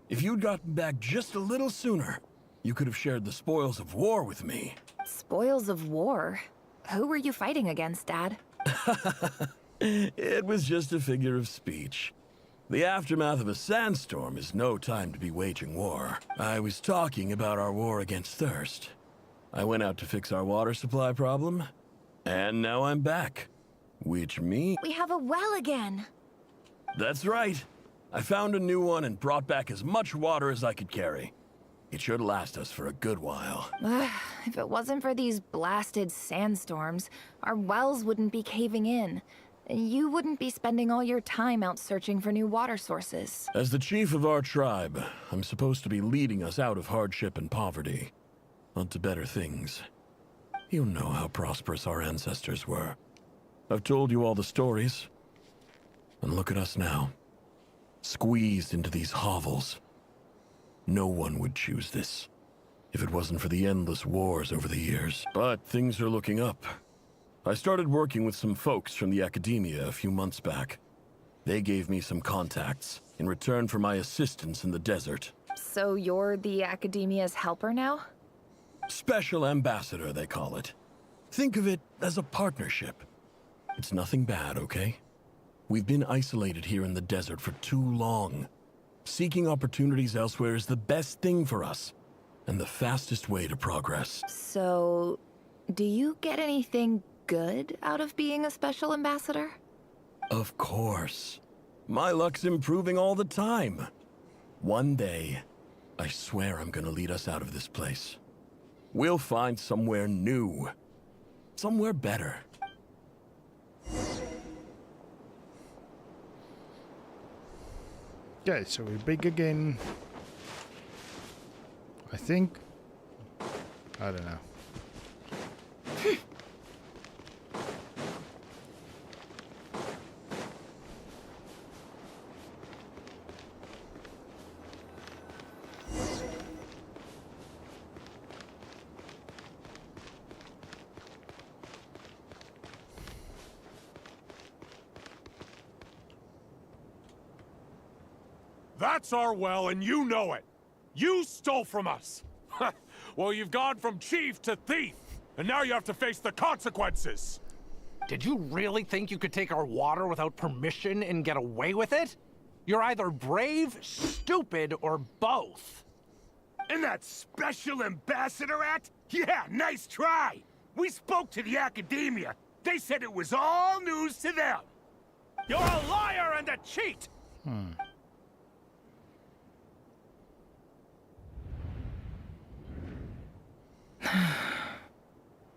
If you'd gotten back just a little sooner, you could have shared the spoils of war with me. Spoils of war? Who were you fighting against, Dad? It was just a figure of speech. The aftermath of a sandstorm is no time to be waging war. I was talking about our war against thirst. I went out to fix our water supply problem, and now I'm back. Which means... We have a well again. That's right. I found a new one and brought back as much water as I could carry. It should last us for a good while. If it wasn't for these blasted sandstorms, our wells wouldn't be caving in. You wouldn't be spending all your time out searching for new water sources. As the chief of our tribe, I'm supposed to be leading us out of hardship and poverty, onto better things. You know how prosperous our ancestors were. I've told you all the stories. And look at us now. Squeezed into these hovels. No one would choose this, if it wasn't for the endless wars over the years. But things are looking up. I started working with some folks from the academia a few months back. They gave me some contacts in return for my assistance in the desert. So you're the academia's helper now? Special ambassador, they call it. Think of it as a partnership. It's nothing bad, okay? We've been isolated here in the desert for too long. Seeking opportunities elsewhere is the best thing for us, and the fastest way to progress. So, do you get anything good out of being a special ambassador? Of course. My luck's improving all the time. One day, I swear I'm gonna lead us out of this place. We'll find somewhere new. Somewhere better. Okay, so we're big again. I think. I don't know. That's our well, and you know it. You stole from us. Well, you've gone from chief to thief, and now you have to face the consequences. Did you really think you could take our water without permission and get away with it? You're either brave, stupid, or both. And that special ambassador act? Yeah, nice try. We spoke to the academia. They said it was all news to them. You're a liar and a cheat.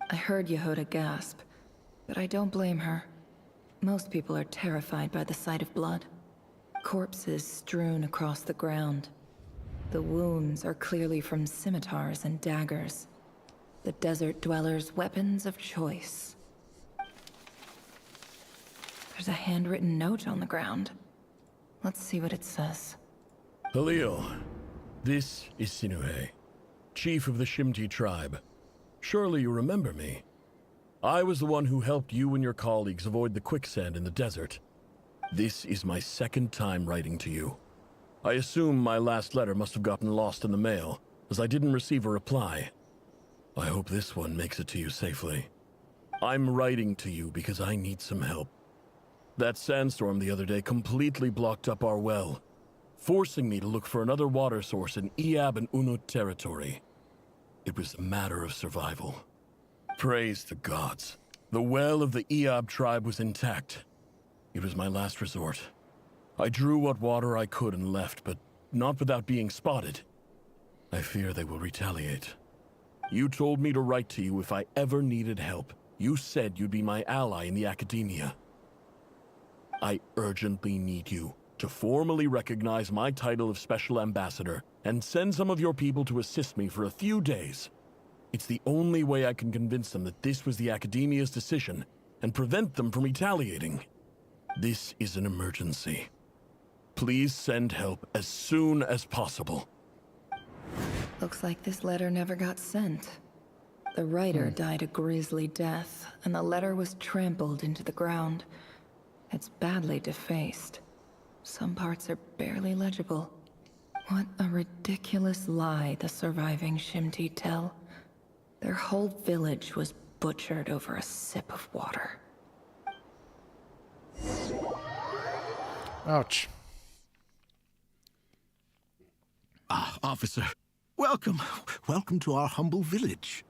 I heard Yehuda gasp, but I don't blame her. Most people are terrified by the sight of blood. Corpses strewn across the ground. The wounds are clearly from scimitars and daggers. The desert dwellers' weapons of choice. There's a handwritten note on the ground. Let's see what it says. Halil, this is Sinuhe, chief of the Shimti tribe. Surely you remember me. I was the one who helped you and your colleagues avoid the quicksand in the desert. This is my second time writing to you. I assume my last letter must have gotten lost in the mail, as I didn't receive a reply. I hope this one makes it to you safely. I'm writing to you because I need some help. That sandstorm the other day completely blocked up our well, forcing me to look for another water source in Iab and Unut territory. It was a matter of survival. Praise the gods. The well of the Iab tribe was intact. It was my last resort. I drew what water I could and left, but not without being spotted. I fear they will retaliate. You told me to write to you if I ever needed help, you said you'd be my ally in the academia. I urgently need you to formally recognize my title of Special Ambassador and send some of your people to assist me for a few days. It's the only way I can convince them that this was the Academia's decision and prevent them from retaliating. This is an emergency. Please send help as soon as possible. Looks like this letter never got sent. The writer died a grisly death, and the letter was trampled into the ground. It's badly defaced. Some parts are barely legible. What a ridiculous lie the surviving Shimti tell. Their whole village was butchered over a sip of water. Ouch. Ah, officer. Welcome. Welcome to our humble village.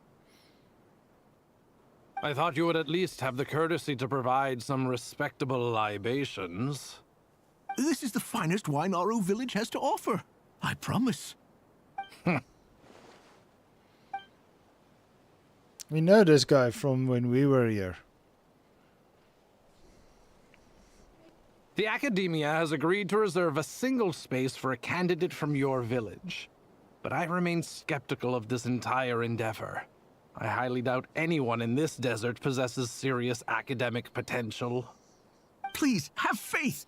I thought you would at least have the courtesy to provide some respectable libations. This is the finest wine our village has to offer. I promise. We know this guy from when we were here. The Academia has agreed to reserve a single space for a candidate from your village. But I remain skeptical of this entire endeavor. I highly doubt anyone in this desert possesses serious academic potential. Please, have faith.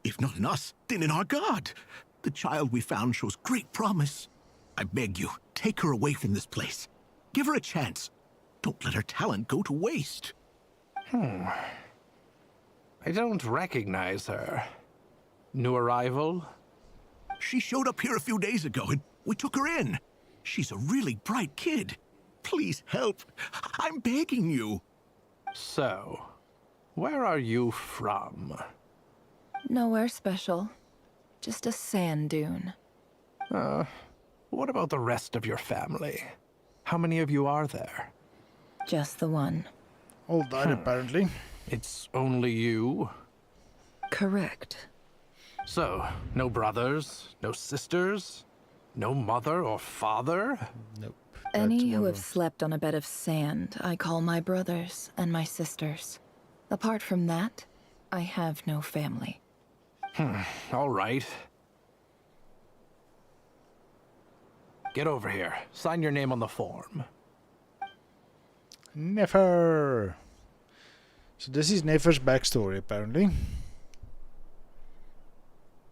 If not in us, then in our god. The child we found shows great promise. I beg you, take her away from this place. Give her a chance. Don't let her talent go to waste. I don't recognize her. New arrival? She showed up here a few days ago and we took her in. She's a really bright kid. Please help. I'm begging you. So, where are you from? Nowhere special. Just a sand dune. What about the rest of your family? How many of you are there? Just the one. All died, apparently. It's only you? Correct. So, no brothers, no sisters, no mother or father? Nope. Any who have slept on a bed of sand, I call my brothers and my sisters. Apart from that, I have no family. All right. Get over here. Sign your name on the form. Nefer. So this is Nefer's backstory, apparently.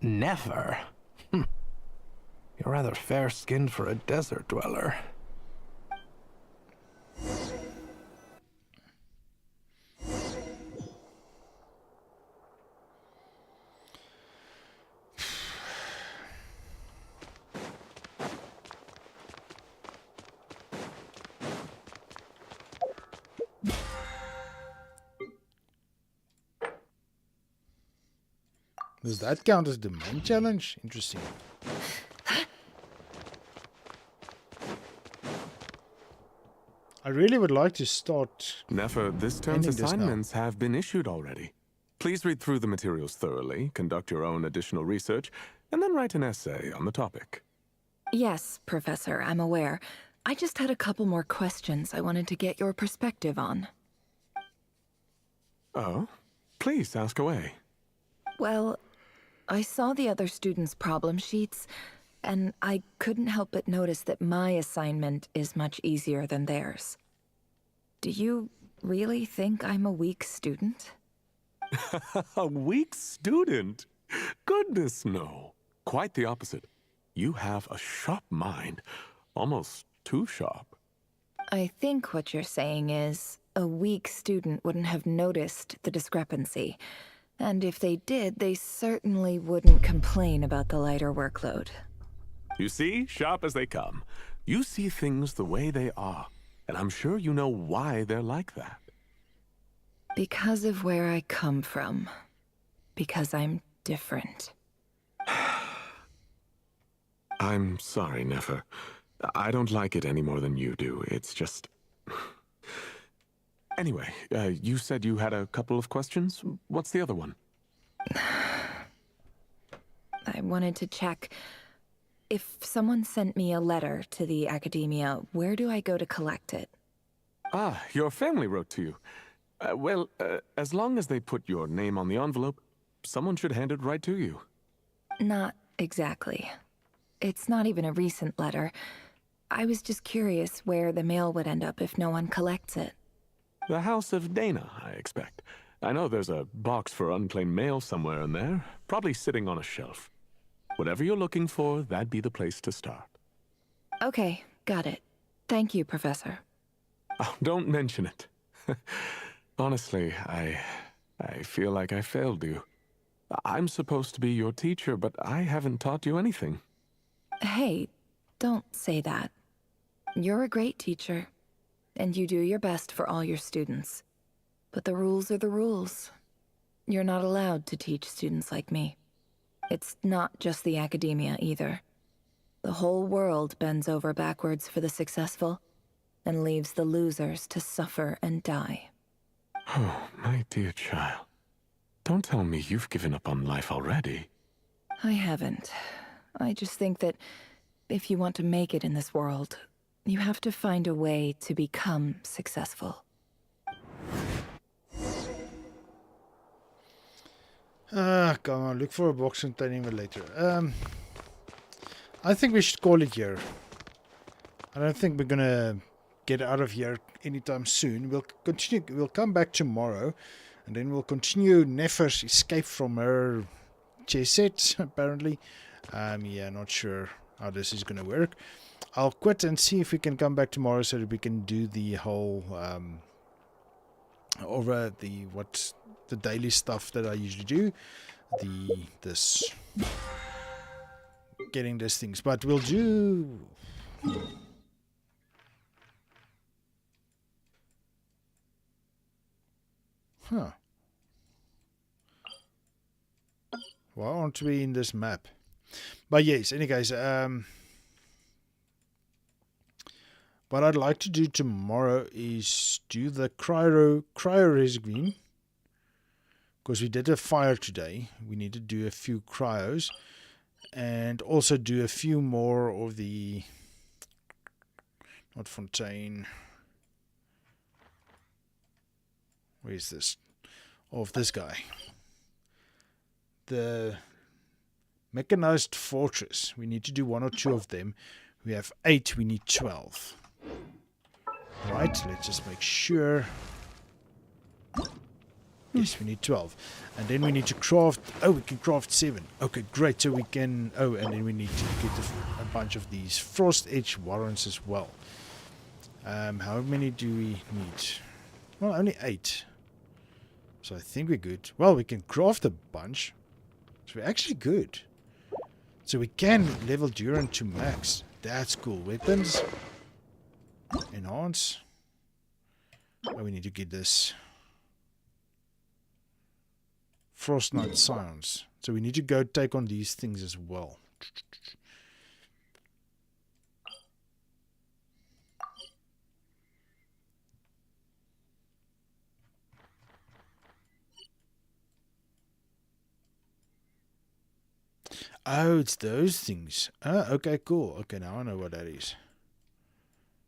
Nefer? You're rather fair-skinned for a desert dweller. Does that count as the main challenge? Interesting. I really would like to start. Nefer, this term's assignments have been issued already. Please read through the materials thoroughly, conduct your own additional research, and then write an essay on the topic. Yes, Professor, I'm aware. I just had a couple more questions I wanted to get your perspective on. Oh? Please, ask away. Well, I saw the other students' problem sheets, and I couldn't help but notice that my assignment is much easier than theirs. Do you really think I'm a weak student? A weak student? Goodness, no. Quite the opposite. You have a sharp mind. Almost too sharp. I think what you're saying is, a weak student wouldn't have noticed the discrepancy. And if they did, they certainly wouldn't complain about the lighter workload. You see, sharp as they come. You see things the way they are, and I'm sure you know why they're like that. Because of where I come from. Because I'm different. I'm sorry, Nefer. I don't like it any more than you do. It's just... Anyway, you said you had a couple of questions. What's the other one? I wanted to check. If someone sent me a letter to the Academia, where do I go to collect it? Ah, your family wrote to you. As long as they put your name on the envelope, someone should hand it right to you. Not exactly. It's not even a recent letter. I was just curious where the mail would end up if no one collects it. The House of Dana, I expect. I know there's a box for unclaimed mail somewhere in there, probably sitting on a shelf. Whatever you're looking for, that'd be the place to start. Okay, got it. Thank you, Professor. Oh, don't mention it. Honestly, I feel like I failed you. I'm supposed to be your teacher, but I haven't taught you anything. Hey, don't say that. You're a great teacher, and you do your best for all your students. But the rules are the rules. You're not allowed to teach students like me. It's not just the academia either. The whole world bends over backwards for the successful, and leaves the losers to suffer and die. Oh, my dear child. Don't tell me you've given up on life already. I haven't. I just think that if you want to make it in this world, you have to find a way to become successful. Come on, look for a box containing the letter. I think we should call it here. I don't think we're gonna get out of here anytime soon. We'll come back tomorrow, and then we'll continue Nefer's escape from her chess set, apparently. Yeah, not sure how this is gonna work. I'll quit and see if we can come back tomorrow so that we can do the whole over the daily stuff that I usually do. Getting these things, but we'll do. Huh. Why aren't we in this map? But yes, anyways, what I'd like to do tomorrow is do the cryo reservoir. Because we did a fire today. We need to do a few cryos. And also do a few more of the... Not Fontaine. Where is this? Of this guy. The mechanized fortress. We need to do 1 or 2 of them. We have 8. We need 12. Right, let's just make sure. Yes, we need 12. And then we need to craft... Oh, we can craft 7. Okay, great. So we can... Oh, and then we need to get a bunch of these Frost Edge Warrants as well. How many do we need? Well, only 8. So I think we're good. Well, we can craft a bunch. So we're actually good. So we can level Durant to max. That's cool. Weapons. Enhance. Oh, we need to get this... Frost Knight Scions. So we need to go take on these things as well. Oh, it's those things. Ah, okay, cool. Okay, now I know what that is.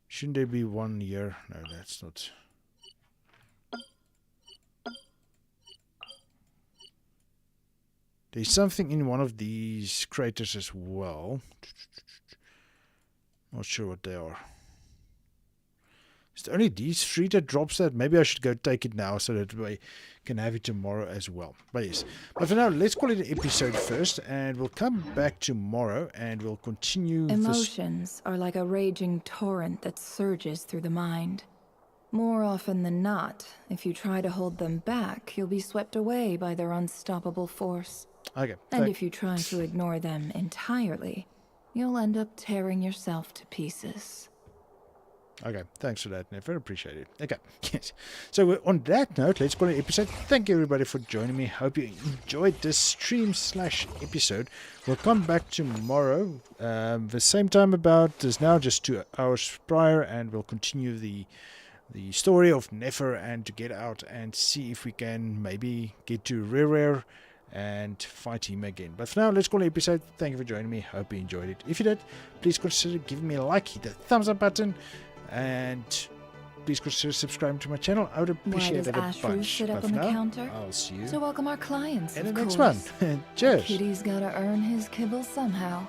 Shouldn't there be one here? No, that's not... There's something in one of these craters as well. Not sure what they are. Is there only these 3 that drops that? Maybe I should go take it now so that we can have it tomorrow as well. But yes. But for now, let's call it an episode first. And we'll come back tomorrow and we'll continue. Emotions are like a raging torrent that surges through the mind. More often than not, if you try to hold them back, you'll be swept away by their unstoppable force. Okay. And if you try to ignore them entirely, you'll end up tearing yourself to pieces. Okay, thanks for that, Nefer. Appreciate it. Okay, yes. So on that note, let's call it an episode. Thank you everybody for joining me. Hope you enjoyed this stream/episode. We'll come back tomorrow, the same time about this now, just 2 hours prior, and we'll continue the story of Nefer and to get out and see if we can maybe get to Rare and fight him again. But for now, let's call it an episode. Thank you for joining me. Hope you enjoyed it. If you did, please consider giving me a like, hit the thumbs up button, and please consider subscribing to my channel. I would appreciate does it a Ashru bunch. sit up But on for the now, counter? I'll see you To welcome our clients, in of the next course. one. Cheers. Kitty's gotta earn his kibble somehow.